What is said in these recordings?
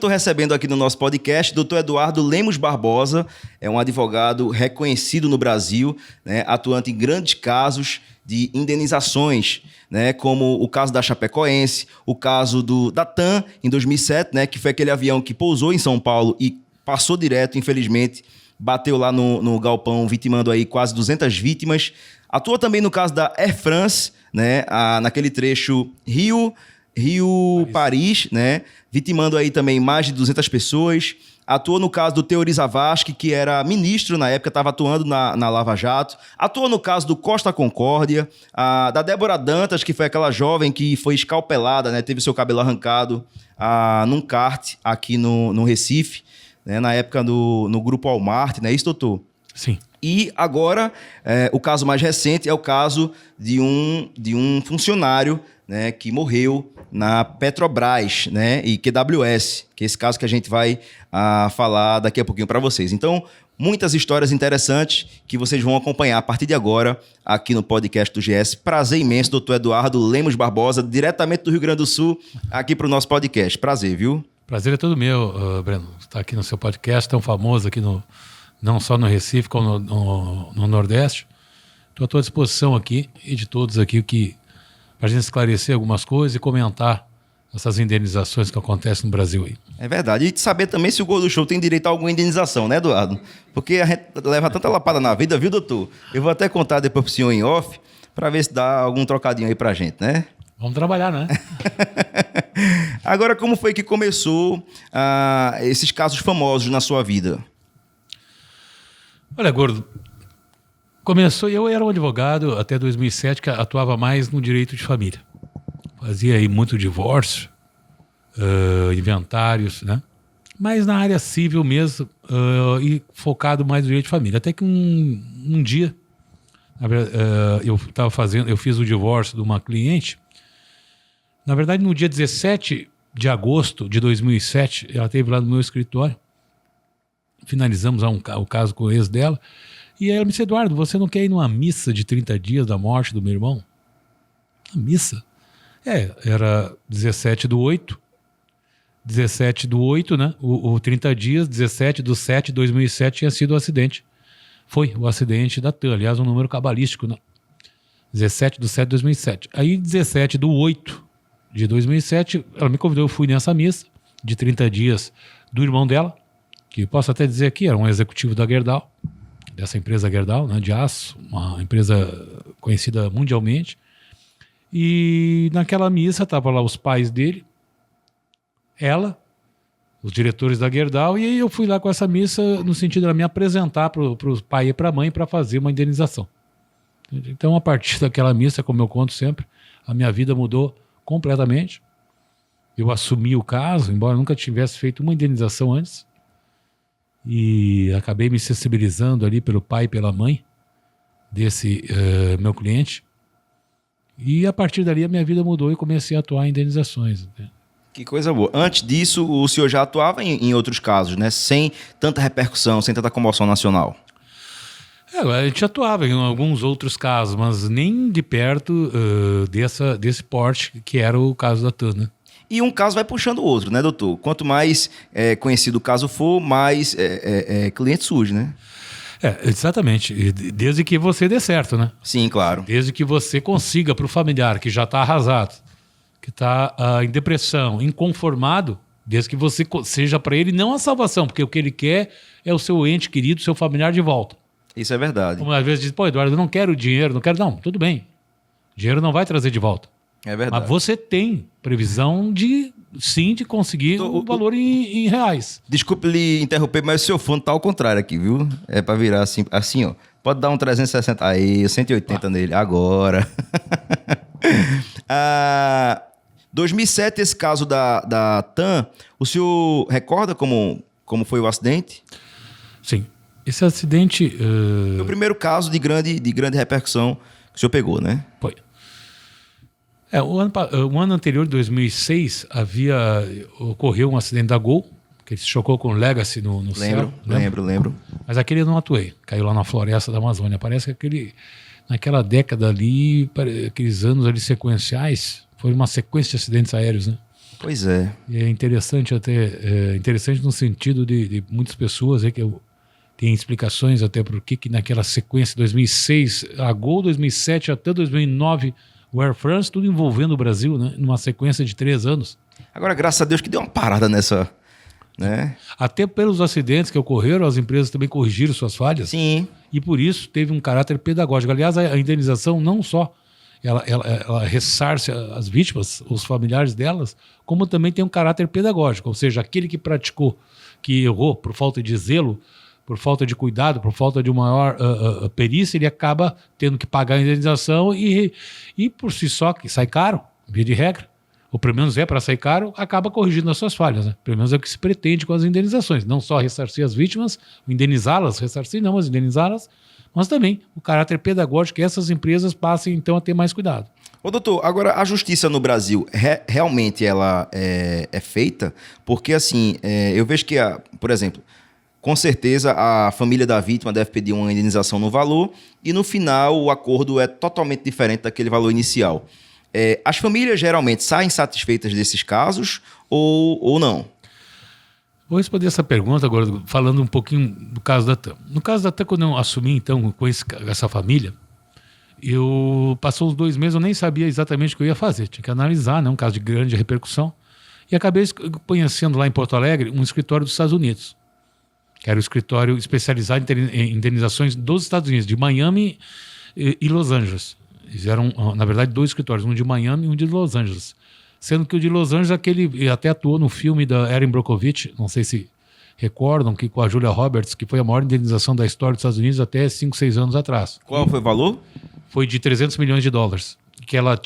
estou recebendo aqui no nosso podcast Dr. Eduardo Lemos Barbosa, é um advogado reconhecido no Brasil, né, atuante em grandes casos de indenizações, né, como o caso da Chapecoense, o caso da TAM em 2007, né, que foi aquele avião que pousou em São Paulo e passou direto, infelizmente, bateu lá no galpão, vitimando aí quase 200 vítimas. Atua também no caso da Air France, né, naquele trecho Rio-Paris, né, vitimando aí também mais de 200 pessoas. Atua no caso do Teori Zavascki, que era ministro na época, estava atuando na Lava Jato. Atua no caso do Costa Concórdia, da Débora Dantas, que foi aquela jovem que foi escalpelada, né, teve seu cabelo arrancado num kart aqui no Recife, né, na época no Grupo Walmart, né, isso, doutor? Sim. E agora, o caso mais recente é o caso de um funcionário, né, que morreu na Petrobras, né, e QWS, que é esse caso que a gente vai falar daqui a pouquinho para vocês. Então, muitas histórias interessantes que vocês vão acompanhar a partir de agora aqui no podcast do GS. Prazer imenso, doutor Eduardo Lemos Barbosa, diretamente do Rio Grande do Sul, aqui para o nosso podcast. Prazer, viu? Prazer é todo meu, Breno, estar aqui no seu podcast tão famoso aqui não só no Recife, como no Nordeste. Estou à tua disposição aqui e de todos aqui para a gente esclarecer algumas coisas e comentar essas indenizações que acontecem no Brasil aí. É verdade. E saber também se o Gol do Show tem direito a alguma indenização, né, Eduardo? Porque a gente leva tanta lapada na vida, viu, doutor? Eu vou até contar depois pro senhor em off, para ver se dá algum trocadinho aí pra gente, né? Vamos trabalhar, né? Agora, como foi que começou esses casos famosos na sua vida? Olha, Gordo, eu era um advogado até 2007 que atuava mais no direito de família. Fazia aí muito divórcio, inventários, né? Mas na área civil mesmo e focado mais no direito de família. Até que um dia, eu fiz o divórcio de uma cliente. Na verdade, no dia 17 de agosto de 2007, ela esteve lá no meu escritório. Finalizamos o caso com o ex dela. E aí ela me disse: Eduardo, você não quer ir numa missa de 30 dias da morte do meu irmão? A missa? Era 17/8. 17/8, né? O 30 dias, 17/7/2007 tinha sido o acidente. Foi o acidente da TAM, aliás, um número cabalístico, né? 17/7/2007. Aí, 17/8 de 2007, ela me convidou, eu fui nessa missa de 30 dias do irmão dela, que posso até dizer aqui, era um executivo da Gerdau, dessa empresa Gerdau, né, de aço, uma empresa conhecida mundialmente. E naquela missa estavam lá os pais dele, ela, os diretores da Gerdau, e aí eu fui lá com essa missa no sentido de ela me apresentar para o pai e para a mãe para fazer uma indenização. Então, a partir daquela missa, como eu conto sempre, a minha vida mudou completamente. Eu assumi o caso, embora nunca tivesse feito uma indenização antes, e acabei me sensibilizando ali pelo pai e pela mãe desse meu cliente. E a partir dali a minha vida mudou e comecei a atuar em indenizações. Né? Que coisa boa. Antes disso, o senhor já atuava em outros casos, né? Sem tanta repercussão, sem tanta comoção nacional. A gente atuava em alguns outros casos, mas nem de perto desse porte que era o caso da TAM, né? E um caso vai puxando o outro, né, doutor? Quanto mais conhecido o caso for, mais cliente surge, né? Exatamente. Desde que você dê certo, né? Sim, claro. Desde que você consiga para o familiar que já está arrasado, que está em depressão, inconformado, desde que você seja para ele não a salvação, porque o que ele quer é o seu ente querido, seu familiar de volta. Isso é verdade. Como às vezes diz, pô, Eduardo, eu não quero dinheiro, não quero... Não, tudo bem. Dinheiro não vai trazer de volta. É verdade. Mas você tem previsão de conseguir o valor em reais. Desculpe lhe interromper, mas o seu fone tá ao contrário aqui, viu? É para virar assim, ó. Pode dar um 360 aí, 180 nele, agora. 2007, esse caso da TAM, o senhor recorda como foi o acidente? Sim. Esse acidente... Foi o primeiro caso de grande repercussão que o senhor pegou, né? Foi. O ano anterior, 2006, ocorreu um acidente da Gol, que se chocou com o Legacy no céu. Lembro. Mas aquele eu não atuei. Caiu lá na floresta da Amazônia. Parece que naquela década ali, aqueles anos ali sequenciais, foi uma sequência de acidentes aéreos, né? Pois é. E é interessante interessante no sentido de muitas pessoas que tem explicações até por que naquela sequência 2006, a Gol 2007 até 2009, o Air France, tudo envolvendo o Brasil, né? Numa sequência de 3 anos. Agora, graças a Deus que deu uma parada nessa, né? Até pelos acidentes que ocorreram, as empresas também corrigiram suas falhas. Sim. E por isso teve um caráter pedagógico. Aliás, a indenização não só ela ressarce as vítimas, os familiares delas, como também tem um caráter pedagógico. Ou seja, aquele que praticou, que errou por falta de zelo, por falta de cuidado, por falta de uma maior perícia, ele acaba tendo que pagar a indenização e por si só, que sai caro, via de regra, ou pelo menos para sair caro, acaba corrigindo as suas falhas. Né? Pelo menos é o que se pretende com as indenizações. Não só ressarcir as vítimas, indenizá-las, ressarcir não, mas indenizá-las, mas também o caráter pedagógico que essas empresas passem, então, a ter mais cuidado. Ô, doutor, agora a justiça no Brasil, realmente ela é feita? Porque, assim, eu vejo que, por exemplo, com certeza a família da vítima deve pedir uma indenização no valor e, no final, o acordo é totalmente diferente daquele valor inicial. As famílias geralmente saem satisfeitas desses casos ou não? Vou responder essa pergunta agora, falando um pouquinho do caso da TAM. No caso da TAM, quando eu assumi, então, com essa família, passou uns 2 meses, eu nem sabia exatamente o que eu ia fazer. Tinha que analisar, né, um caso de grande repercussão. E acabei conhecendo lá em Porto Alegre um escritório dos Estados Unidos, que era o escritório especializado em indenizações dos Estados Unidos, de Miami e Los Angeles. Eles eram, na verdade, 2 escritórios, um de Miami e um de Los Angeles. Sendo que o de Los Angeles, ele até atuou no filme da Erin Brockovich, não sei se recordam, que com a Julia Roberts, que foi a maior indenização da história dos Estados Unidos até 5, 6 anos atrás. Qual foi o valor? Foi de $300 milhões. Que ela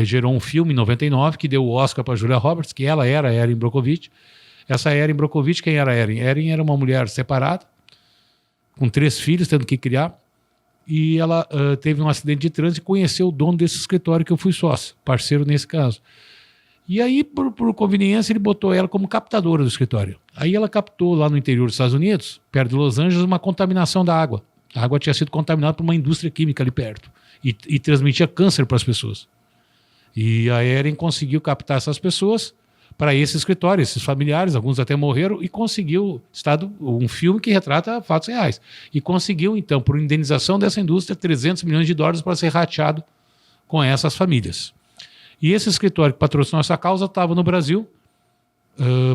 gerou um filme em 99 que deu o Oscar para Julia Roberts, que ela era a Erin Brockovich. Essa Erin Brockovich, quem era a Erin? Erin era uma mulher separada, com 3 filhos, tendo que criar. E ela teve um acidente de trânsito e conheceu o dono desse escritório, que eu fui sócio, parceiro nesse caso. E aí, por conveniência, ele botou ela como captadora do escritório. Aí ela captou lá no interior dos Estados Unidos, perto de Los Angeles, uma contaminação da água. A água tinha sido contaminada por uma indústria química ali perto e transmitia câncer para as pessoas. E a Erin conseguiu captar essas pessoas para esse escritório, esses familiares, alguns até morreram, e conseguiu um filme que retrata fatos reais. E conseguiu, então, por indenização dessa indústria, $300 milhões para ser rateado com essas famílias. E esse escritório que patrocinou essa causa estava no Brasil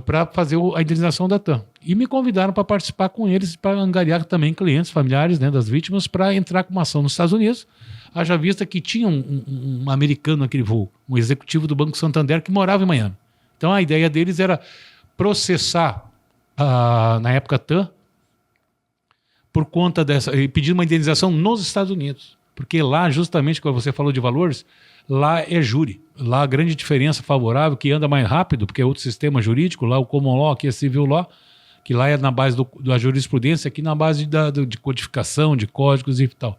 para fazer a indenização da TAM. E me convidaram para participar com eles, para angariar também clientes, familiares, né, das vítimas, para entrar com uma ação nos Estados Unidos. Haja vista que tinha um americano naquele voo, um executivo do Banco Santander que morava em Miami. Então a ideia deles era processar, na época TAM, por conta dessa, e pedir uma indenização nos Estados Unidos. Porque lá, justamente, quando você falou de valores, lá é júri. Lá a grande diferença favorável, que anda mais rápido, porque é outro sistema jurídico, lá o common law, aqui é civil law, que lá é na base da jurisprudência, aqui na base de codificação, de códigos e tal.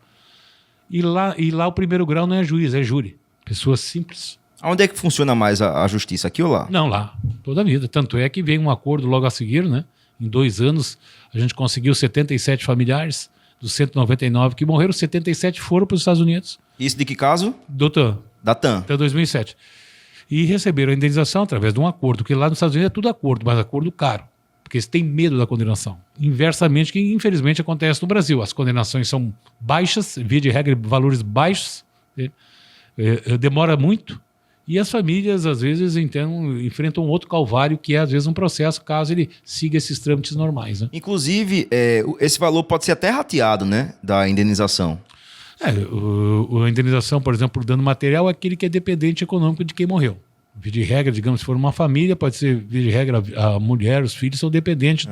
E lá o primeiro grau não é juiz, é júri. Pessoas simples. Onde é que funciona mais a justiça, aqui ou lá? Não, lá, toda a vida. Tanto é que veio um acordo logo a seguir, né? Em 2 anos, a gente conseguiu 77 familiares, dos 199 que morreram, 77 foram para os Estados Unidos. Isso de que caso? Do TAM. Da TAM. Até 2007. E receberam a indenização através de um acordo, porque lá nos Estados Unidos é tudo acordo, mas acordo caro, porque eles têm medo da condenação. Inversamente, que infelizmente acontece no Brasil. As condenações são baixas, via de regra, valores baixos, demora muito, e as famílias, às vezes, então, enfrentam outro calvário, que é, às vezes, um processo, caso ele siga esses trâmites normais. Né? Inclusive, esse valor pode ser até rateado, né, da indenização. A indenização, por exemplo, por dano material, é aquele que é dependente econômico de quem morreu. Via de regra, digamos, se for uma família, pode ser, via de regra, a mulher, os filhos são dependentes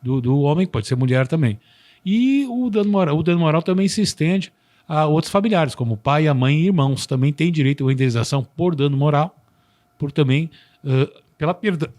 do homem, pode ser mulher também. E o dano moral também se estende a outros familiares, como o pai, a mãe e irmãos. Também têm direito à indenização por dano moral, por também pela perda,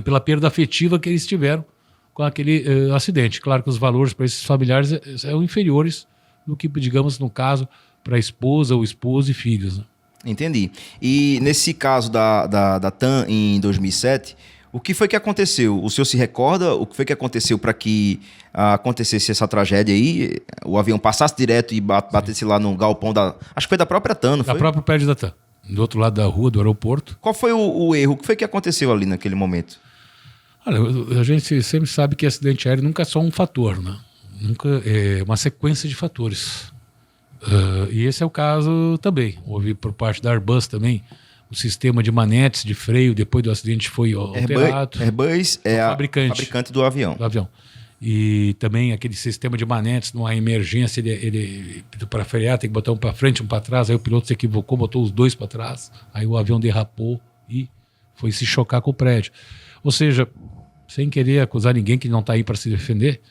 pela perda afetiva que eles tiveram com aquele acidente. Claro que os valores para esses familiares são inferiores do que, digamos, no caso, para a esposa, o esposo e filhos. Né? Entendi. E nesse caso da TAM em 2007, o que foi que aconteceu? O senhor se recorda o que foi que aconteceu para que acontecesse essa tragédia aí? O avião passasse direto e batesse lá no galpão acho que foi da própria TAM, não foi? Da própria prédio da TAM. do outro lado da rua do aeroporto. Qual foi o erro? O que foi que aconteceu ali naquele momento? Olha, a gente sempre sabe que acidente aéreo nunca é só um fator, né? Nunca é uma sequência de fatores. E esse é o caso também. Houve por parte da Airbus também o sistema de manetes de freio depois do acidente foi alterado. Airbus é o a fabricante do avião. E também aquele sistema de manetes, numa emergência, ele para frear, tem que botar um para frente, um para trás. Aí o piloto se equivocou, botou os dois para trás. Aí o avião derrapou e foi se chocar com o prédio. Ou seja, sem querer acusar ninguém que não está aí para se defender,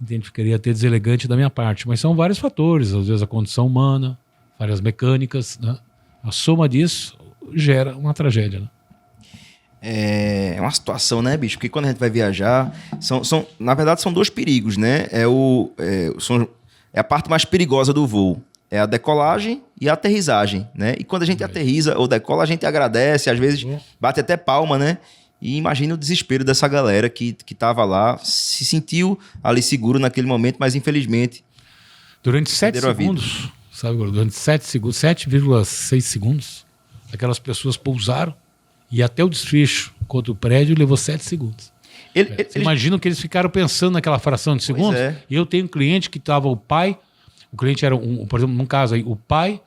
entende? Ficaria até deselegante da minha parte. Mas são vários fatores, às vezes a condição humana, falhas mecânicas, né? A soma disso gera uma tragédia, né? É uma situação, né, bicho? Porque quando a gente vai viajar, na verdade são dois perigos, né? É a parte mais perigosa do voo. É a decolagem e a aterrissagem, né? E quando a gente aterriza ou decola, a gente agradece, às vezes bate até palma, né? E imagina o desespero dessa galera que tava lá, se sentiu ali seguro naquele momento, mas infelizmente... Durante 7 segundos, sabe, durante 7,6 segundos, aquelas pessoas pousaram e até o desfecho contra o prédio levou 7 segundos. Imagina que eles ficaram pensando naquela fração de segundos. E eu tenho um cliente que estava o pai, o cliente era, por exemplo, num caso aí, o pai,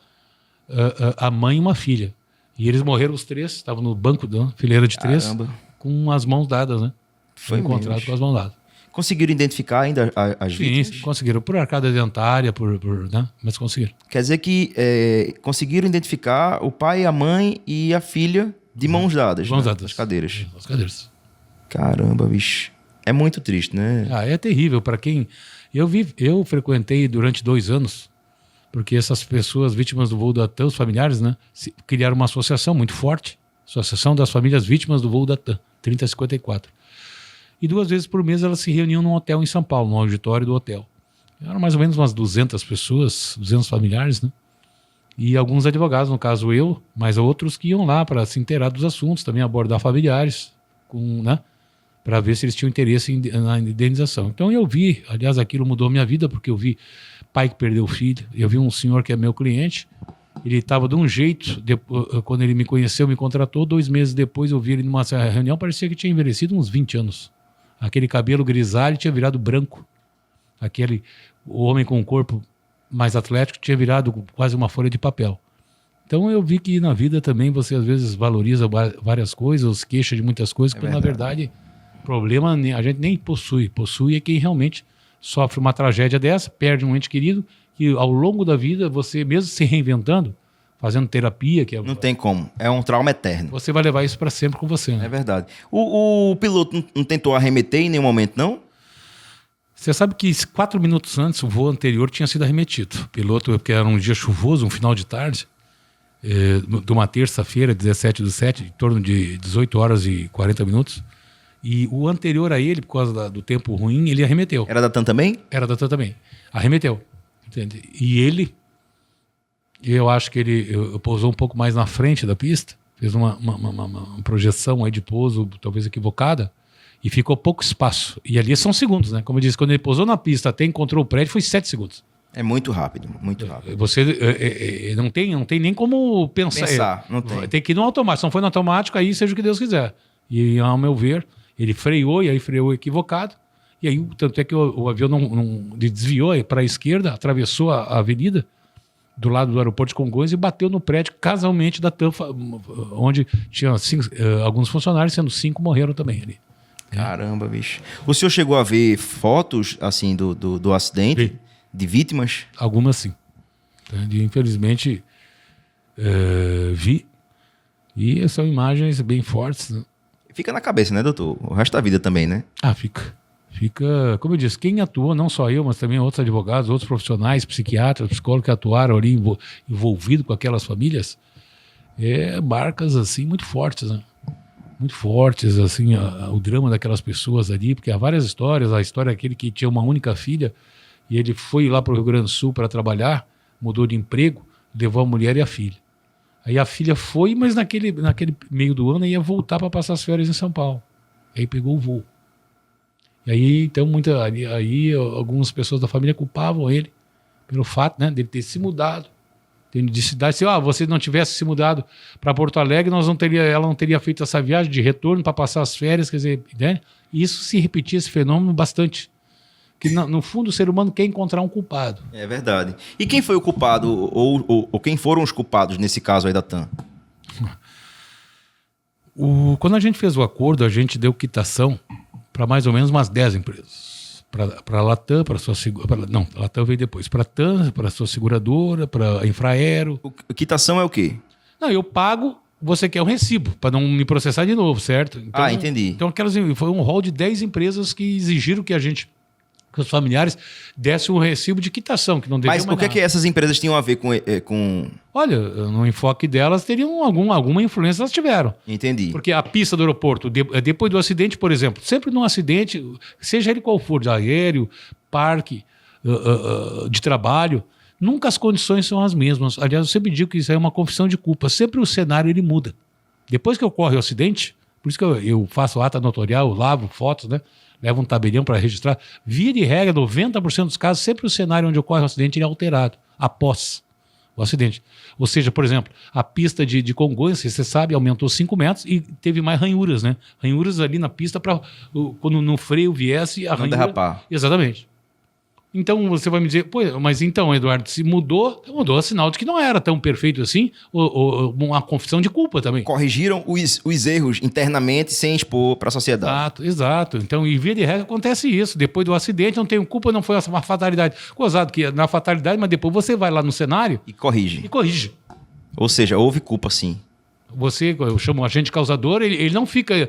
a mãe e uma filha. E eles morreram os três, estavam no banco da fileira de três, com as mãos dadas, né? Foi encontrado com as mãos dadas. Conseguiram identificar ainda as vítimas? Sim, conseguiram. Por arcada dentária, né? Mas conseguiram. Quer dizer que conseguiram identificar o pai, a mãe e a filha de mãos dadas, mãos né? dadas. As cadeiras. As cadeiras. Caramba, bicho. É muito triste, né? É terrível. Para quem... Eu frequentei durante 2 anos, porque essas pessoas vítimas do voo da TAM, os familiares, né, criaram uma associação muito forte, Associação das Famílias Vítimas do Voo da TAM, 3054. E 2 vezes por mês elas se reuniam num hotel em São Paulo, no auditório do hotel. Eram mais ou menos umas 200 pessoas, 200 familiares, né? E alguns advogados, no caso eu, mas outros que iam lá para se inteirar dos assuntos, também abordar familiares, né? Para ver se eles tinham interesse na indenização. Então eu vi, aliás, aquilo mudou a minha vida, porque eu vi pai que perdeu o filho, eu vi um senhor que é meu cliente, ele estava de um jeito, quando ele me conheceu, me contratou, 2 meses depois eu vi ele numa reunião, parecia que tinha envelhecido uns 20 anos. Aquele cabelo grisalho tinha virado branco. O homem com o corpo mais atlético tinha virado quase uma folha de papel. Então eu vi que na vida também você às vezes valoriza várias coisas, queixa de muitas coisas, quando na verdade problema a gente nem possui. Possui é quem realmente sofre uma tragédia dessa, perde um ente querido, que ao longo da vida você mesmo se reinventando, fazendo terapia, que não tem como, é um trauma eterno. Você vai levar isso para sempre com você, né? É verdade. O piloto não tentou arremeter em nenhum momento, não? Você sabe que 4 minutos antes o voo anterior tinha sido arremetido. O piloto, porque era um dia chuvoso, um final de tarde, de uma terça-feira, 17/7, em torno de 18 horas e 40 minutos. E o anterior a ele, por causa do tempo ruim, ele arremeteu. Era da TAM também? Era da TAM também. Arremeteu. Entende? E ele, eu acho que ele pousou um pouco mais na frente da pista, fez uma projeção aí de pouso, talvez equivocada, e ficou pouco espaço. E ali são segundos, né? Como eu disse, quando ele pousou na pista até encontrou o prédio, foi 7 segundos. É muito rápido, muito rápido. Você não tem nem como pensar. Não tem. Tem que ir no automático. Se não foi no automático, aí seja o que Deus quiser. E, ao meu ver, ele freou, e aí freou equivocado. E aí, tanto é que o avião não desviou para a esquerda, atravessou a avenida do lado do aeroporto de Congonhas e bateu no prédio casualmente da TAM, onde tinha alguns funcionários, sendo 5 morreram também ali. Caramba, bicho. O senhor chegou a ver fotos, assim, do acidente? Vi. De vítimas? Algumas sim. Infelizmente, vi. E são imagens bem fortes, né? Fica na cabeça, né, doutor? O resto da vida também, né? Fica. Fica, como eu disse, quem atuou, não só eu, mas também outros advogados, outros profissionais, psiquiatras, psicólogos que atuaram ali envolvidos com aquelas famílias, marcas assim muito fortes, né? Muito fortes, assim, o drama daquelas pessoas ali, porque há várias histórias. A história é aquele que tinha uma única filha e ele foi lá para o Rio Grande do Sul para trabalhar, mudou de emprego, levou a mulher e a filha. Aí a filha foi, mas naquele meio do ano ia voltar para passar as férias em São Paulo. Aí pegou o voo. E aí, então, algumas pessoas da família culpavam ele pelo fato, né, dele ter se mudado De cidade, se você não tivesse se mudado para Porto Alegre, ela não teria feito essa viagem de retorno para passar as férias, quer dizer, né? E isso se repetia, esse fenômeno, bastante. Que no fundo o ser humano quer encontrar um culpado. É verdade. E quem foi o culpado, ou quem foram os culpados nesse caso aí da TAM? Quando a gente fez o acordo, a gente deu quitação para mais ou menos umas 10 empresas. Para a Latam, para a sua seguradora. Não, a Latam veio depois. Para a TAM, para a sua seguradora, para a Infraero. Quitação é o quê? Não, eu pago, você quer um recibo, para não me processar de novo, certo? Então, entendi. Então, foi um rol de 10 empresas que exigiram que os familiares dessem um recibo de quitação, que não deviam. Mas o que essas empresas tinham a ver com... Olha, no enfoque delas, teriam alguma influência, elas tiveram. Entendi. Porque a pista do aeroporto, depois do acidente, por exemplo, sempre num acidente, seja ele qual for, de aéreo, parque, de trabalho, nunca as condições são as mesmas. Aliás, eu sempre digo que isso é uma confissão de culpa. Sempre o cenário ele muda. Depois que ocorre o acidente, por isso que eu faço ata notorial, eu lavo fotos, né? Levo um tabelião para registrar. Via de regra, 90% dos casos, sempre o cenário onde ocorre o acidente ele é alterado após o acidente. Ou seja, por exemplo, a pista de Congonhas, você sabe, aumentou 5 metros e teve mais ranhuras, né? Ranhuras ali na pista para quando no freio viesse a ranhura... Não derrapar. Exatamente. Então você vai me dizer, pô, mas então, Eduardo, se mudou sinal de que não era tão perfeito assim, ou uma confissão de culpa também. Corrigiram os erros internamente sem expor para a sociedade. Exato. Então, em via de regra, acontece isso. Depois do acidente, não tenho culpa, não foi uma fatalidade. Gozado que na fatalidade, mas depois você vai lá no cenário... E corrige. Ou seja, houve culpa, sim. Eu chamo o agente causador, ele não fica...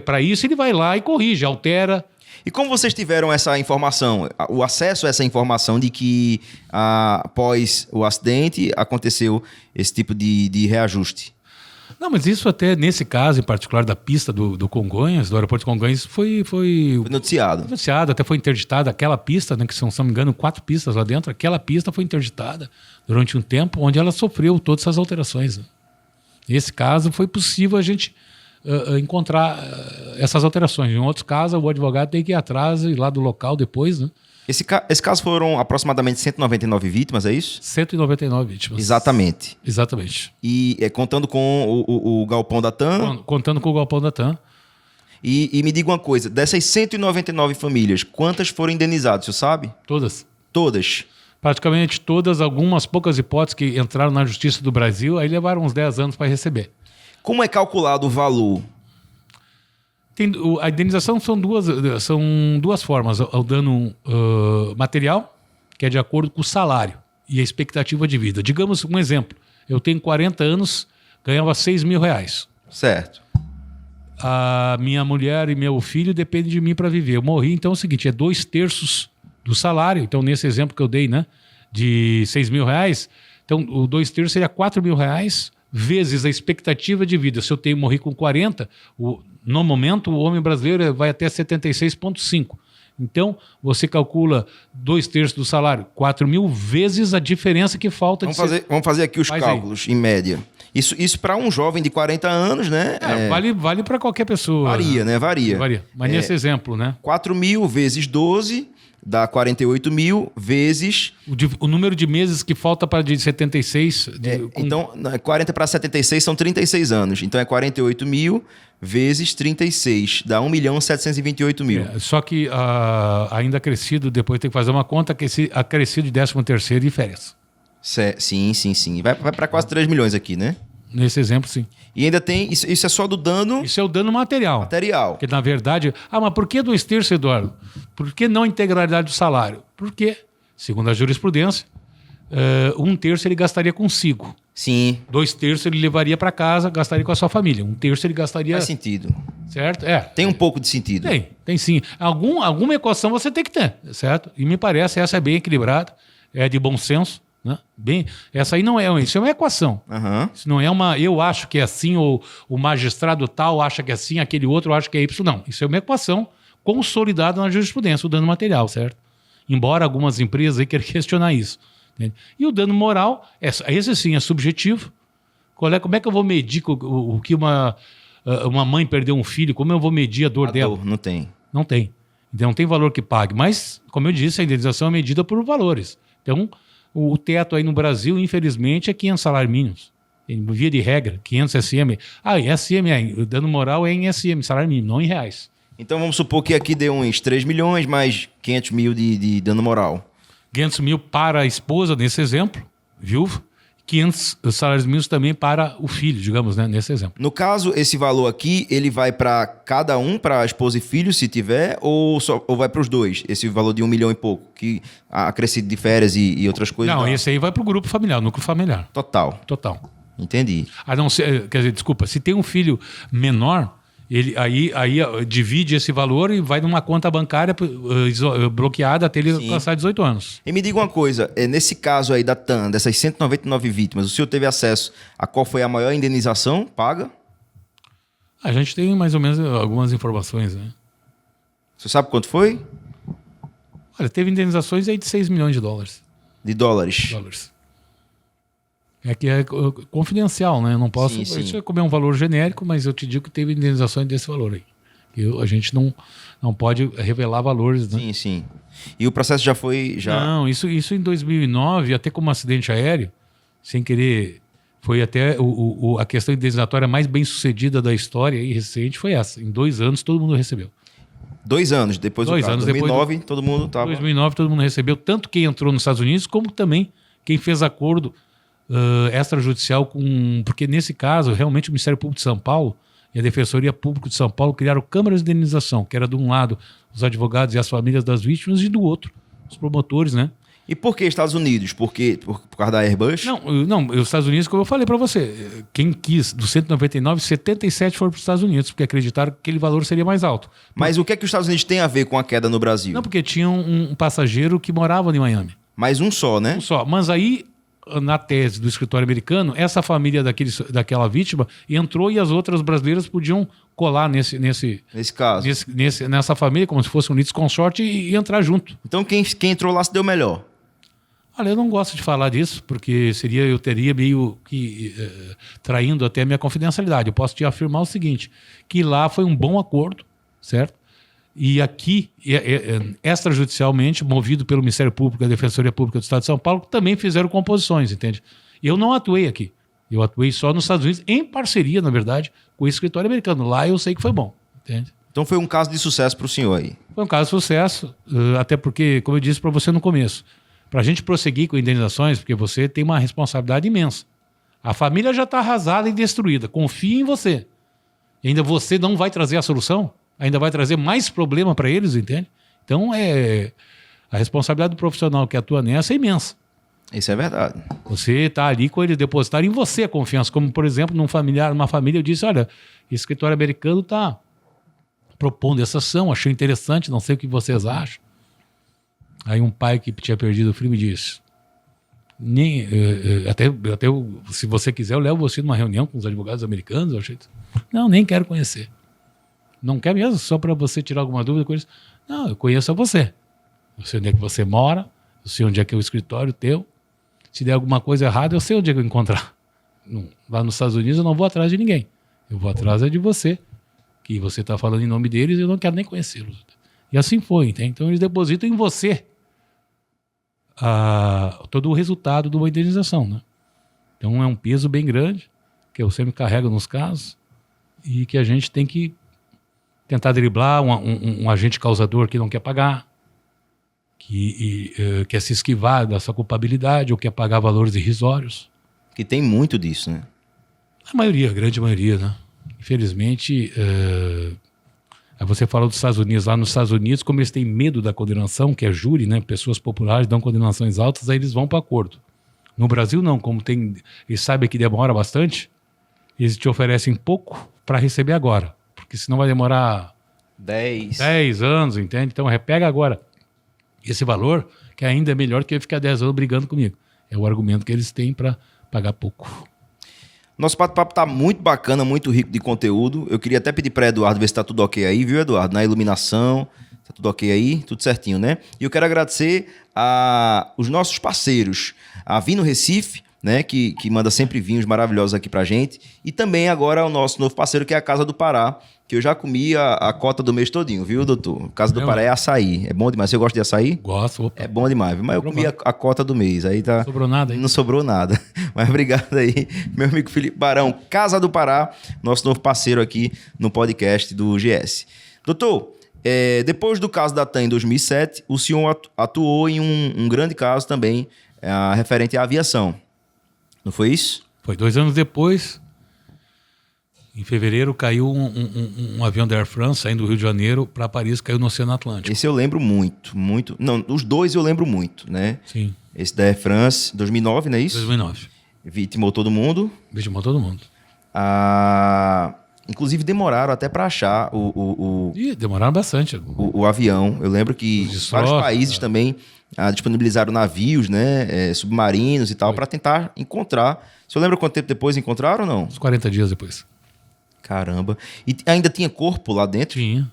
Para isso, ele vai lá e corrige, altera... E como vocês tiveram essa informação, o acesso a essa informação de que após o acidente aconteceu esse tipo de reajuste? Não, mas isso até nesse caso em particular da pista do Congonhas, do aeroporto de Congonhas, foi noticiado. Noticiado, até foi interditada aquela pista, né, que são, se não me engano, 4 pistas lá dentro, aquela pista foi interditada durante um tempo onde ela sofreu todas essas alterações. Né? Nesse caso foi possível a gente... encontrar essas alterações. Em outros casos, o advogado tem que ir atrás e ir lá do local depois, né? Esse caso foram aproximadamente 199 vítimas, é isso? 199 vítimas. Exatamente. E contando com o galpão da TAM? Contando com o galpão da TAM. E me diga uma coisa, dessas 199 famílias, quantas foram indenizadas, você sabe? Todas. Praticamente todas, algumas poucas hipóteses que entraram na Justiça do Brasil, aí levaram uns 10 anos para receber. Como é calculado o valor? A indenização são duas formas. O dano material, que é de acordo com o salário e a expectativa de vida. Digamos um exemplo. Eu tenho 40 anos, ganhava R$6.000. Certo. A minha mulher e meu filho dependem de mim para viver. Eu morri, então é o seguinte, é 2/3 do salário. Então, nesse exemplo que eu dei, né, de R$6.000, então o 2/3 seria R$4.000, vezes a expectativa de vida. Se eu morri com 40, no momento o homem brasileiro vai até 76,5. Então, você calcula 2/3 do salário, 4.000 vezes a diferença que falta. Vamos fazer aqui os cálculos, em média. Isso para um jovem de 40 anos, né? Vale para qualquer pessoa. Varia, né? Varia. Mas nesse exemplo, né? 4.000 vezes 12... dá 48.000 vezes... O número de meses que falta para de 76... Então, 40 para 76 são 36 anos. Então, é 48.000 vezes 36. Dá 1.728.000. Só que ainda acrescido, depois tem que fazer uma conta, acrescido de 13º e férias. Sim. Vai para quase 3 milhões aqui, né? Nesse exemplo, sim. E ainda tem... Isso é só do dano... Isso é o dano material. Porque, na verdade... mas por que 2/3, Eduardo? Por que não a integralidade do salário? Porque, segundo a jurisprudência, 1/3 ele gastaria consigo. Sim. 2/3 ele levaria para casa, gastaria com a sua família. 1/3 ele gastaria... Faz sentido. Certo? Tem um pouco de sentido. Tem sim. Alguma equação você tem que ter, certo? E me parece essa é bem equilibrada, é de bom senso. Né? Essa aí não é, isso é uma equação. Isso não é eu acho que é assim, ou o magistrado tal acha que é assim, aquele outro acha que é Y. Não, isso é uma equação consolidada na jurisprudência, o dano material, certo? Embora algumas empresas aí queiram questionar isso. Entende? E o dano moral, esse sim é subjetivo. Como é que eu vou medir o que uma mãe perdeu um filho? Como eu vou medir a dor dela? Não tem. Não tem. Então não tem valor que pague. Mas, como eu disse, a indenização é medida por valores. Então, O teto aí no Brasil, infelizmente, é 500 salários mínimos. Via de regra, 500 SM. SM, dando moral é em SM, salário mínimo, não em reais. Então vamos supor que aqui deu uns 3 milhões mais 500 mil de dano moral. 500 mil para a esposa, nesse exemplo, viúva. 500 salários mínimos também para o filho, digamos, né, nesse exemplo. No caso, esse valor aqui, ele vai para cada um, para a esposa e filho, se tiver, ou vai para os dois? Esse valor de 1 milhão e pouco, que acrescido de férias e outras coisas? Não, esse aí vai para o grupo familiar, núcleo familiar. Total. Entendi. Não, quer dizer, desculpa, se tem um filho menor, ele aí divide esse valor e vai numa conta bancária bloqueada até ele alcançar 18 anos. E me diga uma coisa, nesse caso aí da TAM, dessas 199 vítimas, o senhor teve acesso a qual foi a maior indenização paga? A gente tem mais ou menos algumas informações, né? Você sabe quanto foi? Olha, teve indenizações aí de 6 milhões de dólares. De dólares. É que é confidencial, né? Eu não posso... Sim. Isso é como é um valor genérico, mas eu te digo que teve indenizações desse valor aí. A gente não pode revelar valores, né? Sim. E o processo já foi... Não, isso em 2009, até como acidente aéreo, sem querer... Foi até a questão indenizatória mais bem sucedida da história e recente foi essa. Em 2 anos todo mundo recebeu. 2 anos depois do caso. 2009 todo mundo estava... 2009 todo mundo recebeu, tanto quem entrou nos Estados Unidos, como também quem fez acordo extrajudicial com... Porque nesse caso, realmente o Ministério Público de São Paulo e a Defensoria Pública de São Paulo criaram câmaras de indenização, que era de um lado os advogados e as famílias das vítimas e do outro os promotores, né? E por que Estados Unidos? Por causa da Airbus? Não, os Estados Unidos, como eu falei para você, quem quis, dos 199, 77 foram para os Estados Unidos, porque acreditaram que aquele valor seria mais alto. Mas o que é que os Estados Unidos têm a ver com a queda no Brasil? Não, porque tinha um passageiro que morava em Miami. Mais um só, né? Um só. Mas aí, na tese do escritório americano, essa família daquela vítima entrou e as outras brasileiras podiam colar nesse caso. Nessa família, como se fosse um litisconsorte e entrar junto. Então quem entrou lá se deu melhor? Olha, eu não gosto de falar disso, porque eu teria meio que traindo até a minha confidencialidade. Eu posso te afirmar o seguinte, que lá foi um bom acordo, certo? E aqui, extrajudicialmente, movido pelo Ministério Público e a Defensoria Pública do Estado de São Paulo, também fizeram composições, entende? Eu não atuei aqui. Eu atuei só nos Estados Unidos, em parceria, na verdade, com o escritório americano. Lá eu sei que foi bom, entende? Então foi um caso de sucesso para o senhor aí? Foi um caso de sucesso, até porque, como eu disse para você no começo, para a gente prosseguir com indenizações, porque você tem uma responsabilidade imensa. A família já está arrasada e destruída. Confie em você. E ainda você não vai trazer a solução? Ainda vai trazer mais problema para eles, entende? Então, a responsabilidade do profissional que atua nessa é imensa. Isso é verdade. Você está ali com eles, depositar em você a confiança. Como, por exemplo, numa família, eu disse, olha, esse escritório americano está propondo essa ação, achei interessante, não sei o que vocês acham. Aí um pai que tinha perdido o filho me disse, se você quiser eu levo você numa reunião com os advogados americanos. Eu achei, não, nem quero conhecer. Não quero mesmo, só para você tirar alguma dúvida com eles. Não, eu conheço a você. Eu sei onde é que você mora, eu sei onde é que é o escritório teu. Se der alguma coisa errada, eu sei onde é que eu encontrar. Lá nos Estados Unidos eu não vou atrás de ninguém. Eu vou atrás de você, que você está falando em nome deles e eu não quero nem conhecê-los. E assim foi, entende? Então eles depositam em você todo o resultado de uma indenização, né? Então é um peso bem grande que eu sempre carrego nos casos e que a gente tem que tentar driblar um agente causador que não quer pagar, que quer se esquivar da sua culpabilidade ou quer pagar valores irrisórios. Que tem muito disso, né? A grande maioria, né? Infelizmente, você falou dos Estados Unidos. Lá nos Estados Unidos, como eles têm medo da condenação, que é júri, né? Pessoas populares dão condenações altas, aí eles vão para acordo. No Brasil, não. Como eles sabem que demora bastante, eles te oferecem pouco para receber agora. Porque senão vai demorar 10 anos, entende? Então, repega agora esse valor, que ainda é melhor que eu ficar 10 anos brigando comigo. É o argumento que eles têm para pagar pouco. Nosso bate-papo tá muito bacana, muito rico de conteúdo. Eu queria até pedir para Eduardo ver se tá tudo ok aí, viu, Eduardo? Na iluminação, tá tudo ok aí? Tudo certinho, né? E eu quero agradecer os nossos parceiros, a Vino Recife, né? Que manda sempre vinhos maravilhosos aqui pra gente. E também agora o nosso novo parceiro, que é a Casa do Pará, que eu já comi a cota do mês todinho, viu, doutor? Casa do Pará é açaí. É bom demais. Você gosta de açaí? Gosto. Opa. É bom demais, viu? Mas eu comi a cota do mês. Aí tá... Não sobrou nada aí? Não sobrou nada. Mas obrigado aí, meu amigo Felipe Barão. Casa do Pará, nosso novo parceiro aqui no podcast do GS. Doutor, depois do caso da TAM em 2007, o senhor atuou em um grande caso também, referente à aviação. Não foi isso? Foi 2 anos depois, em fevereiro, caiu um avião da Air France saindo do Rio de Janeiro para Paris, caiu no Oceano Atlântico. Esse eu lembro muito. Não, os dois eu lembro muito, né? Sim. Esse da Air France, 2009, não é isso? 2009. Vitimou todo mundo. Vitimou todo mundo. Inclusive demoraram até para achar Ih, demoraram bastante. o avião. Eu lembro que vários países também disponibilizaram navios, né, submarinos e tal, para tentar encontrar. Você lembra quanto tempo depois encontraram ou não? Uns 40 dias depois. Caramba. E ainda tinha corpo lá dentro? Tinha.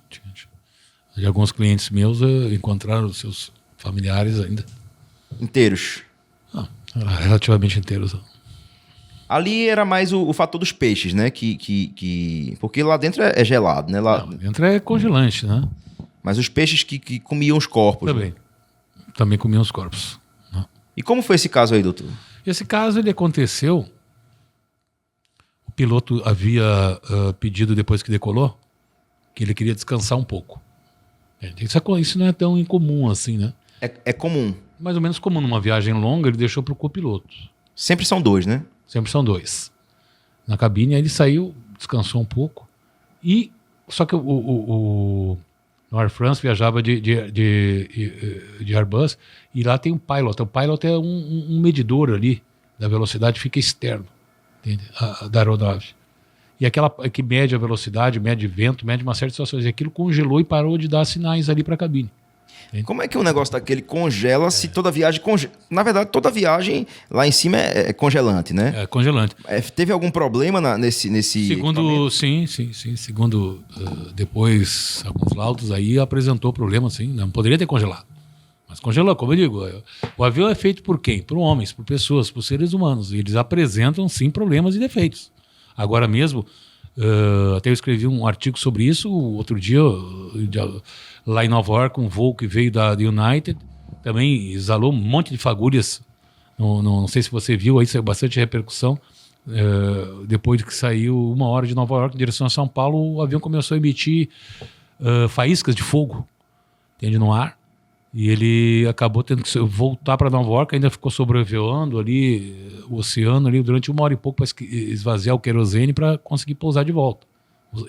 E alguns clientes meus encontraram os seus familiares ainda. Inteiros? Relativamente inteiros. Ali era mais o fator dos peixes, né? Porque lá dentro é gelado, né? Lá dentro é congelante, né? Mas os peixes que comiam os corpos. Também. Né? Também comiam os corpos. Né? E como foi esse caso aí, doutor? Esse caso ele aconteceu. O piloto havia pedido depois que decolou que ele queria descansar um pouco. Isso não é tão incomum assim, né? É comum. Mais ou menos comum numa viagem longa, ele deixou para o copiloto. Sempre são 2, né? Sempre são 2. Na cabine, aí ele saiu, descansou um pouco. Só que o Air France viajava de Airbus e lá tem um pilot. O pilot é um medidor ali da velocidade, fica externo, entende? Da aeronave. E aquela que mede a velocidade, mede vento, mede uma série de situações. E aquilo congelou e parou de dar sinais ali para a cabine. Entende? Como é que um negócio daquele congela se toda viagem congela? Na verdade, toda viagem lá em cima é congelante, né? É congelante. Teve algum problema nesse Segundo, sim. Segundo depois alguns laudos aí apresentou problema, sim. Não poderia ter congelado. Mas congelou, como eu digo. O avião é feito por quem? Por homens, por pessoas, por seres humanos. E eles apresentam, sim, problemas e defeitos. Agora mesmo, até eu escrevi um artigo sobre isso outro dia, lá em Nova York, um voo que veio da United, também exalou um monte de fagulhas. Não sei se você viu, aí saiu bastante repercussão. Depois que saiu 1 hora de Nova York em direção a São Paulo, o avião começou a emitir faíscas de fogo, entende, no ar. E ele acabou tendo que voltar para Nova York, ainda ficou sobrevoando ali o oceano ali durante 1 hora e pouco para esvaziar o querosene para conseguir pousar de volta.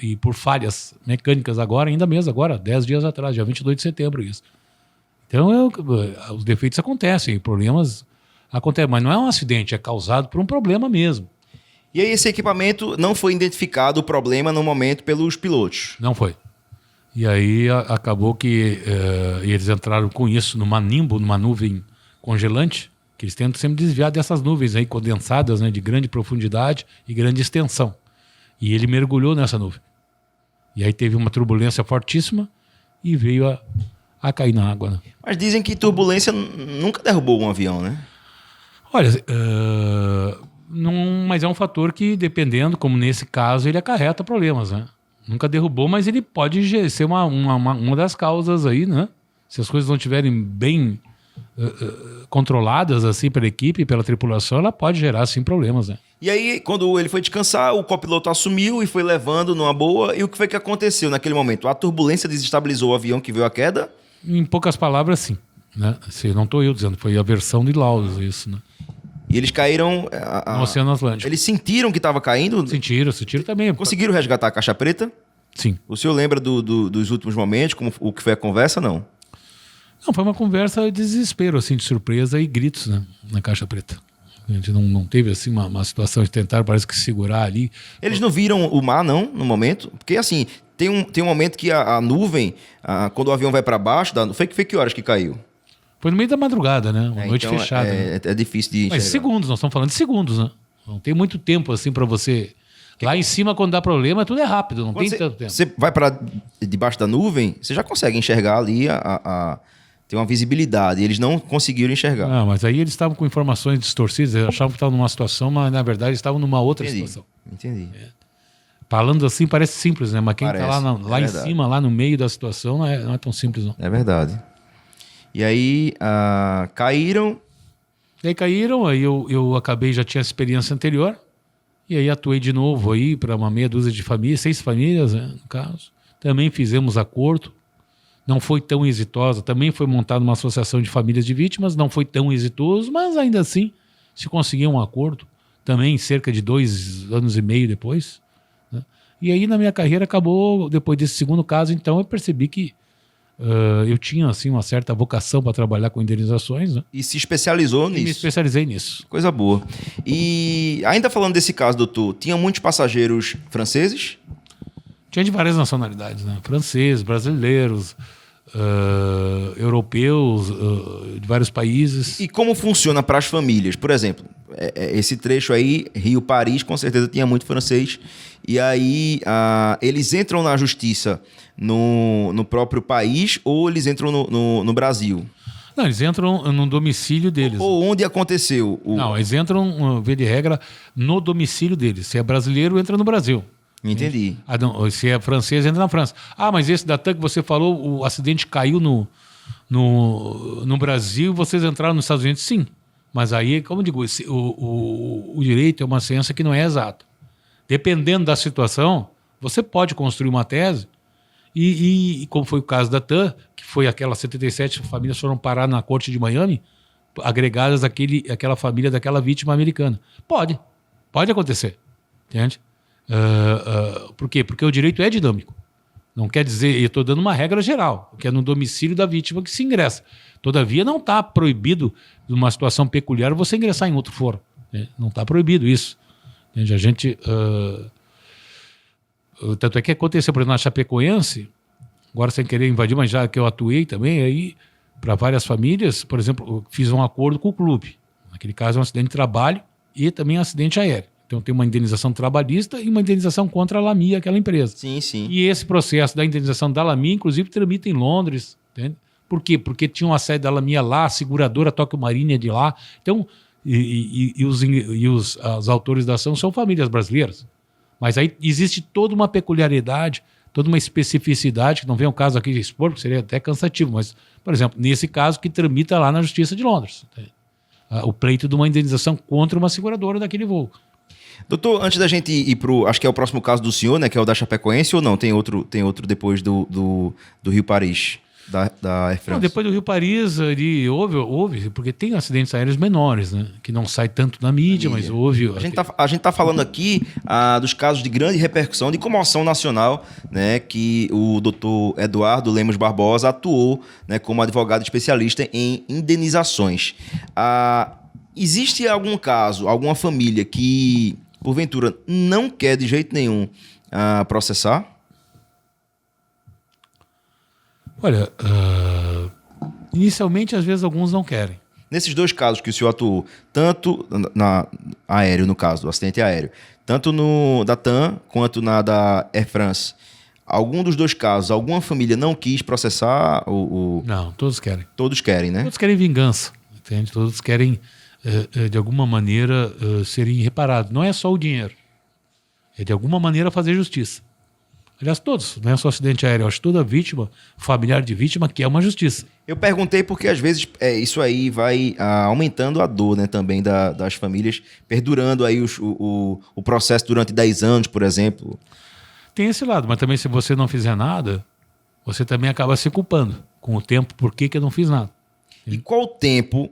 E por falhas mecânicas ainda mesmo agora, 10 dias atrás, dia 22 de setembro isso. Então os defeitos acontecem, problemas acontecem, mas não é um acidente, é causado por um problema mesmo. E aí esse equipamento não foi identificado o problema no momento pelos pilotos? Não foi. E aí acabou que eles entraram com isso numa nuvem congelante, que eles tentam sempre desviar dessas nuvens aí condensadas, né, de grande profundidade e grande extensão. E ele mergulhou nessa nuvem. E aí teve uma turbulência fortíssima e veio a cair na água. Né? Mas dizem que turbulência nunca derrubou um avião, né? Olha, mas é um fator que, dependendo, como nesse caso, ele acarreta problemas, né? Nunca derrubou, mas ele pode ser uma das causas aí, né? Se as coisas não estiverem bem controladas assim pela equipe, pela tripulação, ela pode gerar, sim, problemas, né? E aí, quando ele foi descansar, o copiloto assumiu e foi levando numa boa. E o que foi que aconteceu naquele momento? A turbulência desestabilizou o avião que veio à queda? Em poucas palavras, sim. Né? Não estou eu dizendo, foi a versão de laudos isso, né? E eles caíram... no Oceano Atlântico. Eles sentiram que estava caindo? Sentiram também. Conseguiram resgatar a caixa preta? Sim. O senhor lembra dos últimos momentos, o que foi a conversa, não? Não, foi uma conversa de desespero, assim, de surpresa e gritos, né, na caixa preta. A gente não teve assim uma situação de tentar, parece que segurar ali. Eles não viram o mar, não, no momento? Porque assim, tem um momento que a nuvem, quando o avião vai para baixo, foi que horas que caiu? Foi no meio da madrugada, né? Uma noite então fechada. É difícil de enxergar. Mas segundos, nós estamos falando de segundos, né? Não tem muito tempo assim para você... Lá em cima, quando dá problema, tudo é rápido, não tem tanto tempo. Você vai para debaixo da nuvem, você já consegue enxergar ali ter uma visibilidade. E eles não conseguiram enxergar. Ah, mas aí eles estavam com informações distorcidas, eles achavam que estavam numa situação, mas na verdade estavam numa outra situação. Entendi. Falando assim parece simples, né? Mas quem está lá em verdade. cima, lá no meio da situação, não é tão simples, não. É verdade. E aí, caíram. Daí caíram, aí eu acabei, já tinha experiência anterior, e aí atuei de novo aí para uma meia dúzia de famílias, 6 famílias, né, no caso. Também fizemos acordo, não foi tão exitosa, também foi montada uma associação de famílias de vítimas, não foi tão exitoso, mas ainda assim se conseguiu um acordo, também cerca de 2 anos e meio depois. Né? E aí na minha carreira acabou, depois desse segundo caso, então eu percebi que eu tinha assim uma certa vocação para trabalhar com indenizações, né? E se especializou E nisso. me especializei nisso. Coisa boa. E ainda falando desse caso, doutor, tinha muitos passageiros franceses? Tinha de várias nacionalidades, né? Franceses, brasileiros, europeus, de vários países. E como funciona para as famílias? Por exemplo, esse trecho aí, Rio-Paris, com certeza tinha muito francês. E aí eles entram na justiça no próprio país ou eles entram no Brasil? Não, eles entram no domicílio deles. Ou onde aconteceu? Não, eles entram, via de regra, no domicílio deles. Se é brasileiro, entra no Brasil. Entendi. Não, se é francês, entra na França. Ah, mas esse da TAM que você falou, o acidente caiu no Brasil e vocês entraram nos Estados Unidos? Sim. Mas aí, como eu digo, o direito é uma ciência que não é exata. Dependendo da situação, você pode construir uma tese e como foi o caso da TAM, que foi aquelas 77 famílias foram parar na corte de Miami, agregadas àquela família daquela vítima americana. Pode acontecer, entende? Por quê? Porque o direito é dinâmico. Não quer dizer, eu estou dando uma regra geral, que é no domicílio da vítima que se ingressa. Todavia, não está proibido, numa situação peculiar, você ingressar em outro foro. Né? Não está proibido isso. Entende? A gente... tanto é que aconteceu, por exemplo, na Chapecoense, agora sem querer invadir, mas já que eu atuei também, aí, para várias famílias, por exemplo, eu fiz um acordo com o clube. Naquele caso, é um acidente de trabalho e também um acidente aéreo. Então tem uma indenização trabalhista e uma indenização contra a Lamy, aquela empresa. Sim, sim. E esse processo da indenização da Lamy, inclusive, tramita em Londres. Entende? Por quê? Porque tinha uma sede da Lamy lá, a seguradora Tóquio Marine é de lá. Então, os autores da ação são famílias brasileiras. Mas aí existe toda uma peculiaridade, toda uma especificidade, que não vem ao caso aqui de expor, porque seria até cansativo, mas, por exemplo, nesse caso que tramita lá na Justiça de Londres. Entende? O pleito de uma indenização contra uma seguradora daquele voo. Doutor, antes da gente ir pro... Acho que é o próximo caso do senhor, né? Que é o da Chapecoense, ou não? Tem outro depois do Rio-Paris, da Air France? Não, depois do Rio-Paris, houve, porque tem acidentes aéreos menores, né? Que não sai tanto na mídia, mas houve... A gente tá falando aqui dos casos de grande repercussão, de comoção nacional, né? Que o doutor Eduardo Lemos Barbosa atuou, né, como advogado especialista em indenizações. Existe algum caso, alguma família que, porventura, não quer de jeito nenhum processar? Olha, inicialmente, às vezes, alguns não querem. Nesses 2 casos que o senhor atuou, tanto na aéreo, no caso, do acidente aéreo, tanto no da TAM quanto na da Air France, algum dos 2 casos, alguma família não quis processar? Não, todos querem. Todos querem, né? Todos querem vingança, entende? Todos querem... de alguma maneira serem reparados. Não é só o dinheiro, é de alguma maneira fazer justiça. Aliás, todos, não é só acidente aéreo, acho que toda vítima, familiar de vítima, quer uma justiça. Eu perguntei porque às vezes isso aí vai aumentando a dor, né, também das famílias, perdurando aí o processo durante 10 anos, por exemplo. Tem esse lado, mas também se você não fizer nada, você também acaba se culpando com o tempo, por que eu não fiz nada. E qual o tempo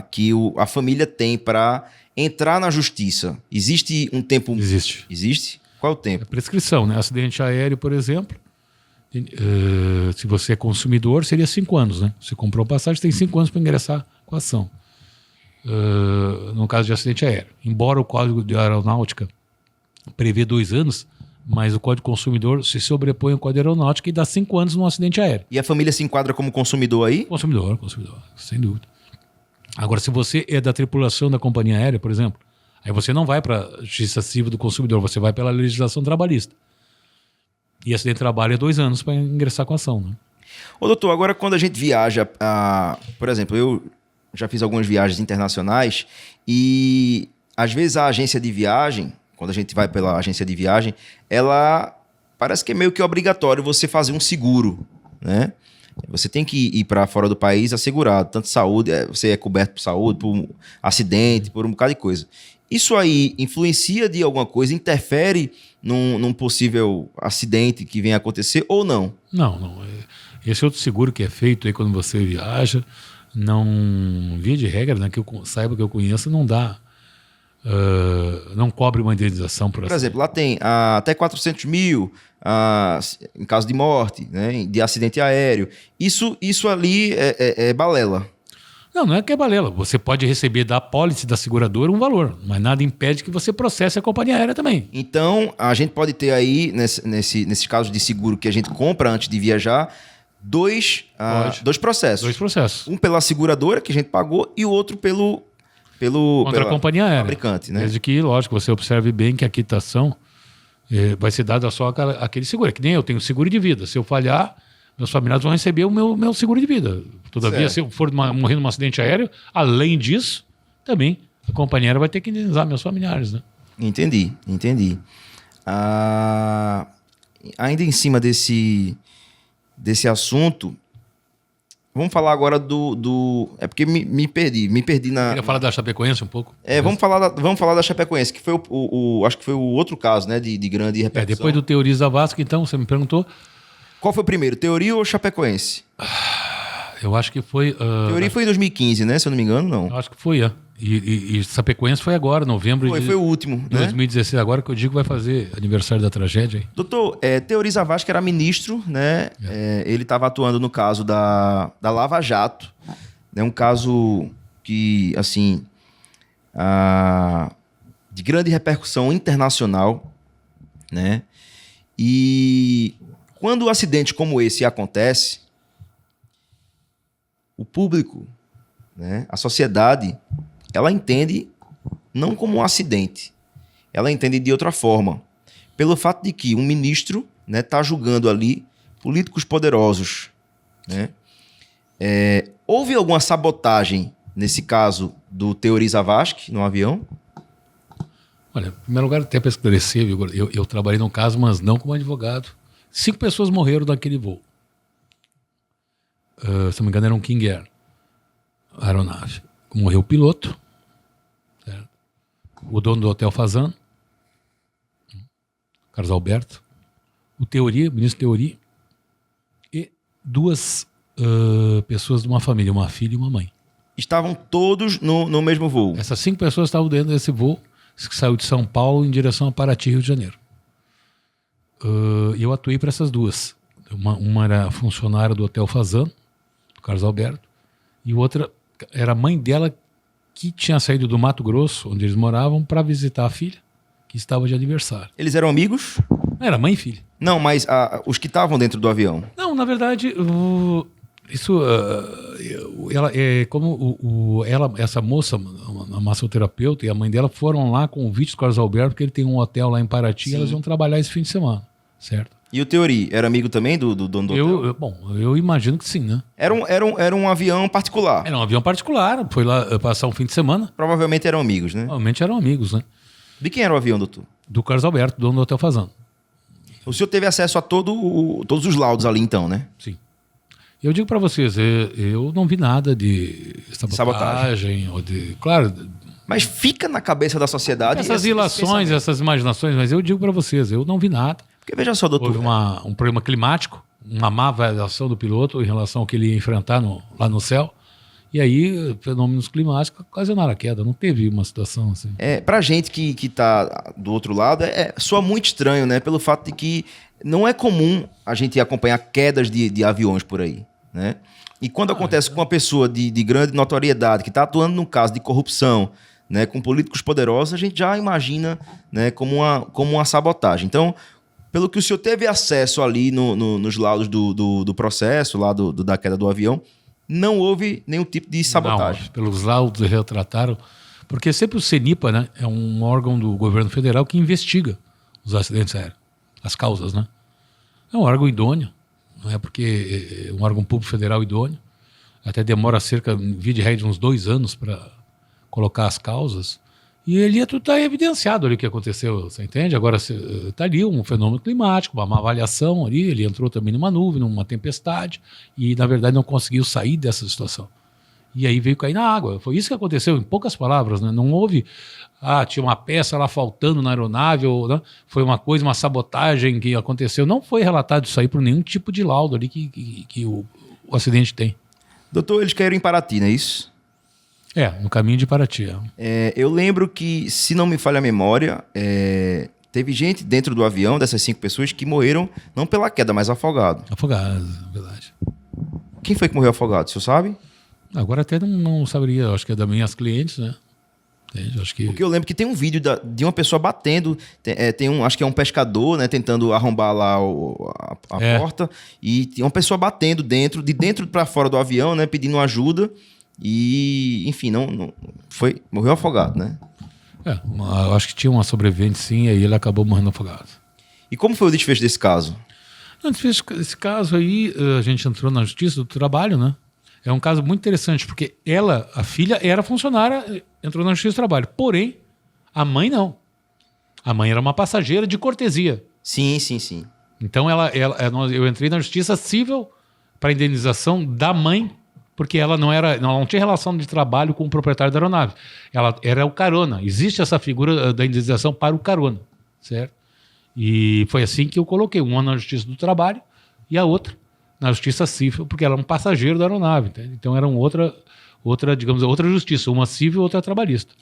que a família tem para entrar na justiça? Existe um tempo... Existe. Existe? Qual o tempo? É prescrição, né? Acidente aéreo, por exemplo, se você é consumidor, seria 5 anos, né? Você comprou passagem, tem 5 anos para ingressar com a ação. No caso de acidente aéreo. Embora o Código de Aeronáutica prevê 2 anos, mas o Código Consumidor se sobrepõe ao Código Aeronáutica e dá 5 anos num acidente aéreo. E a família se enquadra como consumidor aí? Consumidor, sem dúvida. Agora, se você é da tripulação da companhia aérea, por exemplo, aí você não vai para a justiça civil do consumidor, você vai pela legislação trabalhista. E acidente de trabalho é 2 anos para ingressar com a ação, né? Ô, doutor, agora quando a gente viaja, por exemplo, eu já fiz algumas viagens internacionais e às vezes a agência de viagem, quando a gente vai pela agência de viagem, ela parece que é meio que obrigatório você fazer um seguro, né? Você tem que ir para fora do país assegurado, tanto saúde, você é coberto por saúde, por acidente, por um bocado de coisa. Isso aí influencia de alguma coisa, interfere num possível acidente que venha a acontecer ou não? Não. Esse outro seguro que é feito aí quando você viaja, não, via de regra, né, que eu saiba, que eu conheço, não dá, não cobre uma indenização por exemplo, lá tem até 400 mil em caso de morte, né, de acidente aéreo. Isso ali é balela. Não é que é balela. Você pode receber da apólice da seguradora um valor, mas nada impede que você processe a companhia aérea também. Então, a gente pode ter aí, nesses casos de seguro que a gente compra antes de viajar, dois processos. Dois processos. Um pela seguradora, que a gente pagou, e o outro contra a companhia aérea. Fabricante, né? Desde que, lógico, você observe bem que a quitação vai ser dada só aquele seguro. É que nem eu tenho seguro de vida. Se eu falhar, meus familiares vão receber o meu seguro de vida. Todavia, se eu for morrer num acidente aéreo, além disso, também a companhia aérea vai ter que indenizar meus familiares, né? Entendi. Ainda em cima desse assunto, vamos falar agora é porque me perdi na... Queria falar da Chapecoense um pouco. Vamos falar da Chapecoense, que foi acho que foi o outro caso, né, de grande repercussão. Depois do Teoriza Vasco, então, você me perguntou... Qual foi o primeiro, Teoria ou Chapecoense? Eu acho que foi... Teoria foi em 2015, né? Se eu não me engano, não. Eu acho que foi, E Chapecoense foi agora, novembro foi o último, de 2016, agora que eu digo vai fazer aniversário da tragédia. Hein? Doutor, Teoriza Vasco era ministro, né? Ele estava atuando no caso da Lava Jato, né? Um caso que, assim, de grande repercussão internacional, né? E quando um acidente como esse acontece, o público, né, a sociedade, ela entende não como um acidente, ela entende de outra forma, pelo fato de que um ministro está julgando ali políticos poderosos. Né? Houve alguma sabotagem nesse caso do Teoriza Vasco no avião? Olha, em primeiro lugar, até para esclarecer, eu trabalhei num caso, mas não como advogado. 5 pessoas morreram naquele voo. Se não me engano, era um King Air, a aeronave. Morreu o piloto, certo? O dono do Hotel Fazano, Carlos Alberto, o ministro Teori, e 2 pessoas de uma família, uma filha e uma mãe. Estavam todos no mesmo voo? Essas 5 pessoas estavam dentro desse voo que saiu de São Paulo em direção a Paraty, Rio de Janeiro. Eu atuei para essas 2. Uma era funcionária do Hotel Fazano, do Carlos Alberto, e outra era a mãe dela que tinha saído do Mato Grosso, onde eles moravam, para visitar a filha, que estava de aniversário. Eles eram amigos? Era mãe e filha. Não, mas os que estavam dentro do avião? Não, na verdade, isso... essa moça, a massoterapeuta, e a mãe dela foram lá com o convite do Carlos Alberto, porque ele tem um hotel lá em Paraty, e elas iam trabalhar esse fim de semana, certo? E o Teori, era amigo também do dono do hotel? Eu imagino que sim, né? Era um avião particular? Era um avião particular, foi lá passar um fim de semana. Provavelmente eram amigos, né? Provavelmente eram amigos, né? De quem era o avião, doutor? Do Carlos Alberto, dono do Hotel Fazano. O senhor teve acesso a todos os laudos ali, então, né? Sim. Eu digo para vocês, eu não vi nada de sabotagem. Claro... Mas fica na cabeça da sociedade... Essas ilações, essas imaginações, mas eu digo para vocês, eu não vi nada. Porque veja só, doutor... Houve um problema climático, uma má avaliação do piloto em relação ao que ele ia enfrentar lá no céu. E aí, fenômenos climáticos ocasionaram a queda. Não teve uma situação assim. Pra gente que tá do outro lado, soa muito estranho, né? Pelo fato de que não é comum a gente acompanhar quedas de aviões por aí, né? E quando acontece com uma pessoa de grande notoriedade, que está atuando num caso de corrupção, né, com políticos poderosos, a gente já imagina, né, como uma sabotagem. Então, pelo que o senhor teve acesso ali nos laudos do processo, lá da queda do avião, não houve nenhum tipo de sabotagem. Não, pelos laudos retrataram, porque sempre o CENIPA, né, é um órgão do governo federal que investiga os acidentes aéreos, as causas, né? É um órgão idôneo, não é porque é um órgão público federal idôneo, até demora cerca, via de regra, uns 2 anos para colocar as causas, e ali tudo está evidenciado ali o que aconteceu, você entende? Agora está ali um fenômeno climático, uma avaliação ali, ele entrou também numa nuvem, numa tempestade, e na verdade não conseguiu sair dessa situação. E aí veio cair na água. Foi isso que aconteceu, em poucas palavras, né? Não houve, tinha uma peça lá faltando na aeronave, ou, né? Foi uma coisa, uma sabotagem que aconteceu. Não foi relatado isso aí por nenhum tipo de laudo ali que o acidente tem. Doutor, eles caíram em Paraty, não é isso? No caminho de Paraty. Eu lembro que, se não me falha a memória, teve gente dentro do avião, dessas 5 pessoas, que morreram não pela queda, mas afogado. Afogado, verdade. Quem foi que morreu afogado, o senhor sabe? Agora até não saberia, acho que é das minhas clientes, né? Entende? Acho que... Porque eu lembro que tem um vídeo de uma pessoa batendo, acho que é um pescador, né, tentando arrombar lá a porta, e tem uma pessoa batendo de dentro para fora do avião, né, pedindo ajuda, e enfim, morreu afogado, né? Acho que tinha uma sobrevivente sim, e aí ele acabou morrendo afogado. E como foi o desfecho desse caso? No desfecho desse caso aí, a gente entrou na Justiça do Trabalho, né? É um caso muito interessante, porque a filha era funcionária, entrou na Justiça do Trabalho. Porém, a mãe não. A mãe era uma passageira de cortesia. Sim. Então, eu entrei na Justiça Civil para indenização da mãe, porque ela não tinha relação de trabalho com o proprietário da aeronave. Ela era o carona. Existe essa figura da indenização para o carona, certo? E foi assim que eu coloquei uma na Justiça do Trabalho e a outra na Justiça Civil, porque ela era um passageiro da aeronave. Entende? Então era outra justiça, uma civil e outra trabalhista.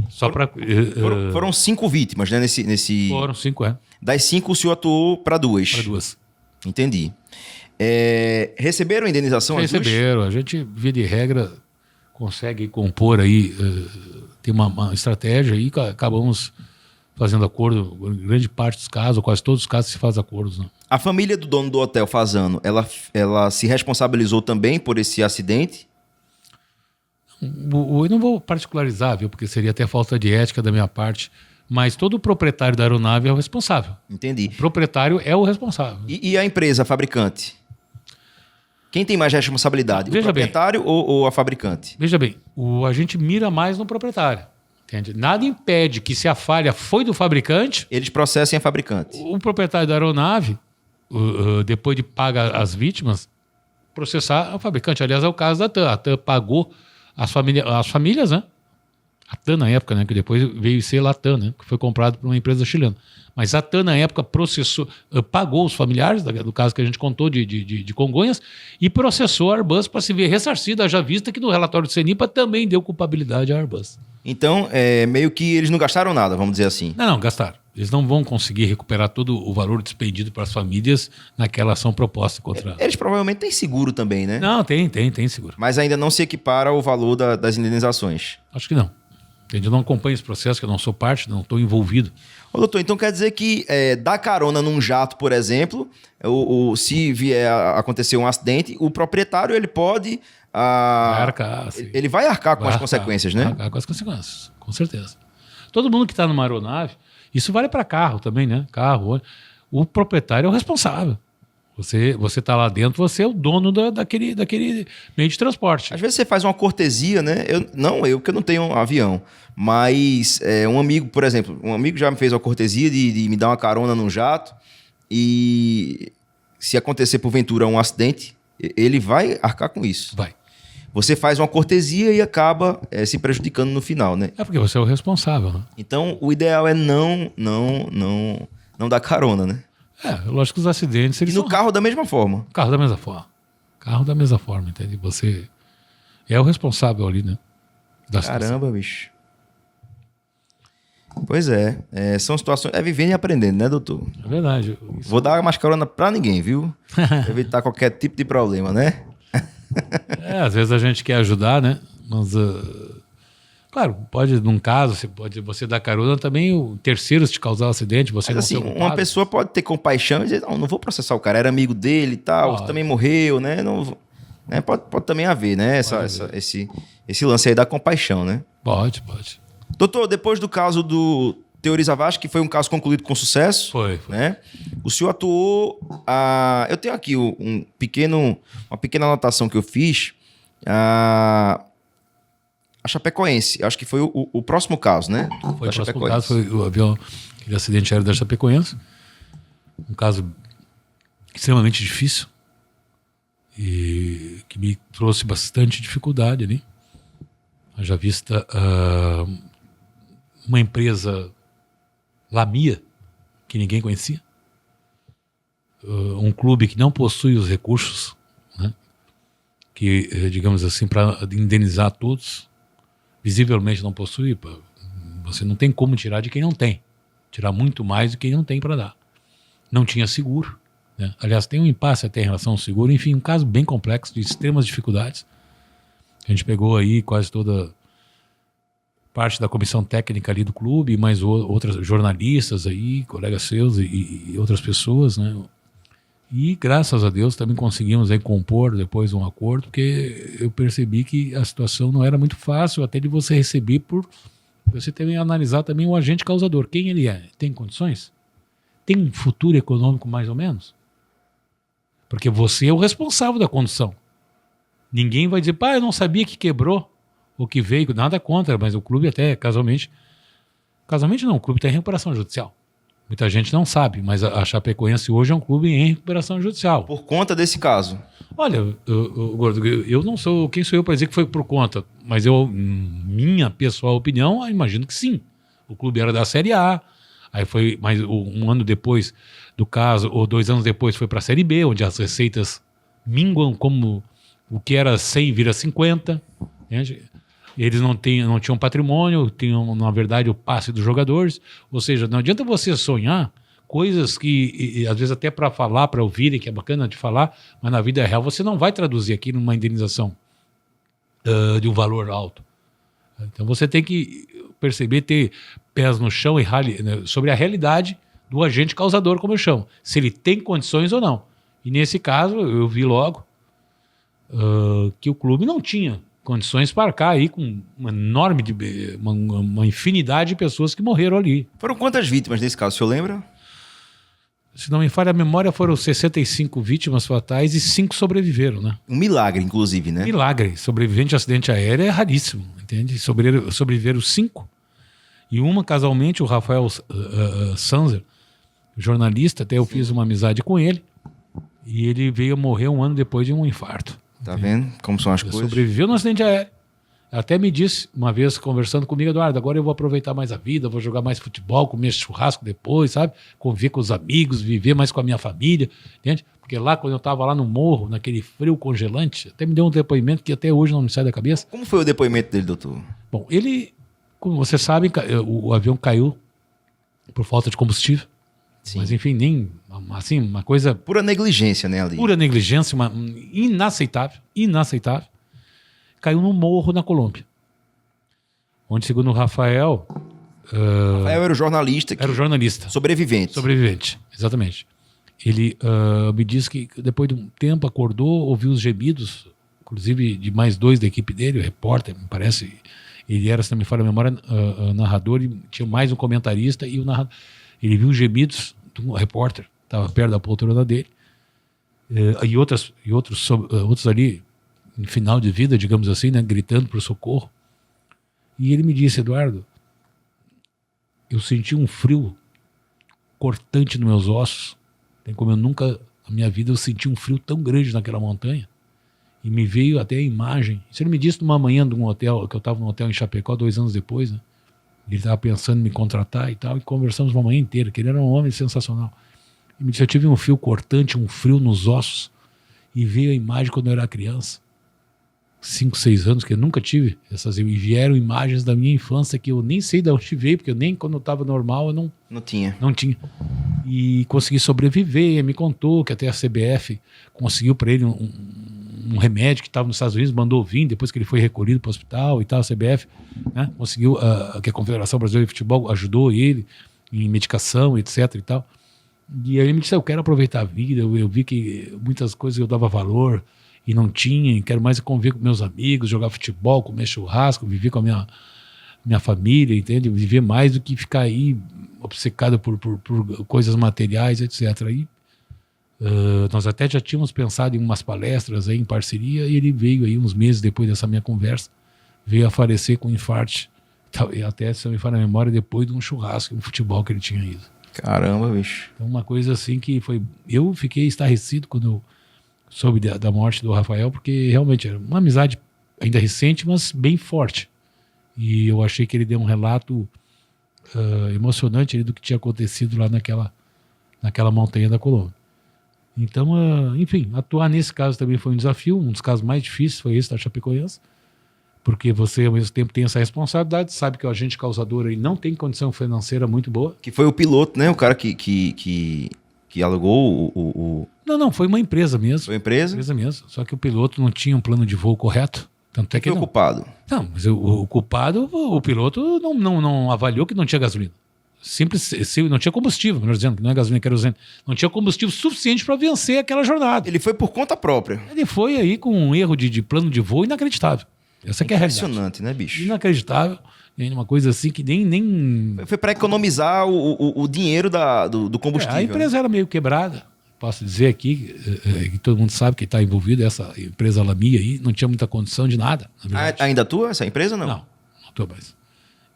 Só para foram 5 vítimas, né? Foram 5, Das 5, o senhor atuou para 2. Para 2. Entendi. Receberam a indenização? Receberam. A gente, via de regra, consegue compor aí, tem uma estratégia aí, acabamos fazendo acordo, grande parte dos casos, ou quase todos os casos se faz acordos, né? A família do dono do hotel Fasano, ela se responsabilizou também por esse acidente? Eu não vou particularizar, viu, porque seria até falta de ética da minha parte, mas todo proprietário da aeronave é o responsável. Entendi. O proprietário é o responsável. E a empresa, a fabricante? Quem tem mais responsabilidade? O proprietário ou a fabricante? Veja bem, a gente mira mais no proprietário. Entende? Nada impede que, se a falha foi do fabricante, eles processem a fabricante. O proprietário da aeronave, depois de pagar as vítimas, processar a fabricante. Aliás, é o caso da TAM. A TAM pagou as famílias, né? A TAM na época, né? Que depois veio ser Latam, né? Que foi comprado por uma empresa chilena. Mas a TAM na época pagou os familiares, do caso que a gente contou de Congonhas, e processou a Airbus para se ver ressarcida, já vista que no relatório do CENIPA também deu culpabilidade à Airbus. Então, meio que eles não gastaram nada, vamos dizer assim. Não, gastaram. Eles não vão conseguir recuperar todo o valor despendido para as famílias naquela ação proposta contra... Eles provavelmente têm seguro também, né? Não, tem seguro. Mas ainda não se equipara ao valor das indenizações. Acho que não. Eu não acompanho esse processo, que eu não sou parte, não estou envolvido. Ô, doutor, então quer dizer que dar carona num jato, por exemplo, se vier a acontecer um acidente, o proprietário ele pode... vai arcar, sim. Ele vai arcar com as consequências, né? Vai arcar com as consequências, com certeza. Todo mundo que está numa aeronave, isso vale para carro também, né? Carro, o proprietário é o responsável. Você está lá dentro, você é o dono daquele meio de transporte. Às vezes você faz uma cortesia, né? Porque eu não tenho um avião. Mas um amigo, por exemplo, já me fez uma cortesia de me dar uma carona num jato. E se acontecer porventura um acidente, ele vai arcar com isso. Vai. Você faz uma cortesia e acaba se prejudicando no final, né? É porque você é o responsável, né? Então, o ideal é não dar carona, né? Lógico que os acidentes... E no carro da mesma forma. Carro da mesma forma, entende? Você é o responsável ali, né? Caramba, bicho. Pois são situações... É vivendo e aprendendo, né, doutor? É verdade. Vou dar mais carona pra ninguém, viu? Pra evitar qualquer tipo de problema, né? Às vezes a gente quer ajudar, né? Mas, claro, num caso, você dar carona também, terceiros te causar um acidente, você mas, não assim, uma pessoa pode ter compaixão e dizer, não vou processar o cara, era amigo dele e tal, também morreu, né? Não, né? Pode também haver, né? Esse lance aí da compaixão, né? Pode. Doutor, depois do caso do teorizava, acho que foi um caso concluído com sucesso. Foi. Né? O senhor atuou... eu tenho aqui uma pequena anotação que eu fiz. A Chapecoense, acho que foi o próximo caso, né? Foi o próximo caso, foi o avião, aquele acidente aéreo da Chapecoense. Um caso extremamente difícil e que me trouxe bastante dificuldade ali. Haja vista uma empresa Lamia, que ninguém conhecia, um clube que não possui os recursos, né, que, digamos assim, para indenizar todos, visivelmente não possui. Você não tem como tirar de quem não tem, tirar muito mais do que quem não tem para dar. Não tinha seguro, né? Aliás, tem um impasse até em relação ao seguro. Enfim, um caso bem complexo, de extremas dificuldades. A gente pegou aí quase toda parte da comissão técnica ali do clube, mais outras jornalistas aí, colegas seus e outras pessoas, né? E graças a Deus também conseguimos aí compor depois um acordo, porque eu percebi que a situação não era muito fácil até de você receber você também analisar também o agente causador. Quem ele é? Tem condições? Tem um futuro econômico mais ou menos? Porque você é o responsável da condução. Ninguém vai dizer, eu não sabia que quebrou ou que veio, nada contra, mas o clube até, casualmente não, o clube tem recuperação judicial. Muita gente não sabe, mas a Chapecoense hoje é um clube em recuperação judicial. Por conta desse caso? Olha, Gordo, eu não sou, quem sou eu para dizer que foi por conta, mas minha pessoal opinião, eu imagino que sim. O clube era da Série A, aí foi mais um ano depois do caso, ou 2 anos depois foi para a Série B, onde as receitas minguam como o que era 100 vira 50, entende? Eles não tinham patrimônio, tinham, na verdade, o passe dos jogadores. Ou seja, não adianta você sonhar coisas que, às vezes, até para falar, para ouvirem, que é bacana de falar, mas na vida real você não vai traduzir aqui numa indenização de um valor alto. Então você tem que perceber, ter pés no chão e sobre a realidade do agente causador, como eu chamo. Se ele tem condições ou não. E nesse caso, eu vi logo que o clube não tinha condições para arcar aí com uma infinidade de pessoas que morreram ali. Foram quantas vítimas nesse caso, o senhor lembra? Se não me falha a memória, foram 65 vítimas fatais e 5 sobreviveram, né? Um milagre, inclusive, né? Milagre. Sobrevivente de acidente aéreo é raríssimo, entende? Sobreviveram 5. E uma, casualmente, o Rafael Sanzer, jornalista, até eu fiz uma amizade com ele, e ele veio a morrer 1 ano depois de um infarto. Tá vendo como são as coisas? Sobreviveu no acidente aéreo. Até me disse, uma vez conversando comigo, Eduardo, agora eu vou aproveitar mais a vida, vou jogar mais futebol, comer churrasco depois, sabe? Conviver com os amigos, viver mais com a minha família, entende? Porque lá, quando eu estava lá no morro, naquele frio congelante, até me deu um depoimento que até hoje não me sai da cabeça. Como foi o depoimento dele, doutor? Bom, ele, como você sabe, o avião caiu por falta de combustível. Sim. Mas enfim, nem assim, uma coisa... Pura negligência, né, ali? Pura negligência, inaceitável. Caiu num morro na Colômbia. Onde, segundo o Rafael... Rafael era o jornalista. Era o jornalista. Sobrevivente, exatamente. Ele me disse que depois de um tempo acordou, ouviu os gemidos, inclusive de mais 2 da equipe dele, o repórter, me parece. Ele era, se não me falha a memória, narrador, e tinha mais um comentarista e o narrador. Ele viu os gemidos do repórter, estava perto da poltrona dele, e outros ali, em final de vida, digamos assim, né, gritando por socorro. E ele me disse, Eduardo, eu senti um frio cortante nos meus ossos. Tem como eu nunca, na minha vida, eu senti um frio tão grande naquela montanha. E me veio até a imagem. Isso ele me disse numa manhã de um hotel, que eu estava num hotel em Chapecó 2 anos depois, né? Ele estava pensando em me contratar e tal, e conversamos uma manhã inteira, que ele era um homem sensacional. Ele me disse, eu tive um frio cortante, um frio nos ossos, e veio a imagem quando eu era criança. 5, 6 anos, que eu nunca tive essas, e vieram imagens da minha infância que eu nem sei de onde veio, porque eu nem quando eu estava normal eu não tinha. E consegui sobreviver, e me contou que até a CBF conseguiu para ele um remédio que estava nos Estados Unidos, mandou vir, depois que ele foi recolhido para o hospital e tal, a CBF, né, conseguiu, que a Confederação Brasileira de Futebol ajudou ele em medicação, etc e tal. E aí ele me disse, eu quero aproveitar a vida, eu vi que muitas coisas eu dava valor e não tinha, e quero mais conviver com meus amigos, jogar futebol, comer churrasco, viver com a minha minha família, entende? Viver mais do que ficar aí obcecado por coisas materiais, etc. Aí, nós até já tínhamos pensado em umas palestras aí em parceria e ele veio aí uns meses depois dessa minha conversa, veio a falecer com infarto. E até, se eu me falar na memória, depois de um churrasco, um futebol que ele tinha ido. Caramba, bicho. Então, uma coisa assim que foi... Eu fiquei estarrecido quando eu soube da morte do Rafael, porque realmente era uma amizade ainda recente, mas bem forte. E eu achei que ele deu um relato emocionante ali do que tinha acontecido lá naquela montanha da Colômbia. Então, enfim, atuar nesse caso também foi um desafio. Um dos casos mais difíceis foi esse da Chapecoense, porque você ao mesmo tempo tem essa responsabilidade, sabe que o agente causador aí não tem condição financeira muito boa. Que foi o piloto, né? O cara que alugou o... Não, foi uma empresa mesmo. Foi a empresa? Empresa mesmo. Só que o piloto não tinha um plano de voo correto. Tanto é que foi o culpado? Não, mas o culpado, o piloto não avaliou que não tinha gasolina. Simples, não tinha combustível, melhor dizendo, que não é gasolina, querosene. Não tinha combustível suficiente para vencer aquela jornada. Ele foi por conta própria. Ele foi aí com um erro de plano de voo inacreditável. Essa que é a realidade. Impressionante, né, bicho? Inacreditável. Uma coisa assim que nem... Foi para economizar o dinheiro do combustível. A empresa era meio quebrada. Posso dizer aqui, que todo mundo sabe que está envolvido, essa empresa Lamia aí, não tinha muita condição de nada. Ainda atua essa empresa, não? Não atua mais.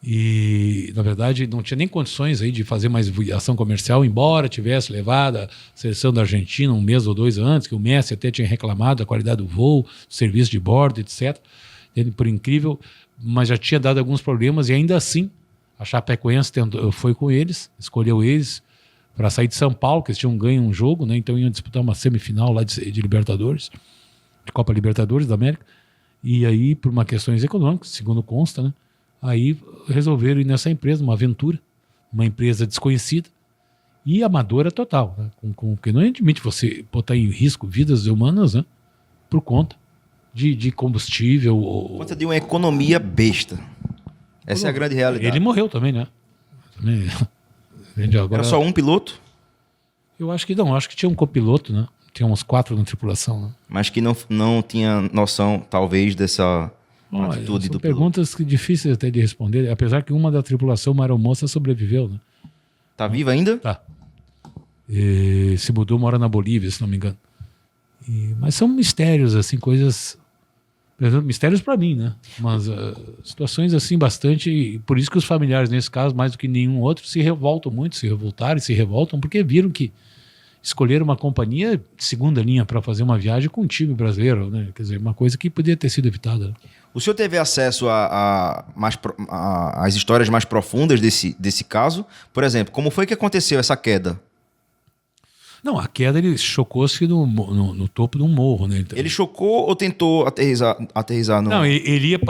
E, na verdade, não tinha nem condições aí de fazer mais ação comercial, embora tivesse levado a seleção da Argentina um mês ou dois antes, que o Messi até tinha reclamado da qualidade do voo, serviço de bordo, etc. Por incrível, mas já tinha dado alguns problemas e ainda assim a Chapecoense foi com eles, escolheu eles para sair de São Paulo, que eles tinham ganho um jogo, né? Então iam disputar uma semifinal lá de Libertadores, de Copa Libertadores da América, e aí por uma questões econômicas, segundo consta, né? Aí resolveram ir nessa empresa, uma aventura, uma empresa desconhecida e amadora total, né? Porque não admite você botar em risco vidas humanas, né? Por conta de combustível. Por conta de uma economia besta. Essa é a grande realidade. Ele morreu também, né? Agora, era só um piloto? Eu acho que não, acho que tinha um copiloto, né? Tinha uns 4 na tripulação, né? Mas que não tinha noção, talvez, dessa atitude do piloto. Perguntas difíceis até de responder, apesar que uma da tripulação, uma aeromoça, sobreviveu, né? Tá viva ainda? Tá. E se mudou, mora na Bolívia, se não me engano. Mas são mistérios, assim, coisas... Mistérios para mim, né? Mas situações assim bastante... Por isso que os familiares, nesse caso, mais do que nenhum outro, se revoltam muito, se revoltaram e se revoltam, porque viram que escolheram uma companhia de segunda linha para fazer uma viagem com um time brasileiro, né? Quer dizer, uma coisa que podia ter sido evitada. Né? O senhor teve acesso às histórias mais profundas desse caso? Por exemplo, como foi que aconteceu essa queda? Não, a queda ele chocou-se no topo de um morro, né? Ele chocou ou tentou aterrissar no... Não, ele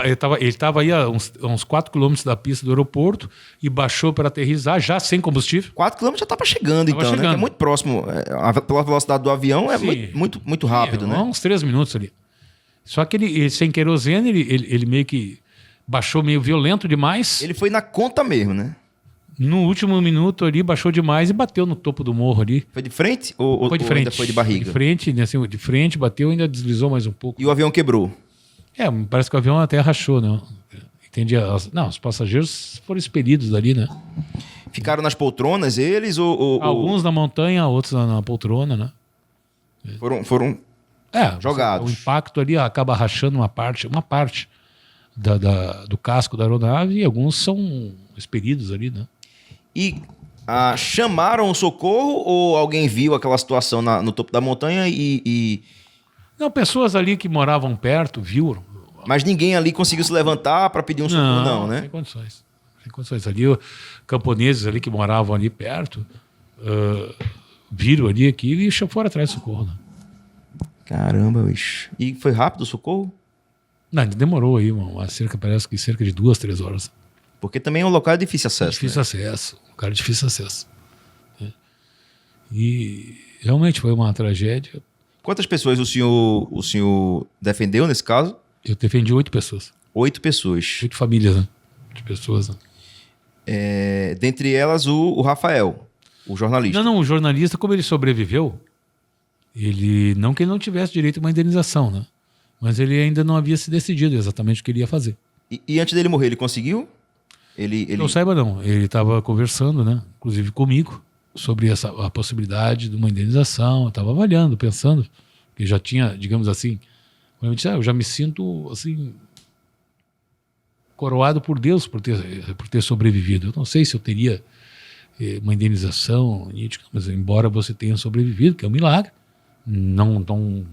estava aí a uns 4 quilômetros da pista do aeroporto e baixou para aterrissar já sem combustível. 4 quilômetros já estava chegando, então, né? Que é muito próximo. Pela velocidade do avião é muito rápido, né? Uns 3 minutos ali. Só que ele sem querosene, ele meio que baixou meio violento demais. Ele foi na conta mesmo, né? No último minuto ali, baixou demais e bateu no topo do morro ali. Foi de frente ou foi de frente. Ainda foi de barriga? De frente, né, assim, de frente, bateu e ainda deslizou mais um pouco. E o avião quebrou? Parece que o avião até rachou, né? Entendi. Os passageiros foram expelidos dali, né? Ficaram nas poltronas eles ou... Alguns na montanha, outros na poltrona, né? Foram jogados. O impacto ali acaba rachando uma parte do casco da aeronave e alguns são expelidos ali, né? E chamaram o socorro ou alguém viu aquela situação no topo da montanha e... Não, pessoas ali que moravam perto viram. Mas ninguém ali conseguiu se levantar para pedir um socorro, não, né? Sem condições. Sem condições. Ali, camponeses ali que moravam ali perto viram ali aquilo e foram atrás do socorro, né? Caramba, bicho. E foi rápido o socorro? Não, demorou aí, parece que cerca de 2, 3 horas. Porque também o local é difícil acesso. Difícil acesso. O cara é difícil acesso. E realmente foi uma tragédia. Quantas pessoas o senhor defendeu nesse caso? Eu defendi 8 pessoas. 8 pessoas. 8 famílias, né? De pessoas, né? Dentre elas o Rafael, o jornalista. Não, o jornalista, como ele sobreviveu, não que ele não tivesse direito a uma indenização, né? Mas ele ainda não havia se decidido exatamente o que ele ia fazer. E antes dele morrer, ele conseguiu? Ele... Não saiba, não. Ele estava conversando, né? Inclusive comigo, sobre a possibilidade de uma indenização. Eu estava avaliando, pensando, que já tinha, digamos assim, eu disse, eu já me sinto assim coroado por Deus por ter sobrevivido. Eu não sei se eu teria uma indenização, mas embora você tenha sobrevivido, que é um milagre, não,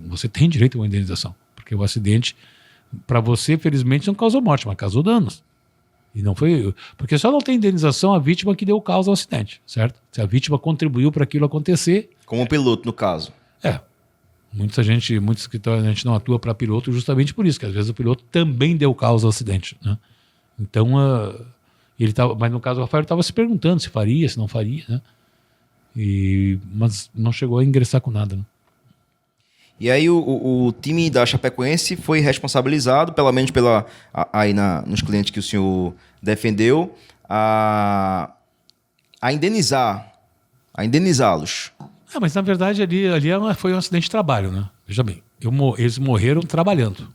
você tem direito a uma indenização, porque o acidente, para você, felizmente, não causou morte, mas causou danos. E não foi, porque só não tem indenização a vítima que deu causa ao acidente, certo? Se a vítima contribuiu para aquilo acontecer. Como piloto, no caso. Muitos escritórios a gente não atua para piloto justamente por isso, que às vezes o piloto também deu causa ao acidente, né? Então, ele tava, mas no caso o Rafael estava se perguntando se faria, se não faria, né? Mas não chegou a ingressar com nada, né? E aí o time da Chapecoense foi responsabilizado, pelo menos nos clientes que o senhor defendeu, a indenizá-los. Mas na verdade ali foi um acidente de trabalho, né? Veja bem, eles morreram trabalhando.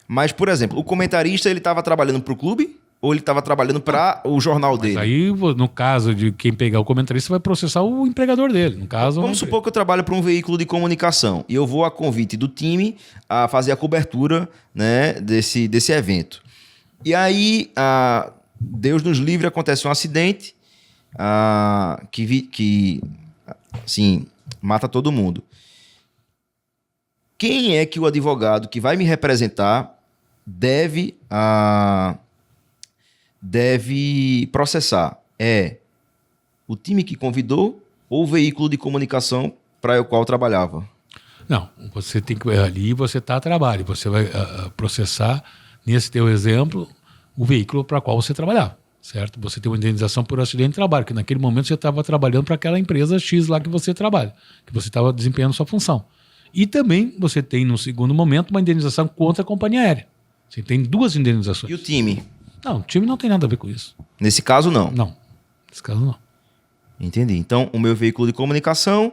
Mas, por exemplo, o comentarista, ele estava trabalhando para o clube ou ele estava trabalhando para o jornal dele? Aí, no caso de quem pegar o comentarista, vai processar o empregador dele. No caso, vamos supor que eu trabalho para um veículo de comunicação e eu vou a convite do time a fazer a cobertura, né, desse evento. E aí, Deus nos livre, acontece um acidente que assim, mata todo mundo. Quem é que o advogado que vai me representar deve processar? É o time que convidou ou o veículo de comunicação para o qual trabalhava? Não, você tem que ali você está a trabalho, você vai processar, nesse teu exemplo, o veículo para o qual você trabalhava, certo? Você tem uma indenização por acidente de trabalho, que naquele momento você estava trabalhando para aquela empresa X lá que você trabalha, que você estava desempenhando sua função. E também você tem, no segundo momento, uma indenização contra a companhia aérea. Você tem duas indenizações. E o time? Não, o time não tem nada a ver com isso. Nesse caso, não? Não, nesse caso não. Entendi. Então, o meu veículo de comunicação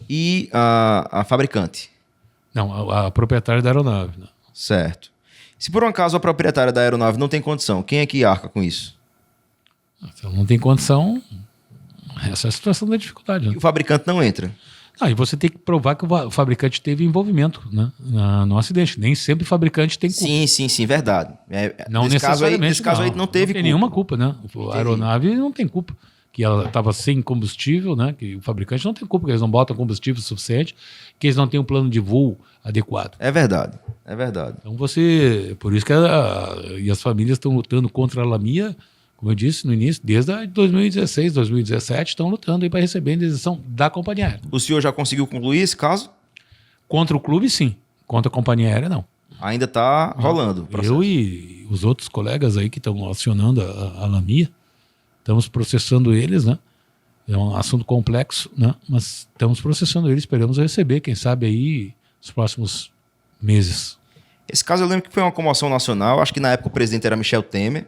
e a fabricante. Não, a proprietária da aeronave. Não. Certo. Se por um acaso a proprietária da aeronave não tem condição, quem é que arca com isso? Se ela não tem condição, essa é a situação da dificuldade. Né? E o fabricante não entra? E você tem que provar que o fabricante teve envolvimento, né, no acidente. Nem sempre o fabricante tem culpa. Sim, verdade. Não necessariamente. Nesse caso aí não teve culpa. Não tem culpa. nenhuma culpa, né? A aeronave não tem culpa. Que ela estava sem combustível, né? Que o fabricante não tem culpa, que eles não botam combustível suficiente, que eles não têm um plano de voo adequado. É verdade. Então por isso que e as famílias estão lutando contra a Lamia, como eu disse no início, desde 2016, 2017, estão lutando para receber a indenização da companhia aérea. O senhor já conseguiu concluir esse caso? Contra o clube, sim. Contra a companhia aérea, não. Ainda está rolando o processo. Eu e os outros colegas aí que estão acionando a Lamia, estamos processando eles, né? É um assunto complexo, né? Mas estamos processando eles, esperamos receber, quem sabe aí, nos próximos meses. Esse caso eu lembro que foi uma comoção nacional, acho que na época o presidente era Michel Temer,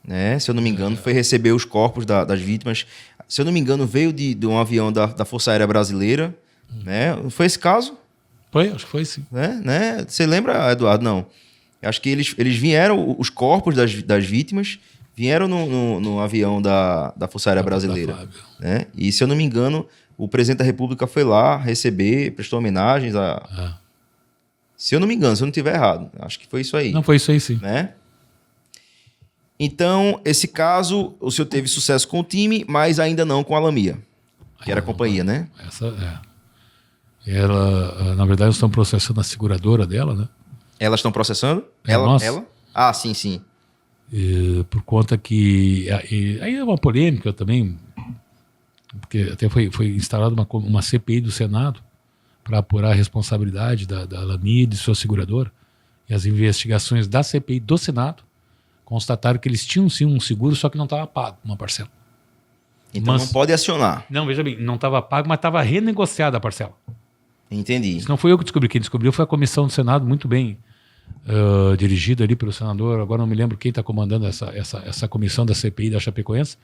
né? Se eu não me engano, foi receber os corpos das vítimas. Se eu não me engano, veio de um avião da Força Aérea Brasileira, né? Foi esse caso? Foi, acho que foi sim. Né? Você lembra, Eduardo? Não. Acho que eles vieram, os corpos das vítimas vieram no avião da Força Aérea Brasileira. Né? E, se eu não me engano, o presidente da República foi lá receber, prestou homenagens a... Se eu não me engano, se eu não estiver errado. Acho que foi isso aí. Não, foi isso aí sim. Né? Então, esse caso, o senhor teve sucesso com o time, mas ainda não com a Lamia, que era a companhia, né? Ela, na verdade, estão processando a seguradora dela, né? Elas estão processando? Ela? Ah, sim. Por conta que... Aí é uma polêmica também, porque até foi instalada uma CPI do Senado para apurar a responsabilidade da Lamia e de sua seguradora. E as investigações da CPI do Senado constataram que eles tinham sim um seguro, só que não estava pago uma parcela. Então não pode acionar. Não, veja bem, não estava pago, mas estava renegociada a parcela. Entendi. Isso não foi eu que descobri. Quem descobriu foi a comissão do Senado, muito bem dirigida ali pelo senador. Agora não me lembro quem está comandando essa comissão da CPI da Chapecoense.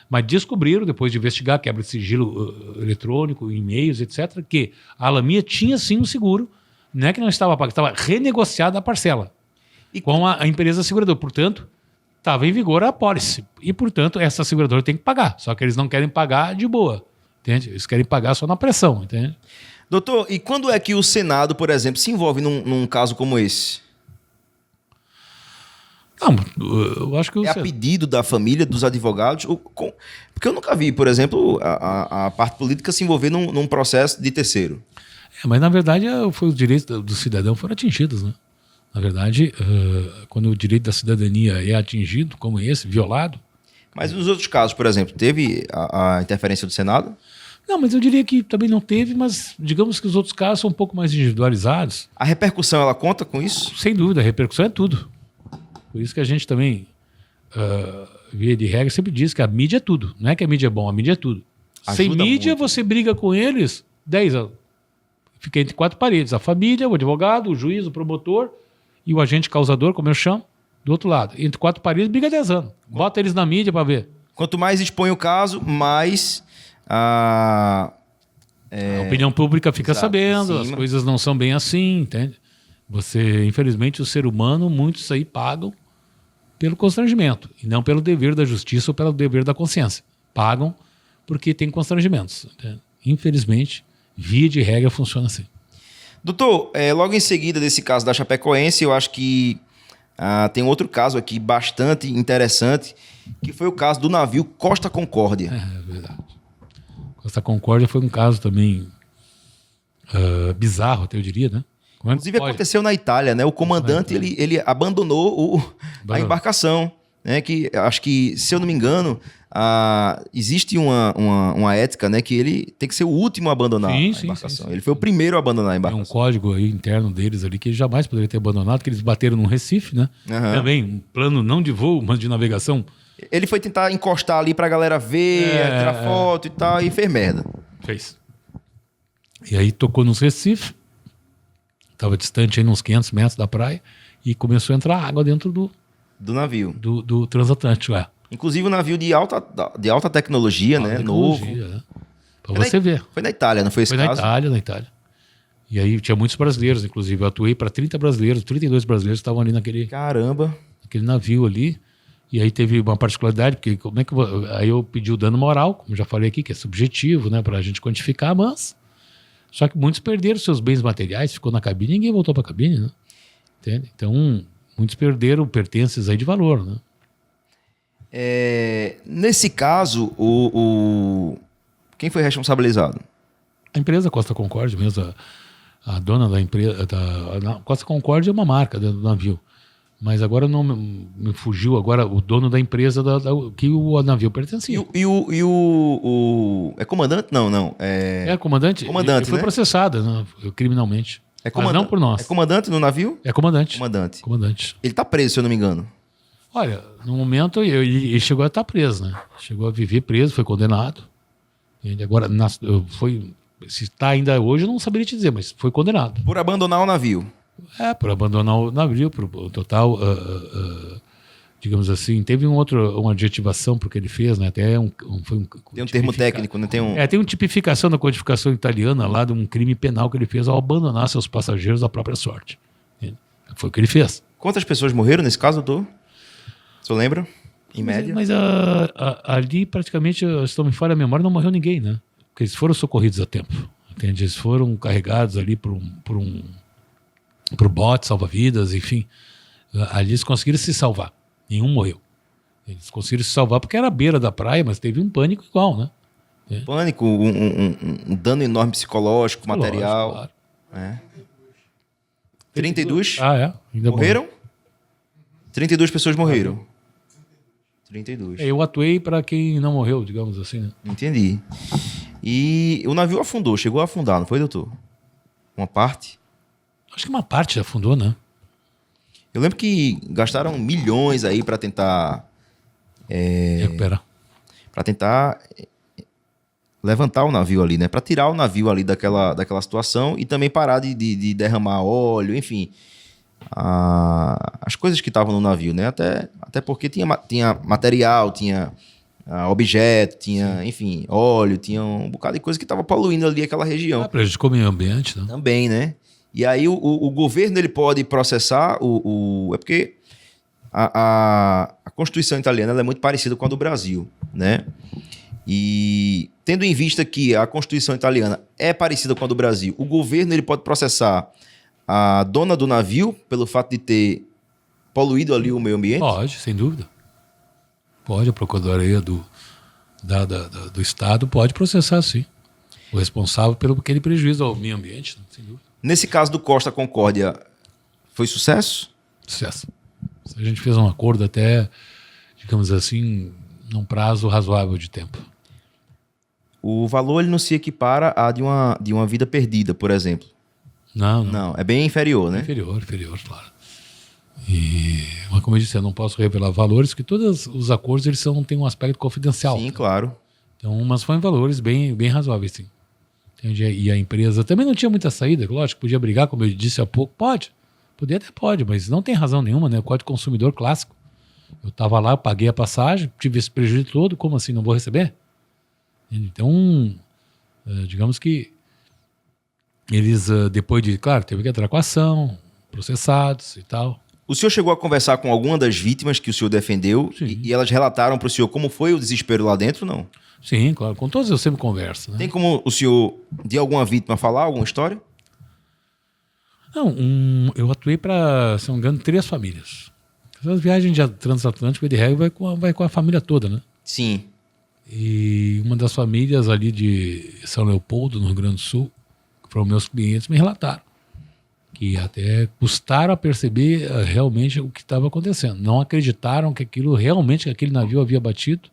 Mas descobriram, depois de investigar, quebra de sigilo eletrônico, e-mails, etc., que a Lamia tinha sim um seguro, não é que não estava pago, estava renegociada a parcela com a empresa seguradora. Portanto, estava em vigor a apólice. E, portanto, essa seguradora tem que pagar. Só que eles não querem pagar de boa. Entende? Eles querem pagar só na pressão. Entende? Doutor, e quando é que o Senado, por exemplo, se envolve num caso como esse? Não, eu acho que É a pedido da família, dos advogados? Porque eu nunca vi, por exemplo, a parte política se envolver num processo de terceiro. Mas, na verdade, foi os direitos do cidadão foram atingidos, né? Na verdade, quando o direito da cidadania é atingido, como esse, violado... Mas nos outros casos, por exemplo, teve a interferência do Senado? Não, mas eu diria que também não teve, mas digamos que os outros casos são um pouco mais individualizados. A repercussão, ela conta com isso? Sem dúvida, a repercussão é tudo. Por isso que a gente também, via de regra, sempre diz que a mídia é tudo. Não é que a mídia é bom, a mídia é tudo. Ajuda Sem mídia, muito. você briga com eles 10 anos. Fica entre 4 paredes. A família, o advogado, o juiz, o promotor e o agente causador, como eu chamo, do outro lado. Entre 4 paredes, briga 10 anos. Bota eles na mídia para ver. Quanto mais expõe o caso, mais A opinião pública fica Exato, sabendo, em as cima. coisas não são bem assim, entende? Infelizmente, o ser humano, muitos aí pagam pelo constrangimento, e não pelo dever da justiça ou pelo dever da consciência. Pagam porque tem constrangimentos. Entende? Infelizmente, via de regra, funciona assim. Doutor, logo em seguida desse caso da Chapecoense, eu acho que tem outro caso aqui bastante interessante, que foi o caso do navio Costa Concórdia. É verdade. Costa Concórdia foi um caso também bizarro, até eu diria, né? Como é que Inclusive pode? aconteceu na Itália, né? O comandante ele abandonou a embarcação, né? Que acho que, se eu não me engano, existe uma ética, né? Que ele tem que ser o último a abandonar a embarcação. Sim. Ele foi o primeiro a abandonar a Tem embarcação. um código aí interno deles ali que ele jamais poderia ter abandonado, que eles bateram num Recife, né? Aham. Também um plano não de voo, mas de navegação. Ele foi tentar encostar ali pra galera ver, tirar foto e tal, e fez merda. Fez. E aí tocou nos Recife, estava distante aí uns 500 metros da praia, e começou a entrar água dentro Do navio. do transatlântico. Inclusive um navio de alta tecnologia, né? Novo. Né? Pra você ver. Foi na Itália, não foi esse Foi na caso? Itália. E aí tinha muitos brasileiros, inclusive. Eu atuei para 30 brasileiros, 32 brasileiros estavam ali naquele Caramba. navio ali. E aí teve uma particularidade, porque como é que aí eu pedi o dano moral, como já falei aqui, que é subjetivo, né, para a gente quantificar, mas só que muitos perderam seus bens materiais, ficou na cabine, ninguém voltou para a cabine, né? Entende? Então, muitos perderam pertences aí de valor, né? Nesse caso, quem foi responsabilizado? A empresa Costa Concórdia mesmo, a dona da empresa, Costa Concórdia é uma marca do navio. Mas agora não me fugiu agora o dono da empresa que o navio pertencia. É comandante? Não. Comandante? Comandante, Ele foi né? processado, né, criminalmente. É Mas não por nós. É comandante no navio? É comandante. Comandante. Comandante. Ele tá preso, se eu não me engano. Olha, no momento ele chegou a estar preso, né? Chegou a viver preso, foi condenado. Ele agora se está ainda hoje, eu não saberia te dizer, mas foi condenado. Por abandonar o navio. Por abandonar o navio, por total, digamos assim. Teve uma adjetivação para o que ele fez, né? Até Tem um termo técnico, né? Tem uma tipificação da codificação italiana lá de um crime penal que ele fez ao abandonar seus passageiros à própria sorte. Foi o que ele fez. Quantas pessoas morreram nesse caso, doutor? O senhor lembra? Em média? Mas ali, praticamente, se não me falha a memória, não morreu ninguém, né? Porque eles foram socorridos a tempo. Entende? Eles foram carregados ali por bote, salva-vidas, enfim. Ali eles conseguiram se salvar. Nenhum morreu. Eles conseguiram se salvar porque era à beira da praia, mas teve um pânico igual, né? Pânico, um dano enorme psicológico, material. Claro. 32? Ainda Morreram? 32 pessoas morreram. 32. Eu atuei para quem não morreu, digamos assim, né? Entendi. E o navio afundou, chegou a afundar, não foi, doutor? Uma parte? Acho que uma parte afundou, né? Eu lembro que gastaram milhões aí para tentar Recuperar. para tentar levantar o navio ali, né? Para tirar o navio ali daquela situação e também parar de derramar óleo, enfim. As coisas que estavam no navio, né? Até porque tinha material, tinha objeto, tinha, enfim, óleo, tinha um bocado de coisa que estava poluindo ali aquela região. Prejudicou o meio ambiente, né? Também, né? E aí o governo ele pode processar é porque a Constituição italiana ela é muito parecida com a do Brasil, né? E tendo em vista que a Constituição italiana é parecida com a do Brasil, o governo ele pode processar a dona do navio pelo fato de ter poluído ali o meio ambiente? Pode, sem dúvida. Pode, a Procuradoria do Estado pode processar, sim. O responsável pelo aquele prejuízo ao meio ambiente, sem dúvida. Nesse caso do Costa Concórdia, foi sucesso? Sucesso. A gente fez um acordo até, digamos assim, num prazo razoável de tempo. O valor ele não se equipara a de uma vida perdida, por exemplo. Não. Não, é bem inferior, né? Inferior, claro. Mas como eu disse, eu não posso revelar valores, porque todos os acordos eles têm um aspecto confidencial. Sim, claro. Então, mas foram valores bem razoáveis, sim. Entende? E a empresa também não tinha muita saída, lógico, podia brigar, como eu disse há pouco, pode, mas não tem razão nenhuma, né? O Código Consumidor clássico. Eu estava lá, eu paguei a passagem, tive esse prejuízo todo, como assim, não vou receber? Então, digamos que eles, depois de, claro, teve que entrar com a ação, processados e tal. O senhor chegou a conversar com alguma das vítimas que o senhor defendeu e elas relataram para o senhor como foi o desespero lá dentro, não? Sim, claro. Com todos eu sempre converso. Né? Tem como o senhor, de alguma vítima, falar alguma história? Não, eu atuei para, se não me engano, 3 famílias. As viagens de transatlântico, de regra, vai com a família toda, né? Sim. E uma das famílias ali de São Leopoldo, no Rio Grande do Sul, que foram meus clientes, me relataram que até custaram a perceber realmente o que estava acontecendo. Não acreditaram que que aquele navio havia batido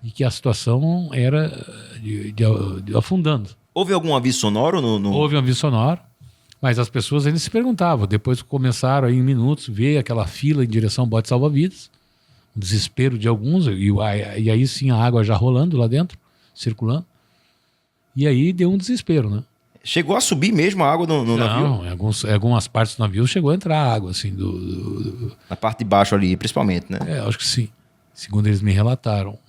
e que a situação era de afundando. Houve algum aviso sonoro? Houve um aviso sonoro, mas as pessoas ainda se perguntavam. Depois começaram aí, em minutos, ver aquela fila em direção ao bote salva-vidas, o desespero de alguns, e aí sim a água já rolando lá dentro, circulando. E aí deu um desespero, né? Chegou a subir mesmo a água no navio? Não, em algumas partes do navio chegou a entrar água, assim, Na parte de baixo ali, principalmente, né? acho que sim. Segundo eles me relataram.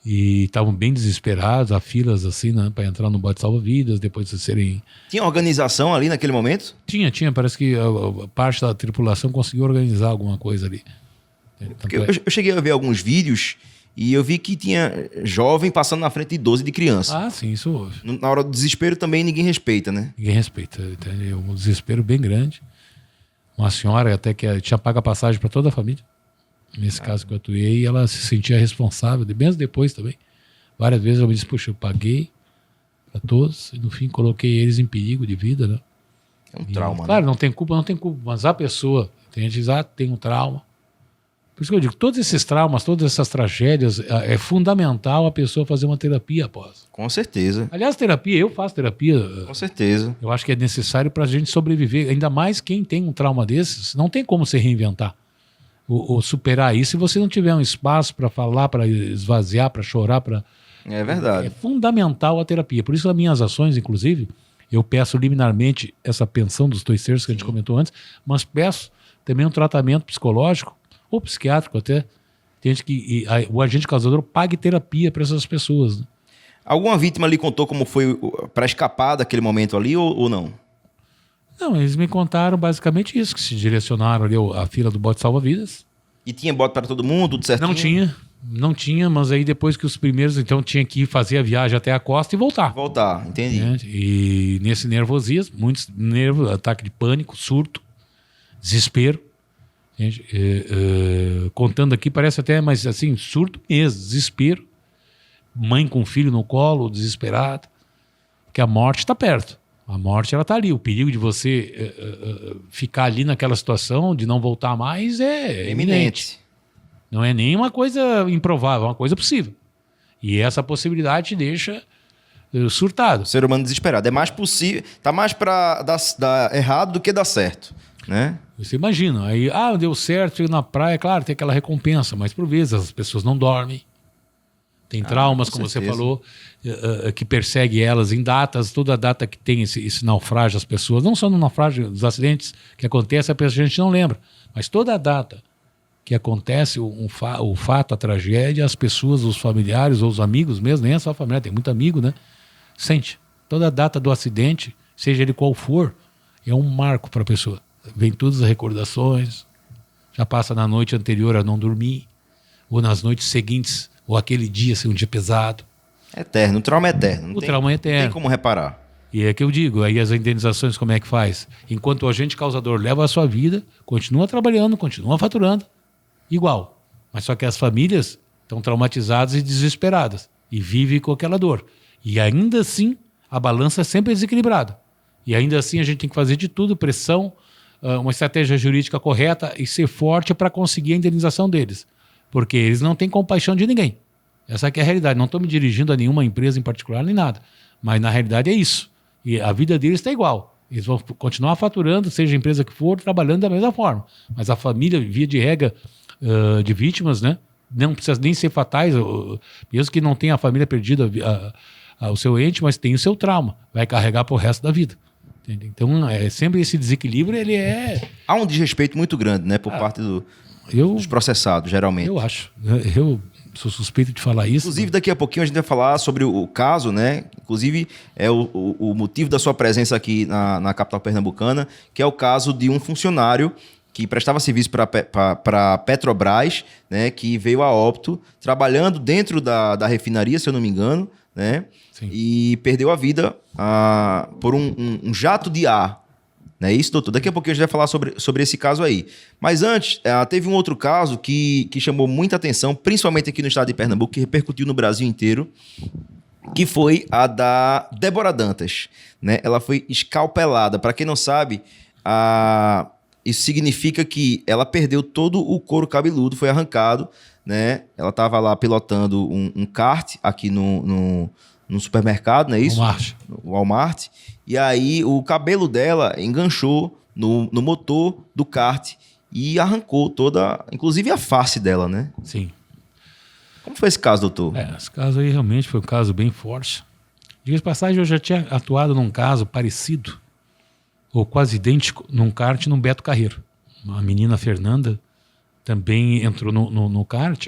E estavam bem desesperados, há filas assim, né, para entrar no bote salva-vidas, depois de serem... Tinha organização ali naquele momento? Tinha, parece que a parte da tripulação conseguiu organizar alguma coisa ali. Porque eu cheguei a ver alguns vídeos e eu vi que tinha jovem passando na frente de 12 de criança. Ah, sim, isso houve. Na hora do desespero também ninguém respeita, né? Ninguém respeita, entendeu? Um desespero bem grande. Uma senhora até que tinha pago a passagem para toda a família. Nesse caso que eu atuei, ela se sentia responsável, mesmo depois também. Várias vezes ela me disse, poxa, eu paguei para todos e no fim coloquei eles em perigo de vida, né? É um trauma, claro, né? não tem culpa, mas a pessoa, tem gente que diz, tem um trauma. Por isso que eu digo, todos esses traumas, todas essas tragédias, é fundamental a pessoa fazer uma terapia após. Com certeza. Aliás, eu faço terapia. Com certeza. Eu acho que é necessário para a gente sobreviver. Ainda mais quem tem um trauma desses, não tem como se reinventar. Ou superar isso se você não tiver um espaço para falar, para esvaziar, para chorar. É verdade. É fundamental a terapia. Por isso, as minhas ações, inclusive, eu peço liminarmente essa pensão dos 2 terços que a gente comentou antes, mas peço também um tratamento psicológico ou psiquiátrico até. Tem gente que o agente causador pague terapia para essas pessoas. Né? Alguma vítima lhe contou como foi para escapar daquele momento ali ou não? Não, eles me contaram basicamente isso, que se direcionaram ali à fila do bote salva-vidas. E tinha bote para todo mundo, tudo certinho? Não tinha, mas aí depois que os primeiros, então tinha que fazer a viagem até a costa e voltar. Voltar, entendi. Né? E nesse nervosismo, muitos nervos, ataque de pânico, surto, desespero. Gente, contando aqui parece até, mas assim, surto mesmo, desespero. Mãe com filho no colo, desesperada. Porque a morte está perto. A morte, ela está ali. O perigo de você ficar ali naquela situação, de não voltar mais, é iminente. Não é nem uma coisa improvável, é uma coisa possível. E essa possibilidade te deixa surtado. O ser humano desesperado. É mais possível... Tá mais para dar errado do que dar certo, né? Você imagina. Aí, deu certo, chega na praia, claro, tem aquela recompensa, mas por vezes as pessoas não dormem. Tem traumas, como você falou, que persegue elas em datas, toda data que tem esse naufrágio, as pessoas, não só no naufrágio, dos acidentes que acontecem, a gente não lembra, mas toda a data que acontece o fato, a tragédia, as pessoas, os familiares ou os amigos mesmo, nem é só familiar, tem muito amigo, né? Sente. Toda a data do acidente, seja ele qual for, é um marco para a pessoa. Vem todas as recordações, já passa na noite anterior a não dormir, ou nas noites seguintes, ou aquele dia ser um dia pesado. Eterno, o trauma é eterno. O trauma é Não tem eterno. como reparar. E é que eu digo, aí as indenizações como é que faz? Enquanto o agente causador leva a sua vida, continua trabalhando, continua faturando, igual. Mas só que as famílias estão traumatizadas e desesperadas, e vivem com aquela dor. E ainda assim, a balança é sempre desequilibrada. E ainda assim a gente tem que fazer de tudo, pressão, uma estratégia jurídica correta e ser forte para conseguir a indenização deles. Porque eles não têm compaixão de ninguém. Essa aqui é a realidade. Não estou me dirigindo a nenhuma empresa em particular nem nada. Mas na realidade é isso. E a vida deles está igual. Eles vão continuar faturando, seja a empresa que for, trabalhando da mesma forma. Mas a família, via de regra, de vítimas, né? Não precisa nem ser fatais, mesmo que não tenha a família perdida o seu ente, mas tem o seu trauma. Vai carregar para o resto da vida. Entende? Então, sempre esse desequilíbrio, ele é... Há um desrespeito muito grande, né? Por parte dos processados, geralmente. Eu acho. Eu sou suspeito de falar isso. Inclusive, daqui a pouquinho a gente vai falar sobre o caso, né? Inclusive, é o motivo da sua presença aqui na capital pernambucana, que é o caso de um funcionário que prestava serviço para a Petrobras, né? Que veio a óbito, trabalhando dentro da refinaria, se eu não me engano, né? Sim. E perdeu a vida por um jato de ar. Não é isso, doutor? Daqui a pouquinho a gente vai falar sobre esse caso aí. Mas antes, teve um outro caso que chamou muita atenção, principalmente aqui no estado de Pernambuco, que repercutiu no Brasil inteiro, que foi a da Débora Dantas, né? Ela foi escalpelada. Para quem não sabe, isso significa que ela perdeu todo o couro cabeludo, foi arrancado, né? Ela estava lá pilotando um kart aqui no supermercado, não é isso? Walmart. E aí o cabelo dela enganchou no motor do kart e arrancou toda, inclusive a face dela, né? Sim. Como foi esse caso, doutor? Esse caso aí realmente foi um caso bem forte. Diga de passagem, eu já tinha atuado num caso parecido, ou quase idêntico, num kart num Beto Carreiro. Uma menina, Fernanda, também entrou no kart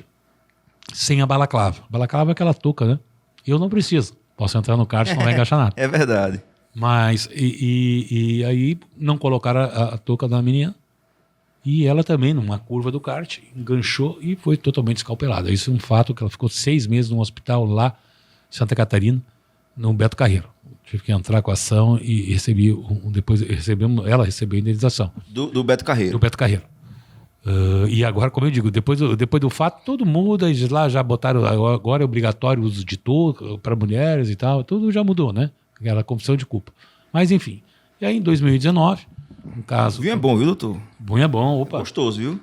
sem a balaclava. A balaclava é aquela touca, né? Eu não preciso. Posso entrar no kart, não vai encaixar nada. É verdade. Mas, e aí não colocaram a touca da menina. E ela também, numa curva do kart, enganchou e foi totalmente escalpelada. Isso é um fato que ela ficou 6 meses num hospital lá em Santa Catarina, no Beto Carreiro. Tive que entrar com a ação e ela recebeu a indenização. Do Beto Carreiro. Do Beto Carreiro. E agora, como eu digo, depois do fato, tudo muda. E lá já botaram, agora é obrigatório o uso de touca para mulheres e tal. Tudo já mudou, né? Aquela confissão de culpa. Mas, enfim. E aí, em 2019, um caso... Vinho é bom, viu, doutor? Vinho é bom, opa. Gostoso, viu?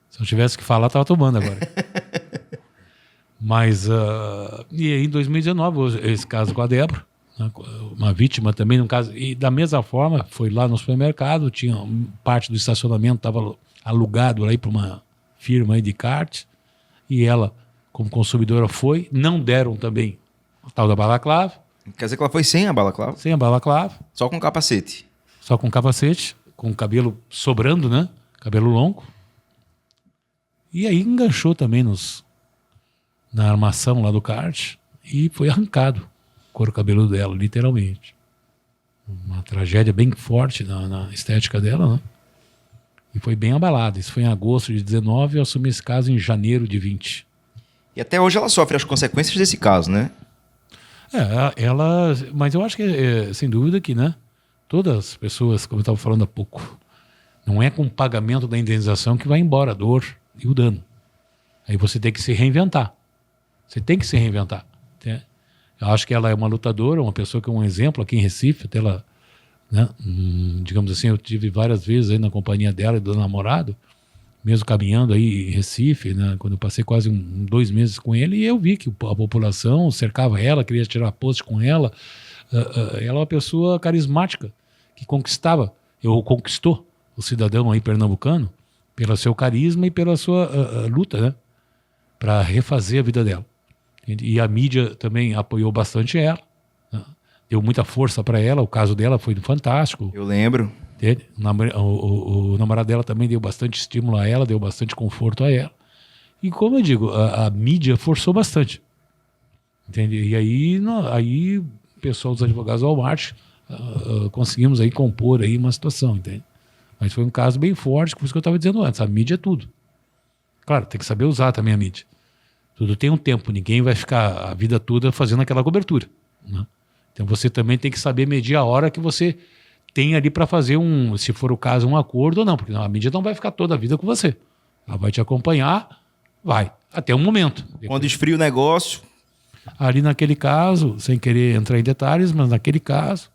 Se eu tivesse que falar, estava tomando agora. Mas, e aí, em 2019, esse caso com a Débora, né, uma vítima também, no caso... E da mesma forma, foi lá no supermercado, tinha parte do estacionamento, estava alugado aí para uma firma aí de kart, e ela, como consumidora, foi. Não deram também a tal da balaclava. Quer dizer que ela foi sem a balaclava? Sem a balaclava. Só com capacete. Só com capacete, com o cabelo sobrando, né? Cabelo longo. E aí enganchou também na armação lá do kart e foi arrancado o couro cabeludo dela, literalmente. Uma tragédia bem forte na estética dela, né? E foi bem abalada. Isso foi em agosto de 19 e eu assumi esse caso em janeiro de 20. E até hoje ela sofre as consequências desse caso, né? Mas eu acho que, sem dúvida que, né? Todas as pessoas, como eu estava falando há pouco, não é com o pagamento da indenização que vai embora a dor e o dano. Aí você tem que se reinventar. Você tem que se reinventar. Né? Eu acho que ela é uma lutadora, uma pessoa que é um exemplo aqui em Recife, até ela, né? Digamos assim, eu tive várias vezes aí na companhia dela e do namorado, mesmo caminhando aí em Recife, né? Quando eu passei quase 2 meses com ele, e eu vi que a população cercava ela, queria tirar post com ela. Ela é uma pessoa carismática, que conquistou o cidadão aí pernambucano pelo seu carisma e pela sua luta, né? Para refazer a vida dela. E a mídia também apoiou bastante ela, né? Deu muita força para ela, o caso dela foi fantástico. Eu lembro. O namorado dela também deu bastante estímulo a ela, deu bastante conforto a ela. E como eu digo, a mídia forçou bastante. Entende? E aí o pessoal dos advogados do Walmart conseguimos aí compor aí uma situação, entende? Mas foi um caso bem forte, por isso que eu estava dizendo antes. A mídia é tudo. Claro, tem que saber usar também a mídia. Tudo tem um tempo. Ninguém vai ficar a vida toda fazendo aquela cobertura, né? Então você também tem que saber medir a hora que você tem ali para fazer se for o caso, um acordo ou não. Porque a mídia não vai ficar toda a vida com você. Ela vai te acompanhar, até um momento. Quando esfria o negócio... Ali naquele caso, sem querer entrar em detalhes, mas naquele caso,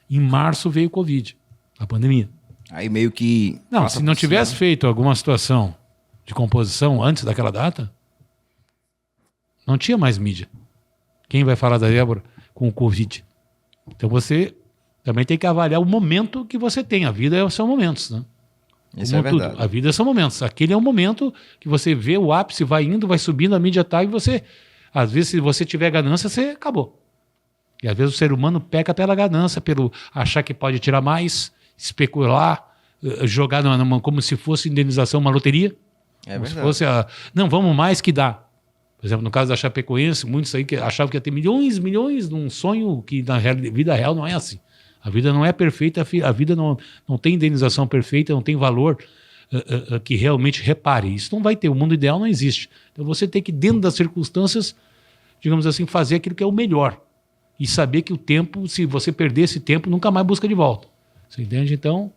em março veio o Covid, a pandemia. Aí meio que... Não, se não tivesse feito alguma situação de composição antes daquela data, não tinha mais mídia. Quem vai falar da Débora com o Covid? Então você também tem que avaliar o momento que você tem. A vida são momentos, né? Isso é verdade. A vida são momentos. Aquele é um momento que você vê o ápice, vai indo, vai subindo, a mídia tá e você... Às vezes, se você tiver ganância, você acabou. E às vezes o ser humano peca pela ganância, pelo achar que pode tirar mais, especular, jogar como se fosse indenização, uma loteria. É como se verdade. fosse não, vamos mais que dá. Por exemplo, no caso da Chapecoense, muitos aí que achavam que ia ter milhões num sonho que na vida real não é assim. A vida não é perfeita, a vida não tem indenização perfeita, não tem valor que realmente repare. Isso não vai ter, o mundo ideal não existe. Então você tem que, dentro das circunstâncias, digamos assim, fazer aquilo que é o melhor. E saber que o tempo, se você perder esse tempo, nunca mais busca de volta. Você entende? Então,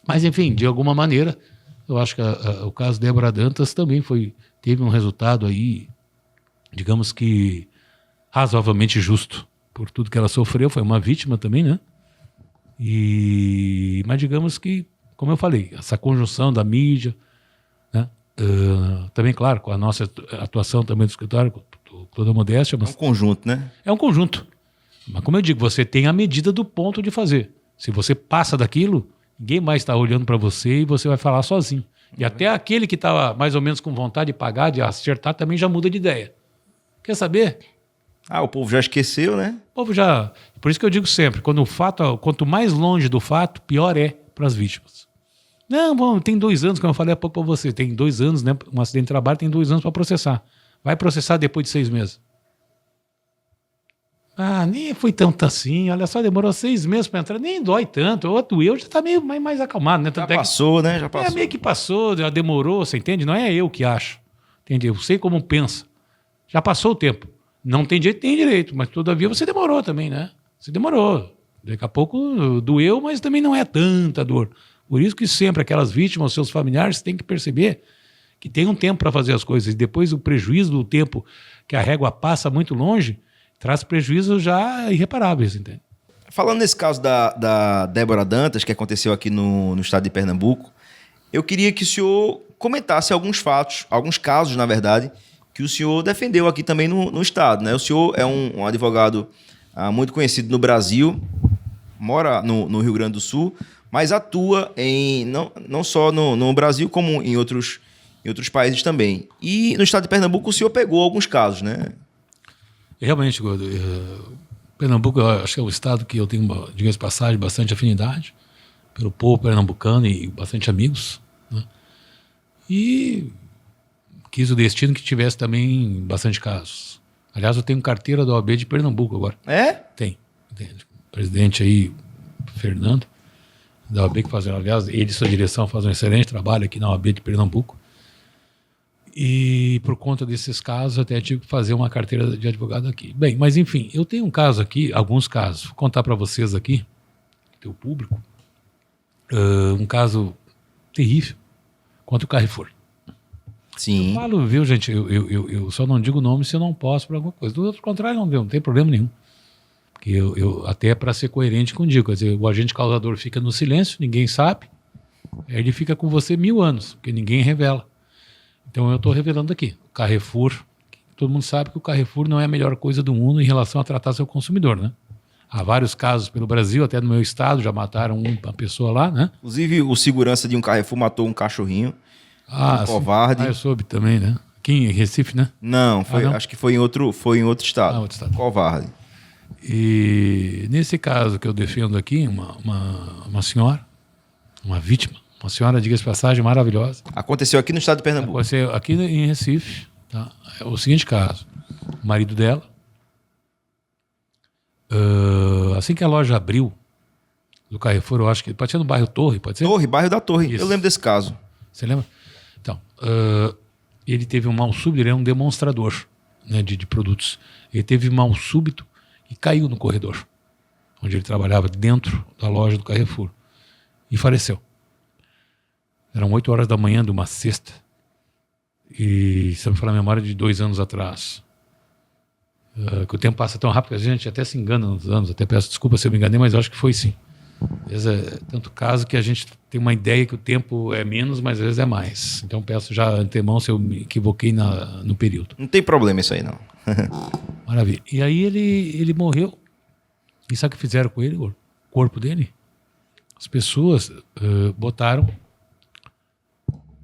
mas enfim, de alguma maneira, eu acho que o caso Débora Dantas também teve um resultado aí, digamos que razoavelmente justo por tudo que ela sofreu, foi uma vítima também, né? Mas digamos que, como eu falei, essa conjunção da mídia, né? Também, claro, com a nossa atuação também do escritório, com toda a modéstia. Mas É um conjunto, né? é um conjunto. Mas como eu digo, você tem a medida do ponto de fazer. Se você passa daquilo, ninguém mais está olhando para você e você vai falar sozinho. E até aquele que estava mais ou menos com vontade de pagar, de acertar, também já muda de ideia. Quer saber? O povo já esqueceu, né? O povo já... Por isso que eu digo sempre, quanto mais longe do fato, pior é para as vítimas. Não, bom, tem 2 anos, como eu falei há pouco para você, tem 2 anos, né? Um acidente de trabalho tem 2 anos para processar. Vai processar depois de 6 meses. Nem foi tanto assim, olha só, demorou 6 meses para entrar, nem dói tanto. O doeu já está meio mais acalmado, né? Já passou, né? Já passou. Meio que passou, já demorou, você entende? Não é eu que acho, entende? Eu sei como pensa. Já passou o tempo. Não tem jeito, tem direito, mas todavia você demorou também, né? Você demorou. Daqui a pouco doeu, mas também não é tanta dor. Por isso que sempre aquelas vítimas, seus familiares, têm que perceber que tem um tempo para fazer as coisas. E depois o prejuízo do tempo que a régua passa muito longe, traz prejuízos já irreparáveis, entende? Falando nesse caso da Débora Dantas, que aconteceu aqui no estado de Pernambuco, eu queria que o senhor comentasse alguns fatos, alguns casos, na verdade, que o senhor defendeu aqui também no estado, né? O senhor é um advogado muito conhecido no Brasil, mora no Rio Grande do Sul, mas atua não só no Brasil, como em outros países também. E no estado de Pernambuco o senhor pegou alguns casos, né? Realmente, Gordo, Pernambuco eu acho que é o estado que eu tenho, digamos de passagem, bastante afinidade pelo povo pernambucano e bastante amigos, né? E quis o destino que tivesse também bastante casos. Aliás, eu tenho carteira da OAB de Pernambuco agora. É? Tem. O presidente aí, Fernando, da OAB, que faz, aliás, ele e sua direção fazem um excelente trabalho aqui na OAB de Pernambuco. E por conta desses casos, até tive que fazer uma carteira de advogado aqui. Bem, mas enfim, eu tenho um caso aqui, alguns casos, vou contar para vocês aqui, teu público, um caso terrível contra o Carrefour. Sim. Eu falo, viu, gente, eu só não digo o nome se eu não posso por alguma coisa. Do outro contrário, não tem problema nenhum. Porque até para ser coerente contigo, quer dizer, o agente causador fica no silêncio, ninguém sabe, aí ele fica com você 1000 anos, porque ninguém revela. Então eu estou revelando aqui, o Carrefour, todo mundo sabe que o Carrefour não é a melhor coisa do mundo em relação a tratar seu consumidor, né? Há vários casos pelo Brasil, até no meu estado, já mataram uma pessoa lá, né? Inclusive, o segurança de um Carrefour matou um cachorrinho, um covarde. Eu soube também, né? Aqui em Recife, né? Não, não? acho que foi em outro estado. Outro estado. Covarde. E nesse caso que eu defendo aqui, uma senhora, uma vítima, uma senhora, diga-se de passagem, maravilhosa. Aconteceu aqui no estado de Pernambuco. Aconteceu aqui em Recife, tá? É o seguinte caso, o marido dela, assim que a loja abriu, do Carrefour, eu acho que pode ser no bairro Torre, pode ser? Torre, bairro da Torre. Isso. Eu lembro desse caso. Você lembra? Então, ele teve um mal súbito, ele era um demonstrador, né, de produtos. Ele teve mal súbito e caiu no corredor, onde ele trabalhava dentro da loja do Carrefour. E faleceu. Eram 8 horas da manhã de uma sexta. E se eu me falar a memória de 2 anos atrás. Que o tempo passa tão rápido que a gente até se engana nos anos. Até peço desculpa se eu me enganei, mas eu acho que foi sim. Às vezes é tanto caso que a gente tem uma ideia que o tempo é menos, mas às vezes é mais. Então peço já antemão se eu me equivoquei no período. Não tem problema isso aí, não. Maravilha. E aí ele morreu. E sabe o que fizeram com ele, o corpo dele? As pessoas botaram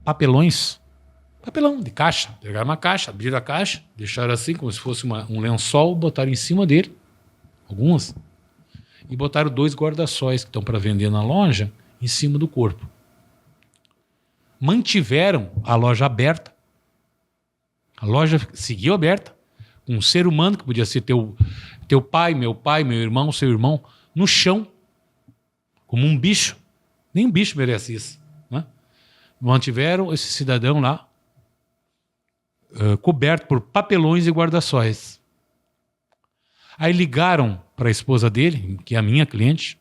papelão de caixa. Pegaram uma caixa, abriram a caixa, deixaram assim como se fosse um lençol, botaram em cima dele, algumas, e botaram 2 guarda-sóis que estão para vender na loja em cima do corpo. Mantiveram a loja aberta. A loja seguiu aberta, com um ser humano que podia ser teu pai, meu irmão, seu irmão, no chão, como um bicho. Nem um bicho merece isso, né? Mantiveram esse cidadão lá, coberto por papelões e guarda-sóis. Aí ligaram para a esposa dele, que é a minha cliente,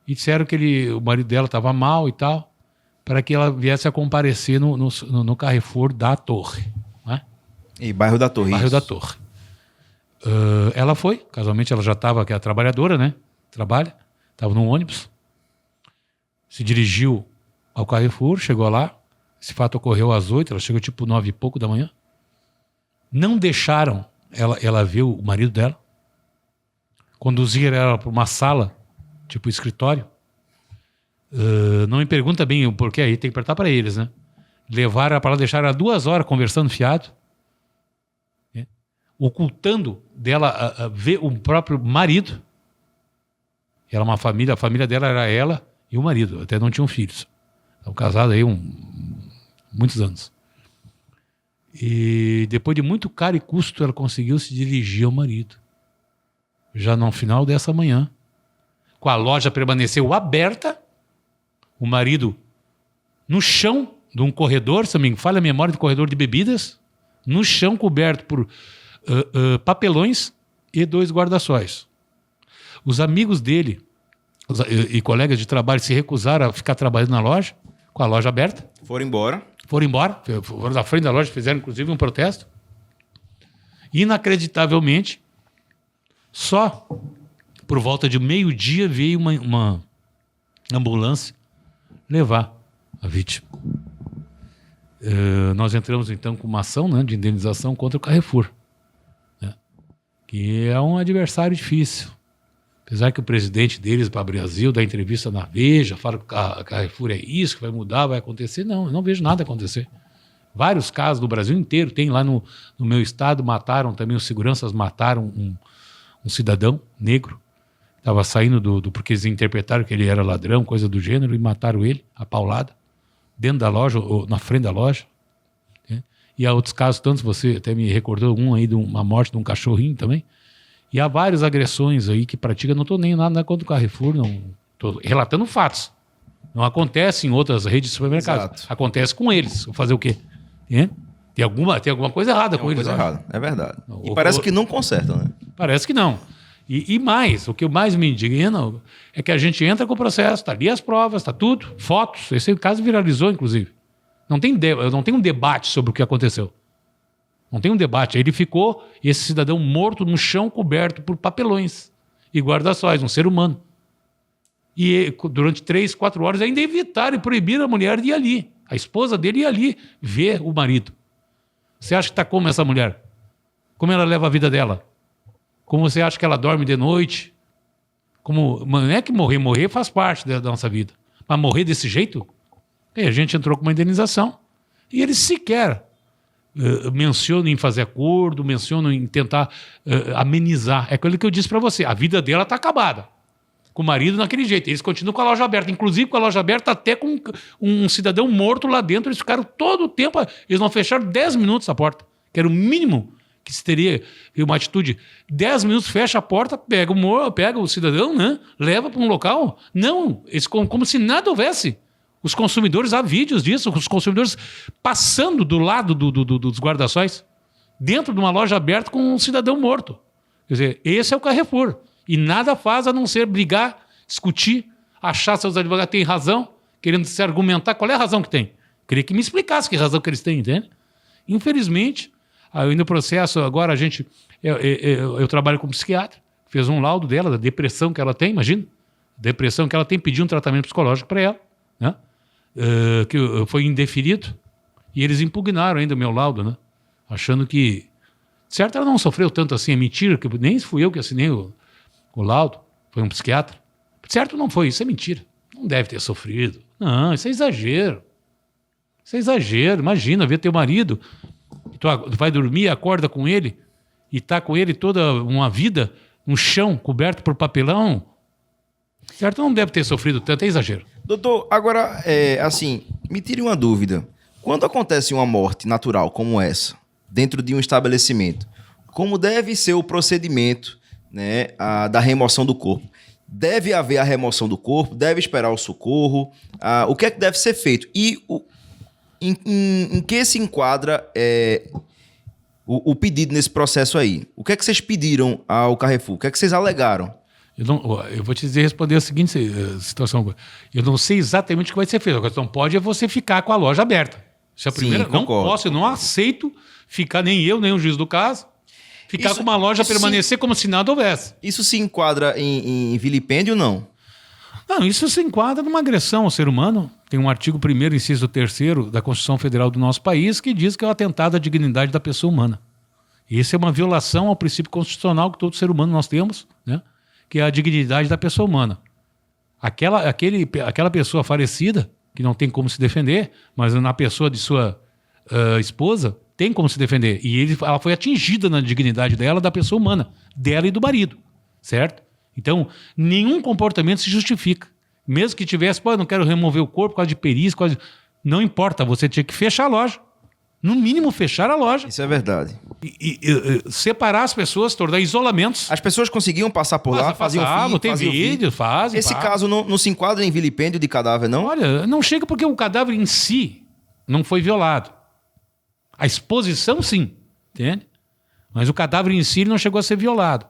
e disseram que o marido dela estava mal e tal, para que ela viesse a comparecer no Carrefour da Torre. Né? E bairro da Torre. Bairro da Torre. Ela foi, casualmente ela já estava, que é a trabalhadora, né? Trabalha, estava no ônibus, se dirigiu ao Carrefour, chegou lá. Esse fato ocorreu às 8, ela chegou tipo 9 e pouco da manhã. Não deixaram ela ver o marido dela. Conduziram ela para uma sala, tipo escritório. Não me pergunta bem o porquê, aí tem que perguntar para eles, né? Levaram ela para lá, deixaram ela 2 horas conversando fiado, né? Ocultando dela ver o próprio marido. Era uma família, a família dela era ela e o marido, até não tinham filhos. Estão casados aí muitos anos. E depois de muito caro e custo, ela conseguiu se dirigir ao marido. Já no final dessa manhã. Com a loja permaneceu aberta, o marido no chão de um corredor, se não me falha a memória, de corredor de bebidas, no chão coberto por papelões e 2 guarda-sóis. Os amigos dele e colegas de trabalho se recusaram a ficar trabalhando na loja, com a loja aberta. Foram embora, foram da frente da loja, fizeram inclusive um protesto. Inacreditavelmente, só por volta de meio-dia veio uma ambulância levar a vítima. Nós entramos então com uma ação, né, de indenização contra o Carrefour, né, que é um adversário difícil. Apesar que o presidente deles para o Brasil dá entrevista na Veja, fala que a Carrefour é isso, que vai mudar, vai acontecer. Não, eu não vejo nada acontecer. Vários casos do Brasil inteiro. Tem lá no meu estado, mataram também, os seguranças mataram um cidadão negro. Estava saindo porque eles interpretaram que ele era ladrão, coisa do gênero, e mataram ele, a paulada, dentro da loja, ou na frente da loja. Né? E há outros casos, tantos, você até me recordou aí de uma morte de um cachorrinho também. E há várias agressões aí que praticam, não estou nem nada contra o Carrefour, não estou relatando fatos. Não acontece em outras redes de supermercados. Exato. Acontece com eles. Vou fazer o quê? Tem alguma coisa errada com eles. Coisa errada, é verdade. E parece que não consertam, né? Parece que não. E mais, o que mais me indigna é que a gente entra com o processo, está ali as provas, está tudo, fotos. Esse caso viralizou, inclusive. Não tem um debate sobre o que aconteceu. Não tem um debate. Ele ficou, esse cidadão morto no chão, coberto por papelões e guarda-sóis, um ser humano. E durante 3, 4 horas ainda evitaram e proibiram a mulher de ir ali. A esposa dele ia ali ver o marido. Você acha que está como essa mulher? Como ela leva a vida dela? Como você acha que ela dorme de noite? Não é que morrer faz parte da nossa vida. Mas morrer desse jeito? A gente entrou com uma indenização. E eles sequer mencionam em fazer acordo, mencionam em tentar amenizar. É aquilo que eu disse para você. A vida dela está acabada. Com o marido naquele jeito. Eles continuam com a loja aberta. Inclusive com a loja aberta até com um cidadão morto lá dentro. Eles ficaram todo o tempo... Eles não fecharam 10 minutos a porta. Que era o mínimo que se teria uma atitude. 10 minutos, fecha a porta, pega o cidadão, né? Leva para um local. Não, como se nada houvesse. Os consumidores, há vídeos disso, os consumidores passando do lado dos guarda-sóis, dentro de uma loja aberta com um cidadão morto. Quer dizer, esse é o Carrefour. E nada faz a não ser brigar, discutir, achar seus advogados têm razão, querendo se argumentar. Qual é a razão que tem? Queria que me explicasse que razão que eles têm, entende? Infelizmente, aí no processo, agora eu trabalho como psiquiatra, fez um laudo dela, da depressão que ela tem, imagina, depressão que ela tem, pediu um tratamento psicológico para ela, né? Que foi indeferido, e eles impugnaram ainda o meu laudo, né? Achando que, certo, ela não sofreu tanto assim, é mentira, que nem fui eu que assinei o laudo, foi um psiquiatra. Certo, não foi, isso é mentira, não deve ter sofrido, não, isso é exagero. Isso é exagero, imagina, ver teu marido, tu vai dormir, acorda com ele e tá com ele toda uma vida no chão, coberto por papelão. Certo? Não deve ter sofrido tanto, é exagero. Doutor, agora, assim, me tire uma dúvida. Quando acontece uma morte natural como essa, dentro de um estabelecimento, como deve ser o procedimento, né, da remoção do corpo? Deve haver a remoção do corpo? Deve esperar o socorro? O que é que deve ser feito? E em que se enquadra o pedido nesse processo aí? O que é que vocês pediram ao Carrefour? O que é que vocês alegaram? Eu vou te responder a seguinte situação. Eu não sei exatamente o que vai ser feito. A questão pode é você ficar com a loja aberta. Isso é a primeira. Não posso, eu não aceito ficar, nem eu, nem o juiz do caso, ficar com uma loja, permanecer como se nada houvesse. Isso se enquadra em vilipêndio ou não? Não, isso se enquadra numa agressão ao ser humano. Tem um artigo 1º, inciso 3º da Constituição Federal do nosso país que diz que é o atentado à dignidade da pessoa humana. Isso é uma violação ao princípio constitucional que todo ser humano nós temos, né? Que é a dignidade da pessoa humana. Aquela pessoa falecida, que não tem como se defender, mas na pessoa de sua esposa, tem como se defender. E ela foi atingida na dignidade dela, da pessoa humana, dela e do marido, certo? Então, nenhum comportamento se justifica. Mesmo que tivesse, eu não quero remover o corpo por causa de perícia, não importa, você tinha que fechar a loja. No mínimo, fechar a loja. Isso é verdade. E separar as pessoas, tornar isolamentos. As pessoas conseguiam passar por lá, faziam vídeo. Tem vídeo, fazem. Esse caso não se enquadra em vilipêndio de cadáver, não? Olha, não chega porque o cadáver em si não foi violado. A exposição, sim, entende? Mas o cadáver em si não chegou a ser violado.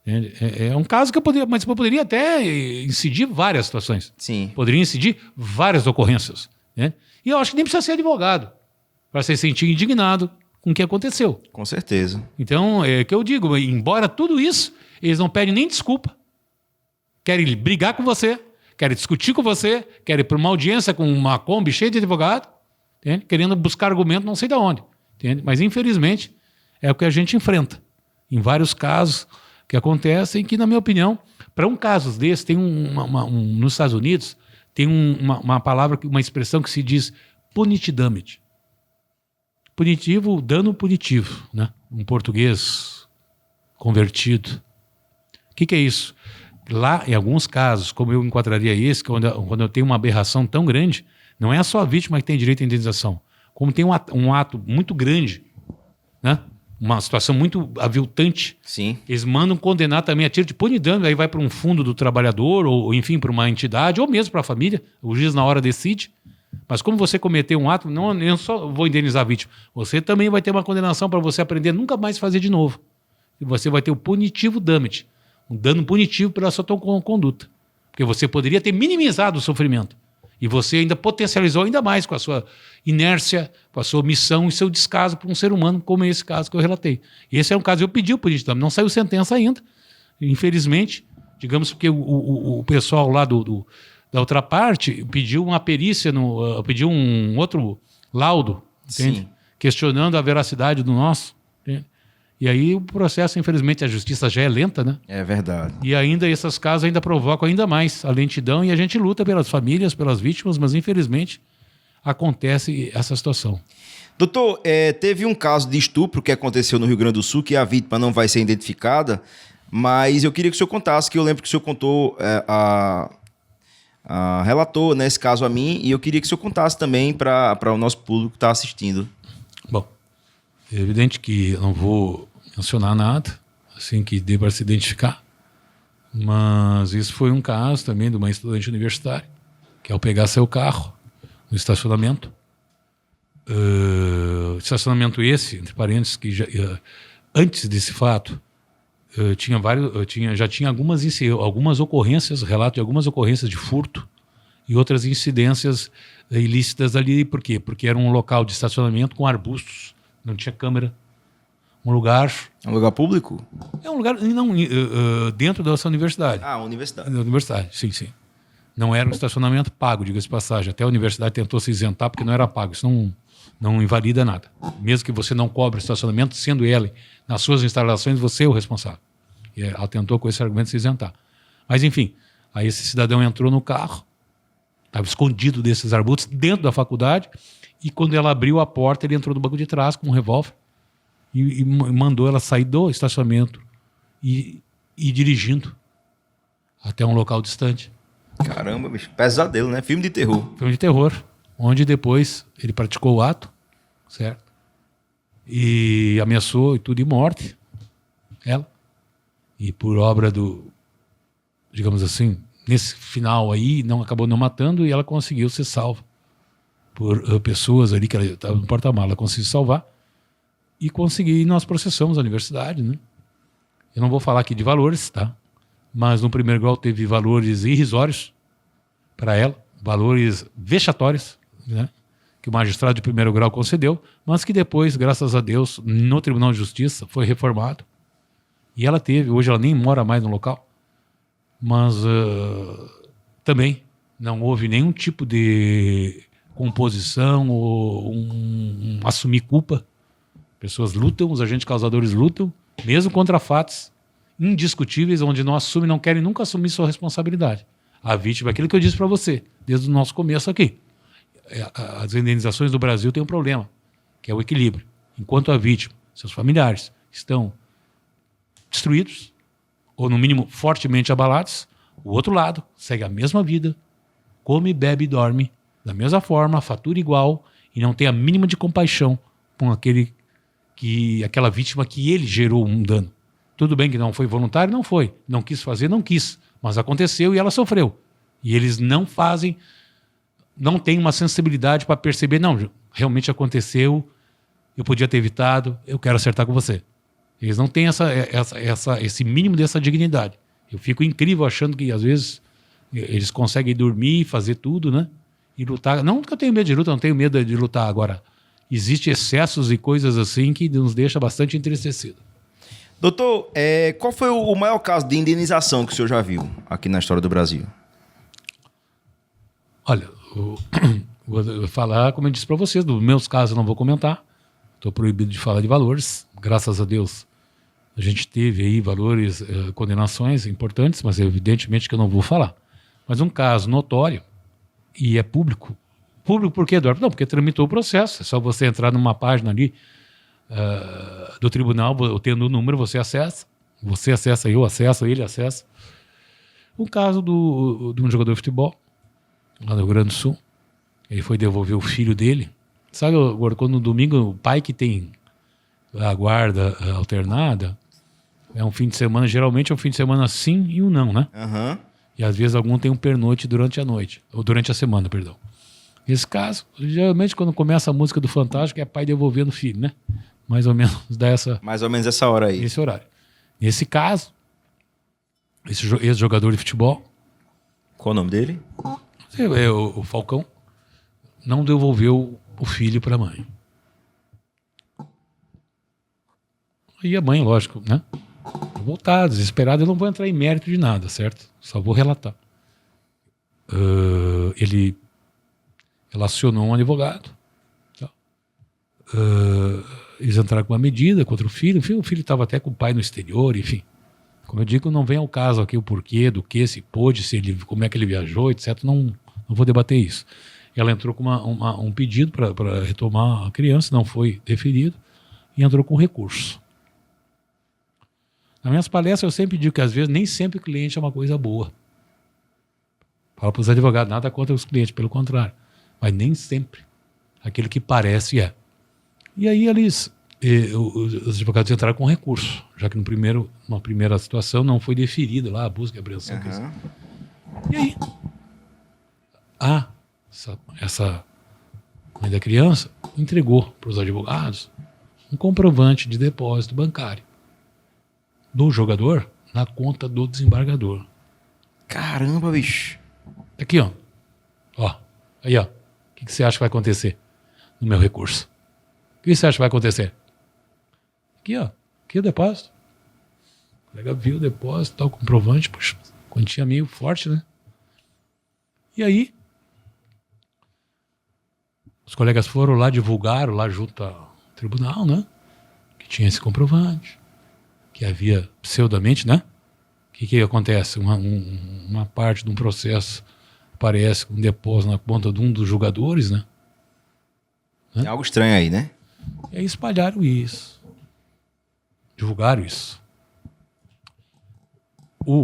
Entende? É um caso que eu poderia até incidir várias situações. Sim. Poderia incidir várias ocorrências. Né? E eu acho que nem precisa ser advogado para se sentir indignado com o que aconteceu. Com certeza. Então, é que eu digo, embora tudo isso, eles não pedem nem desculpa. Querem brigar com você, querem discutir com você, querem ir para uma audiência com uma Kombi cheia de advogado, entende? Querendo buscar argumento não sei de onde. Entende? Mas, infelizmente, é o que a gente enfrenta. Em vários casos que acontecem, que, na minha opinião, para um caso desse, tem nos Estados Unidos, tem uma palavra, uma expressão que se diz punit damage. Punitivo, dano punitivo, né? Um português convertido. O que é isso? Lá, em alguns casos, como eu enquadraria esse, quando eu tenho uma aberração tão grande, não é só a vítima que tem direito à indenização, como tem um ato muito grande, né? Uma situação muito aviltante. Sim. Eles mandam condenar também a tiro de punidão, aí vai para um fundo do trabalhador, ou enfim, para uma entidade, ou mesmo para a família. O juiz na hora decide. Mas como você cometeu um ato, não eu só vou indenizar a vítima, você também vai ter uma condenação para você aprender a nunca mais fazer de novo. E você vai ter o punitivo damage, um dano punitivo pela sua conduta. Porque você poderia ter minimizado o sofrimento. E você ainda potencializou ainda mais com a sua inércia, com a sua omissão e seu descaso para um ser humano, como esse caso que eu relatei. E esse é um caso, eu pedi o punitivo damage, não saiu sentença ainda, infelizmente, digamos porque o pessoal lá da outra parte pediu uma perícia, pediu um outro laudo, entende? Questionando a veracidade do nosso. Entende? E aí o processo, infelizmente, a justiça já é lenta, né? É verdade. E ainda esses casos ainda provocam ainda mais a lentidão e a gente luta pelas famílias, pelas vítimas, mas infelizmente acontece essa situação. Doutor, teve um caso de estupro que aconteceu no Rio Grande do Sul, que a vítima não vai ser identificada, mas eu queria que o senhor contasse, que eu lembro que o senhor contou, relatou, né, esse caso a mim, e eu queria que o senhor contasse também para o nosso público que está assistindo. Bom, É evidente que eu não vou mencionar nada, assim, que dê para se identificar, mas isso foi um caso também de uma estudante universitária, que ao pegar seu carro no estacionamento, estacionamento esse, entre parênteses, que antes desse fato, já tinha algumas ocorrências, relato de algumas ocorrências de furto e outras incidências ilícitas ali. Por quê? Porque era um local de estacionamento com arbustos, não tinha câmera. Um lugar... É um lugar público? É um lugar não, dentro dessa universidade. Ah, universidade. Universidade, sim, sim. Não era um estacionamento pago, diga-se de passagem. Até a universidade tentou se isentar porque não era pago. Isso não invalida nada. Mesmo que você não cobre o estacionamento, sendo ele nas suas instalações, você é o responsável. E ela tentou com esse argumento se isentar. Mas, enfim, aí esse cidadão entrou no carro, estava escondido desses arbustos, dentro da faculdade, e quando ela abriu a porta, ele entrou no banco de trás com um revólver e mandou ela sair do estacionamento e ir dirigindo até um local distante. Caramba, bicho. Pesadelo, né? Filme de terror. Filme de terror, onde depois ele praticou o ato, certo? E ameaçou e tudo de morte, ela. E por obra digamos assim, nesse final aí, acabou não matando e ela conseguiu ser salva por pessoas ali que ela estava no porta-malas. Ela conseguiu salvar e nós processamos a universidade, né? Eu não vou falar aqui de valores, tá? Mas no primeiro grau teve valores irrisórios para ela, valores vexatórios, né? Que o magistrado de primeiro grau concedeu, mas que depois, graças a Deus, no Tribunal de Justiça foi reformado. E ela hoje ela nem mora mais no local, mas também não houve nenhum tipo de composição ou assumir culpa. Pessoas lutam, os agentes causadores lutam, mesmo contra fatos indiscutíveis, onde não querem nunca assumir sua responsabilidade. A vítima, aquilo que eu disse para você, desde o nosso começo aqui. As indenizações do Brasil têm um problema, que é o equilíbrio. Enquanto a vítima, seus familiares, estão destruídos, ou no mínimo fortemente abalados, o outro lado segue a mesma vida, come, bebe e dorme, da mesma forma, fatura igual, e não tem a mínima de compaixão com aquela vítima que ele gerou um dano. Tudo bem que não foi voluntário, não foi. Não quis fazer, não quis. Mas aconteceu e ela sofreu. E eles não têm uma sensibilidade para perceber, não, realmente aconteceu, eu podia ter evitado, eu quero acertar com você. Eles não têm esse mínimo dessa dignidade. Eu fico incrível achando que, às vezes, eles conseguem dormir, fazer tudo, né? E lutar. Não que eu tenho medo de luta, não tenho medo de lutar. Agora, existem excessos e coisas assim que nos deixa bastante entristecido. Doutor, qual foi o maior caso de indenização que o senhor já viu aqui na história do Brasil? Olha, vou falar, como eu disse para vocês, dos meus casos eu não vou comentar. Estou proibido de falar de valores. Graças a Deus, a gente teve aí valores, condenações importantes, mas evidentemente que eu não vou falar. Mas um caso notório, e é público. Público por quê, Eduardo? Não, porque tramitou o processo. É só você entrar numa página ali do tribunal, tendo o número, você acessa. Você acessa, eu acesso, ele acessa. Um caso de um jogador de futebol, lá no Rio Grande do Sul. Ele foi devolver o filho dele. Sabe, agora, quando no domingo, o pai que tem a guarda alternada, é um fim de semana, geralmente é um fim de semana sim e um não, né? Aham. E às vezes algum tem um pernoite durante a noite, ou durante a semana, perdão. Nesse caso, geralmente quando começa a música do Fantástico é pai devolvendo o filho, né? Mais ou menos Mais ou menos essa hora aí. Esse horário. Nesse caso, esse jogador de futebol, qual o nome dele? O Falcão, não devolveu o filho para a mãe. E a mãe, lógico, né? Voltada, desesperada, eu não vou entrar em mérito de nada, certo? Só vou relatar. Ela acionou um advogado. Tá? Eles entraram com uma medida contra o filho. O filho estava até com o pai no exterior, enfim. Como eu digo, não vem ao caso aqui o porquê, do que, se pôde, como é que ele viajou, etc. Não vou debater isso. Ela entrou com um pedido para retomar a criança, não foi deferido, e entrou com recurso. Nas minhas palestras eu sempre digo que às vezes nem sempre o cliente é uma coisa boa. Falo para os advogados, nada contra os clientes, pelo contrário. Mas nem sempre aquele que parece é. E aí eles Os advogados entraram com recurso, já que numa primeira situação não foi deferida lá a busca e a apreensão. Aham. E aí? Essa mãe da criança entregou para os advogados um comprovante de depósito bancário do jogador na conta do desembargador. Caramba, bicho. Aqui, ó. Aí, ó. O que você acha que vai acontecer no meu recurso? O que você acha que vai acontecer? Aqui, ó. Aqui é o depósito. O colega viu o depósito, tal, comprovante, puxa, quantia meio forte, né? E aí, os colegas foram lá, divulgaram lá junto ao tribunal, né? Que tinha esse comprovante, que havia pseudamente, né? O que acontece? Uma parte de um processo aparece com um depósito na conta de um dos jogadores, né? Tem algo estranho aí, né? E aí espalharam isso. Divulgaram isso.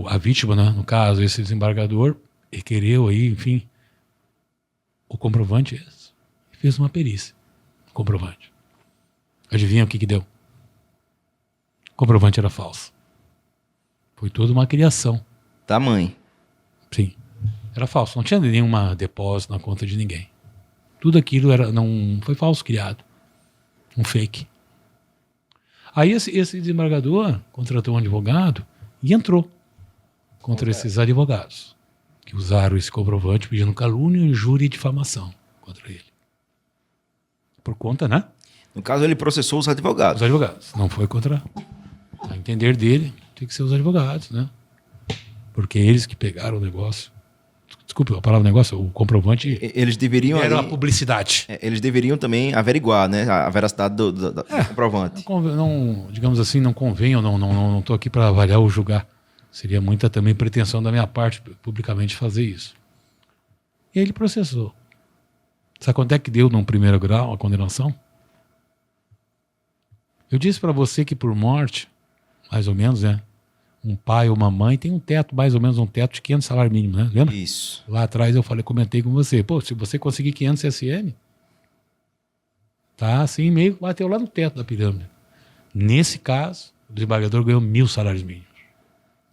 A vítima, né, no caso, esse desembargador, requereu aí, enfim, o comprovante esse. E fez uma perícia. Comprovante. Adivinha o que deu? O comprovante era falso. Foi toda uma criação. Da mãe. Sim. Era falso. Não tinha nenhuma depósito na conta de ninguém. Tudo aquilo não foi falso criado. Um fake. Aí esse desembargador contratou um advogado e entrou contra esses advogados que usaram esse comprovante pedindo calúnia, injúria e difamação contra ele. Por conta, né? No caso, ele processou os advogados. Os advogados. Não foi contra... A entender dele, tem que ser os advogados, né? Porque eles que pegaram o negócio. Desculpa a palavra negócio, o comprovante... Eles deveriam... Era uma publicidade. Eles deveriam também averiguar, né? A veracidade do comprovante. Digamos assim, não convém, eu não estou aqui para avaliar ou julgar. Seria muita também pretensão da minha parte publicamente fazer isso. E aí ele processou. Sabe quanto é que deu num primeiro grau a condenação? Eu disse para você que por morte, mais ou menos, né? Um pai ou uma mãe tem um teto, mais ou menos um teto de 500 salário mínimo, né? Lembra? Isso. Lá atrás comentei com você. Pô, se você conseguir 500 SM, tá assim, meio bateu lá no teto da pirâmide. Nesse caso, o desembargador ganhou 1.000 salários mínimos.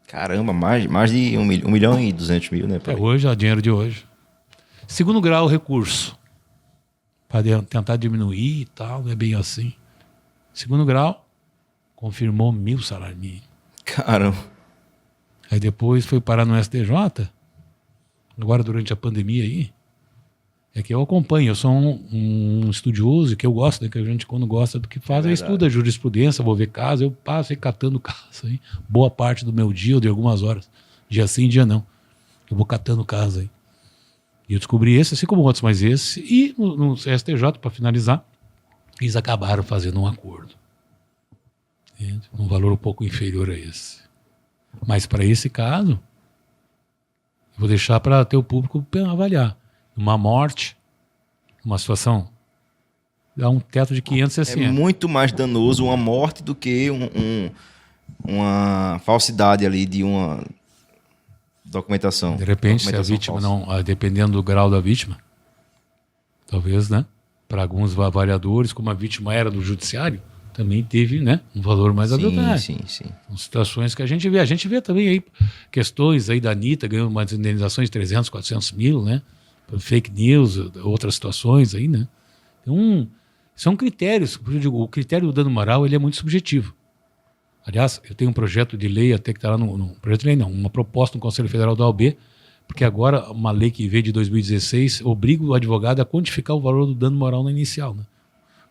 Caramba, mais de 1.200.000, né? É hoje, é dinheiro de hoje. Segundo grau, recurso. Para tentar diminuir e tal, não é bem assim. Segundo grau, confirmou 1.000 salários mínimos. Caramba. Aí depois foi parar no STJ, agora durante a pandemia aí, é que eu acompanho, eu sou um estudioso, que eu gosto, né, que a gente quando gosta do que faz, eu estudo a jurisprudência, vou ver caso, eu passo aí catando caso aí, boa parte do meu dia ou de algumas horas, dia sim, dia não, eu vou catando caso aí. E eu descobri esse, assim como outros, mas esse, e no STJ, para finalizar, eles acabaram fazendo um acordo. Um valor um pouco inferior a esse. Mas para esse caso, eu vou deixar para ter o público avaliar. Uma morte, uma situação, dá um teto de 500 SM. É muito mais danoso uma morte do que uma falsidade ali de uma documentação. De repente, se a vítima não, dependendo do grau da vítima, talvez, né? Para alguns avaliadores, como a vítima era do judiciário, também teve, né, um valor mais adequado. Sim. São situações que a gente vê. A gente vê também aí questões aí da Anitta ganhando umas indenizações de 300, 400 mil, né? Por fake news, outras situações aí, né? Então, são critérios. Eu digo, o critério do dano moral ele é muito subjetivo. Aliás, eu tenho um projeto de lei até que está lá projeto de lei não, uma proposta no Conselho Federal da OAB, porque agora uma lei que veio de 2016 obriga o advogado a quantificar o valor do dano moral na inicial, né?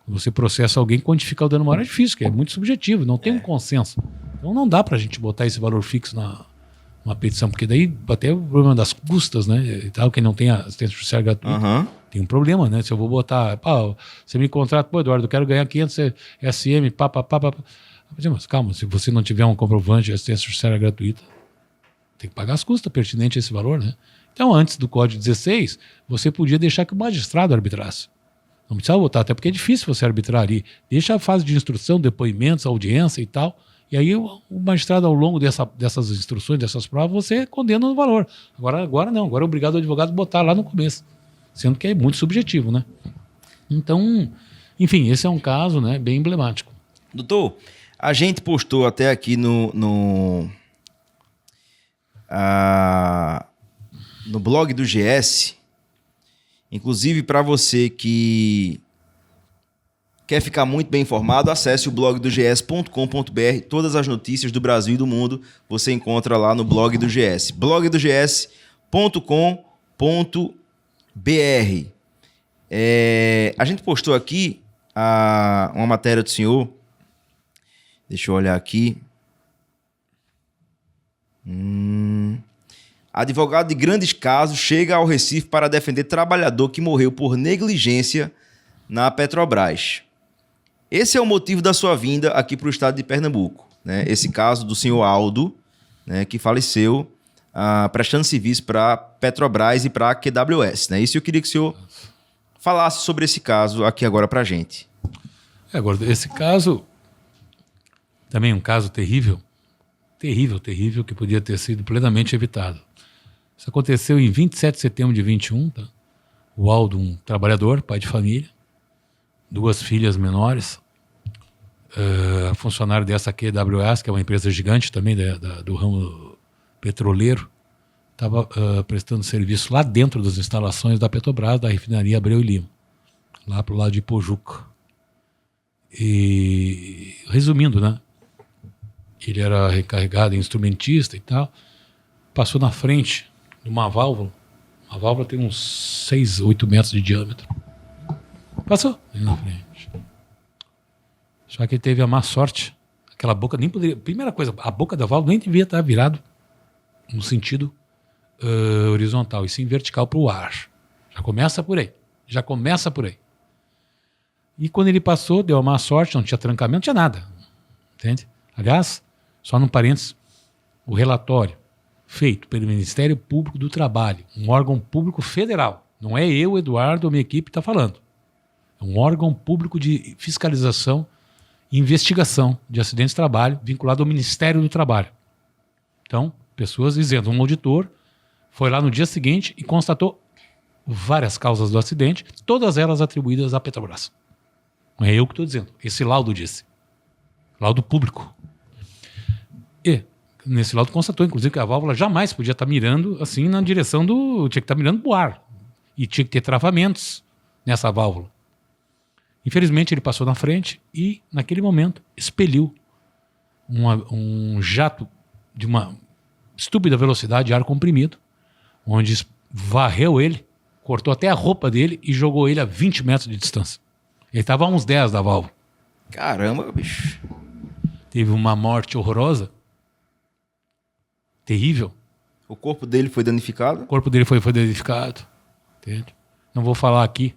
Quando você processa alguém, quantificar o dano moral é difícil, porque é muito subjetivo, não tem um consenso. Então não dá para a gente botar esse valor fixo numa petição, porque daí até o problema das custas, né? E tal, quem não tem assistência judiciária gratuita, tem um problema, né? Se eu vou botar, você me contrata, pô, Eduardo, eu quero ganhar 500 SM, Mas calma, se você não tiver um comprovante de assistência judiciária gratuita, tem que pagar as custas pertinentes a esse valor, né? Então, antes do Código 16, você podia deixar que o magistrado arbitrasse. Não precisava votar, até porque é difícil você arbitrar ali. Deixa a fase de instrução, depoimentos, audiência e tal. E aí o magistrado, ao longo dessas instruções, dessas provas, você condena no valor. Agora não, agora é obrigado o advogado a botar lá no começo. Sendo que é muito subjetivo, né? Então, enfim, esse é um caso, né, bem emblemático. Doutor, a gente postou até aqui no blog do GS, inclusive para você que quer ficar muito bem informado, acesse o blog do gs.com.br. Todas as notícias do Brasil e do mundo você encontra lá no blog do GS. blogdogs.com.br. A gente postou aqui uma matéria do senhor. Deixa eu olhar aqui. Advogado de grandes casos chega ao Recife para defender trabalhador que morreu por negligência na Petrobras. Esse é o motivo da sua vinda aqui para o estado de Pernambuco, né? Esse caso do senhor Aldo, né, que faleceu prestando serviço para Petrobras e para a QWS. Né? Isso eu queria que o senhor falasse sobre esse caso aqui agora para a gente. Agora, esse caso, também um caso terrível, terrível, que podia ter sido plenamente evitado. Isso aconteceu em 27 de setembro de 21, tá? O Aldo, um trabalhador, pai de família, 2 filhas menores, funcionário dessa QWS, que é uma empresa gigante também do ramo petroleiro, estava prestando serviço lá dentro das instalações da Petrobras, da refinaria Abreu e Lima, lá para o lado de Pojuca. E, resumindo, né? Ele era recarregado, instrumentista e tal, passou na frente de uma válvula. A válvula tem uns 6, 8 metros de diâmetro. Passou ali na frente. Só que ele teve a má sorte. Aquela boca nem poderia... Primeira coisa, a boca da válvula nem devia estar virado no sentido horizontal, e sim vertical para o ar. Já começa por aí. E quando ele passou, deu a má sorte, não tinha trancamento, não tinha nada. Entende? Aliás, só num parênteses, o relatório feito pelo Ministério Público do Trabalho, um órgão público federal, não é eu, Eduardo, ou minha equipe está falando. É um órgão público de fiscalização e investigação de acidentes de trabalho vinculado ao Ministério do Trabalho. Então, pessoas dizendo, um auditor foi lá no dia seguinte e constatou várias causas do acidente, todas elas atribuídas à Petrobras. Não é eu que estou dizendo, esse laudo disse. Laudo público. E nesse laudo constatou, inclusive, que a válvula jamais podia estar mirando assim na direção do... Tinha que estar mirando para o ar. E tinha que ter travamentos nessa válvula. Infelizmente, ele passou na frente e, naquele momento, expeliu um jato de uma estúpida velocidade de ar comprimido, onde varreu ele, cortou até a roupa dele e jogou ele a 20 metros de distância. Ele estava a uns 10 da válvula. Caramba, bicho. Teve uma morte horrorosa. Terrível. O corpo dele foi danificado? O corpo dele foi danificado. Entende? Não vou falar aqui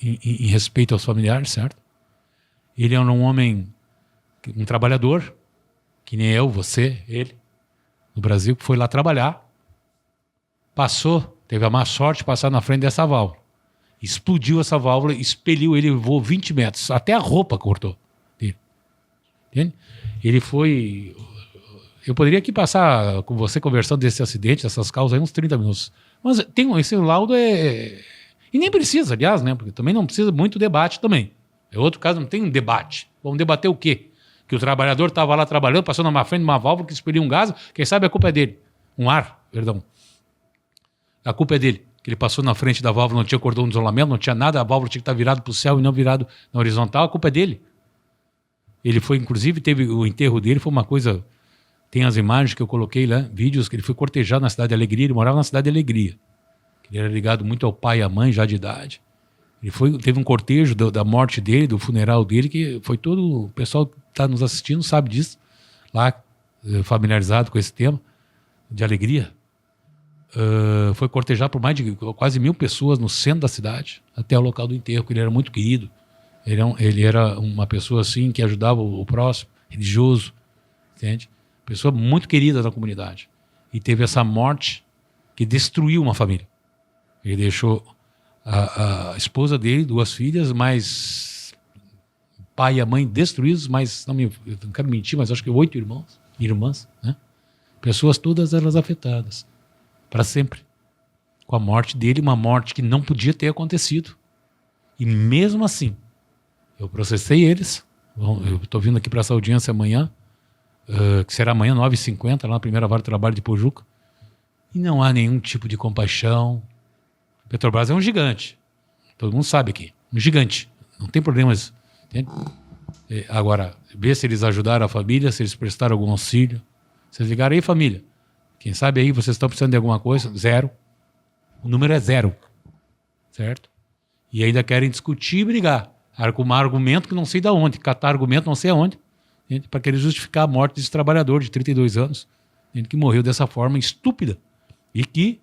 em respeito aos familiares, certo? Ele era um homem, um trabalhador, que nem eu, você, ele, no Brasil, que foi lá trabalhar, passou, teve a má sorte de passar na frente dessa válvula. Explodiu essa válvula, expeliu ele, voou 20 metros, até a roupa cortou dele. Entende? Ele foi... Eu poderia aqui passar com você conversando desse acidente, dessas causas aí, uns 30 minutos. Mas esse laudo é... E nem precisa, aliás, né? Porque também não precisa muito debate também. É outro caso, não tem um debate. Vamos debater o quê? Que o trabalhador estava lá trabalhando, passou na frente de uma válvula que expeliu um gás, quem sabe a culpa é dele. A culpa é dele. Que ele passou na frente da válvula, não tinha cordão de isolamento, não tinha nada, a válvula tinha que estar virada para o céu e não virado na horizontal, a culpa é dele. Ele foi, inclusive, teve o enterro dele, foi uma coisa... Tem as imagens que eu coloquei lá, vídeos, que ele foi cortejado na Cidade de Alegria, ele morava na Cidade de Alegria. Ele era ligado muito ao pai e à mãe, já de idade. Teve um cortejo da morte dele, do funeral dele, que foi todo... O pessoal que está nos assistindo sabe disso, lá, familiarizado com esse tema, de Alegria. Foi cortejado por mais de quase 1.000 pessoas no centro da cidade, até o local do enterro, que ele era muito querido. Ele era uma pessoa assim que ajudava o próximo, religioso, entende? Pessoa muito querida da comunidade. E teve essa morte que destruiu uma família. Ele deixou a esposa dele, 2 filhas, mais o pai e a mãe destruídos, mas não quero mentir, mas acho que 8 irmãs, né? Pessoas todas elas afetadas. Para sempre. Com a morte dele, uma morte que não podia ter acontecido. E mesmo assim, eu processei eles, Eu estou vindo aqui para essa audiência amanhã, que será amanhã, 9h50, lá na primeira vara de trabalho de Pojuca. E não há nenhum tipo de compaixão. Petrobras é um gigante. Todo mundo sabe aqui. Um gigante. Não tem problemas. Entende? Agora, ver se eles ajudaram a família, se eles prestaram algum auxílio. Vocês ligaram aí, família. Quem sabe aí vocês estão precisando de alguma coisa? 0. O número é 0. Certo? E ainda querem discutir e brigar. Com um argumento que não sei de onde. Catar argumento não sei aonde. Para querer justificar a morte desse trabalhador de 32 anos. Que morreu dessa forma estúpida. E que,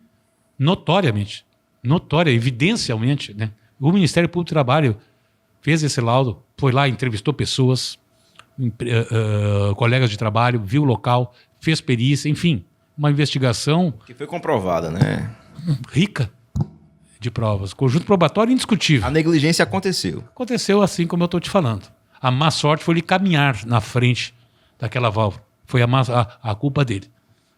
evidencialmente, né? O Ministério Público do Trabalho fez esse laudo, foi lá, entrevistou pessoas, colegas de trabalho, viu o local, fez perícia, enfim, uma investigação... Que foi comprovada, né? Rica de provas. Conjunto probatório indiscutível. A negligência aconteceu. Aconteceu assim como eu estou te falando. A má sorte foi ele caminhar na frente daquela válvula. Foi a culpa dele.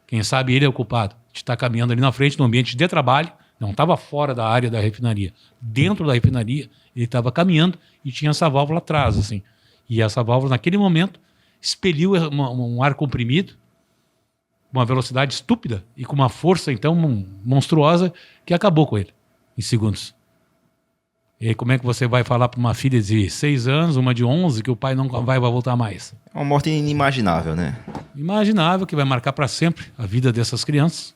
Quem sabe ele é o culpado de estar caminhando ali na frente, no ambiente de trabalho, não estava fora da área da refinaria. Dentro da refinaria, ele estava caminhando e tinha essa válvula atrás, assim. E essa válvula, naquele momento, expeliu um ar comprimido, uma velocidade estúpida e com uma força, então, monstruosa, que acabou com ele, em segundos. E aí, como é que você vai falar para uma filha de 6 anos, uma de 11, que o pai não vai voltar mais? É uma morte inimaginável, né? Imaginável, que vai marcar para sempre a vida dessas crianças.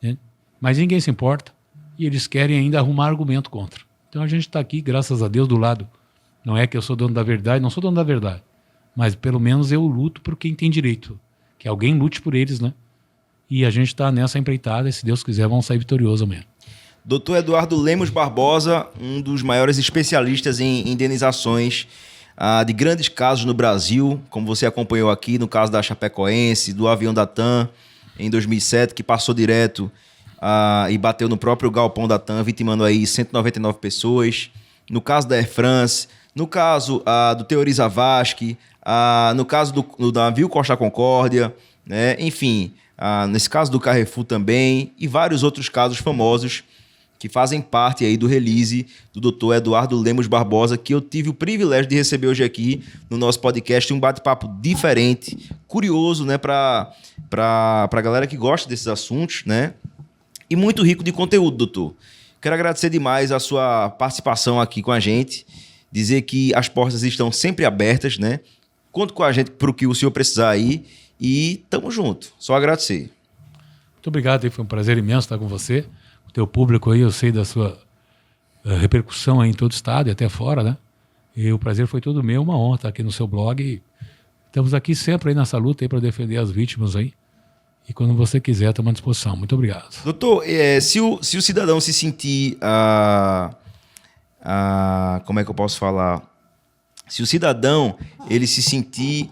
Né? Mas ninguém se importa. E eles querem ainda arrumar argumento contra. Então a gente está aqui, graças a Deus, do lado. Não é que eu sou dono da verdade, não sou dono da verdade. Mas pelo menos eu luto por quem tem direito. Que alguém lute por eles, né? E a gente está nessa empreitada e, se Deus quiser, vamos sair vitoriosos amanhã. Dr. Eduardo Lemos Barbosa, um dos maiores especialistas em indenizações de grandes casos no Brasil, como você acompanhou aqui no caso da Chapecoense, do avião da TAM, em 2007, que passou direto e bateu no próprio galpão da TAM, vitimando aí 199 pessoas. No caso da Air France, no caso do Teori Zavascki, no caso do navio Costa Concórdia, né? Enfim, nesse caso do Carrefour também, e vários outros casos famosos que fazem parte aí do release do Dr. Eduardo Lemos Barbosa, que eu tive o privilégio de receber hoje aqui no nosso podcast, um bate-papo diferente, curioso, né, para a galera que gosta desses assuntos, né, e muito rico de conteúdo, doutor. Quero agradecer demais a sua participação aqui com a gente, dizer que as portas estão sempre abertas, né, conta com a gente para o que o senhor precisar aí e tamo junto, só agradecer. Muito obrigado, foi um prazer imenso estar com você. O teu público aí, eu sei da sua repercussão aí em todo o estado e até fora, né? E o prazer foi todo meu, uma honra estar aqui no seu blog. E estamos aqui sempre aí nessa luta aí para defender as vítimas aí. E quando você quiser, estamos à disposição. Muito obrigado. Doutor, se o cidadão se sentir... como é que eu posso falar? Se o cidadão, ele se sentir...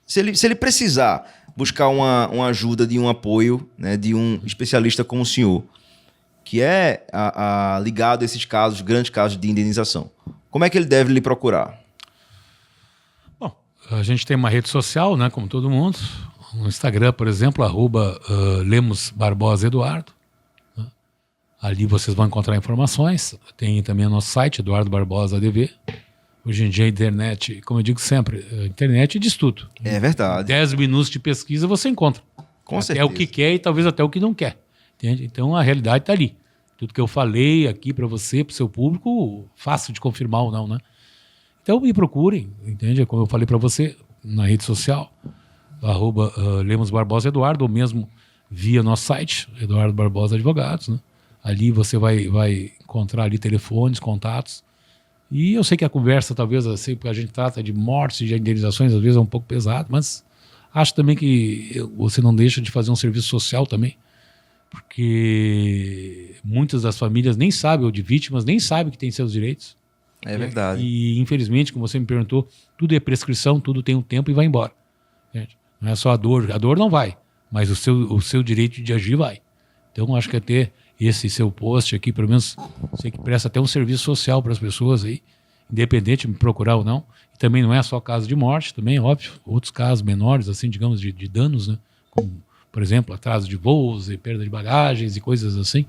Se ele precisar buscar uma ajuda de um apoio, né, de um especialista como o senhor, que é ligado a esses casos, grandes casos de indenização, como é que ele deve lhe procurar? Bom, a gente tem uma rede social, né, como todo mundo, no Instagram, por exemplo, @Lemos Barbosa Eduardo. Né? Ali vocês vão encontrar informações. Tem também o nosso site, Eduardo Barbosa ADV. Hoje em dia a internet, como eu digo sempre, a internet diz tudo. É verdade. 10 minutos de pesquisa você encontra. Com até certeza. O que quer e talvez até o que não quer. Entende? Então a realidade está ali. Tudo que eu falei aqui para você, para o seu público, fácil de confirmar ou não, né? Então me procurem, entende? Como eu falei para você, na rede social, @Lemos Barbosa Eduardo, ou mesmo via nosso site, Eduardo Barbosa Advogados, né? Ali você vai encontrar ali telefones, contatos. E eu sei que a conversa, talvez, assim, porque a gente trata de mortes e de indenizações, às vezes é um pouco pesado, mas acho também que você não deixa de fazer um serviço social também, porque muitas das famílias nem sabem, ou de vítimas, nem sabem que tem seus direitos. É verdade. E infelizmente, como você me perguntou, tudo é prescrição, tudo tem um tempo e vai embora. Gente, não é só a dor não vai, mas o seu direito de agir vai. Então, acho que até esse seu post aqui, pelo menos, sei que presta até um serviço social para as pessoas aí, independente de me procurar ou não. E também não é só caso de morte, também, óbvio, outros casos menores, assim, digamos, de danos, né? Como, por exemplo, atraso de voos e perda de bagagens e coisas assim,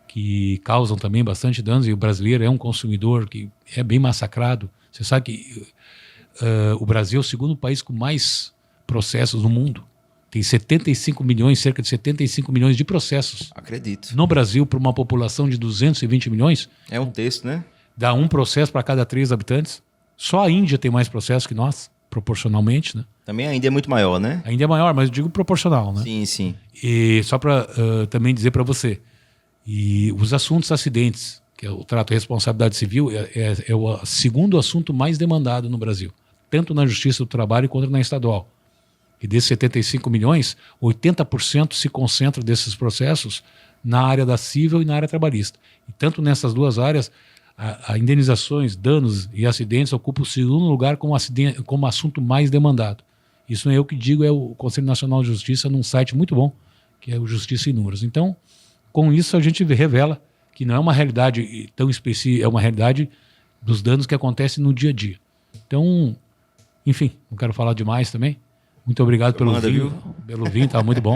que causam também bastante danos. E o brasileiro é um consumidor que é bem massacrado Você sabe que o Brasil é o segundo país com mais processos no mundo. Tem 75 milhões, cerca de 75 milhões de processos. Acredito. No Brasil, para uma população de 220 milhões, É um texto, né? dá um processo para cada 3 habitantes. Só a Índia tem mais processos que nós, proporcionalmente, né? Também ainda é muito maior, né? A Índia é maior, mas eu digo proporcional, né? Sim, sim. E só para também dizer para você, e os assuntos acidentes, que é o trato de responsabilidade civil, é o segundo assunto mais demandado no Brasil, tanto na Justiça do Trabalho quanto na estadual. E desses 75 milhões, 80% se concentra desses processos na área da civil e na área trabalhista. E tanto nessas duas áreas, a indenizações, danos e acidentes ocupam o segundo lugar como assunto mais demandado. Isso não é eu que digo, é o Conselho Nacional de Justiça num site muito bom, que é o Justiça em Números. Então, com isso a gente revela que não é uma realidade tão específica, é uma realidade dos danos que acontecem no dia a dia. Então, enfim, não quero falar demais também. Muito obrigado pelo vinho. Viu? Pelo vinho, tá muito bom.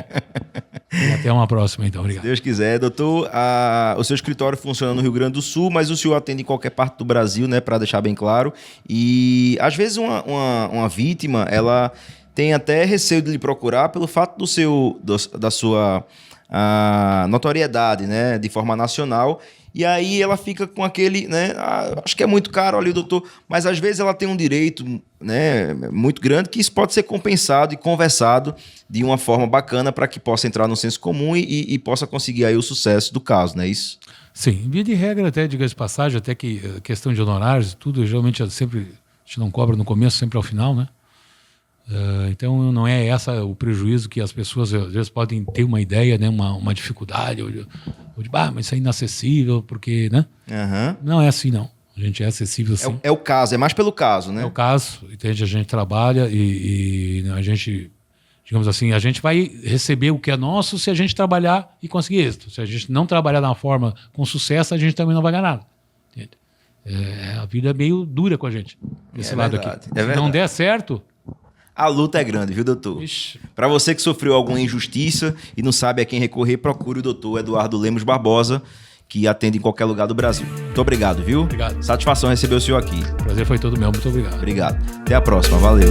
E até uma próxima, então. Obrigado. Se Deus quiser, doutor, o seu escritório funciona no Rio Grande do Sul, mas o senhor atende em qualquer parte do Brasil, né, para deixar bem claro. E às vezes uma vítima, ela tem até receio de lhe procurar pelo fato da sua notoriedade, né, de forma nacional. E aí ela fica com aquele, né, acho que é muito caro ali, doutor, mas às vezes ela tem um direito, né, muito grande, que isso pode ser compensado e conversado de uma forma bacana para que possa entrar no senso comum e possa conseguir aí o sucesso do caso, não é isso? Sim, via de regra, até diga de passagem, até que questão de honorários e tudo, geralmente a gente não cobra no começo, sempre ao final, né? Então não é essa o prejuízo que as pessoas às vezes podem ter uma ideia, né, uma dificuldade, ou de mas isso é inacessível, porque, né? Uhum. Não é assim, não. A gente é acessível, sim. É o caso, é mais pelo caso, né? É o caso, entende? A gente trabalha e a gente, digamos assim, a gente vai receber o que é nosso se a gente trabalhar e conseguir êxito. Se a gente não trabalhar da forma com sucesso, a gente também não vai ganhar nada. Entende? A vida é meio dura com a gente, desse lado verdade, aqui. Se não der certo... A luta é grande, viu, doutor? Para você que sofreu alguma injustiça e não sabe a quem recorrer, procure o doutor Eduardo Lemos Barbosa, que atende em qualquer lugar do Brasil. Muito obrigado, viu? Obrigado. Satisfação receber o senhor aqui. O prazer foi todo meu. Muito obrigado. Obrigado. Até a próxima. Valeu.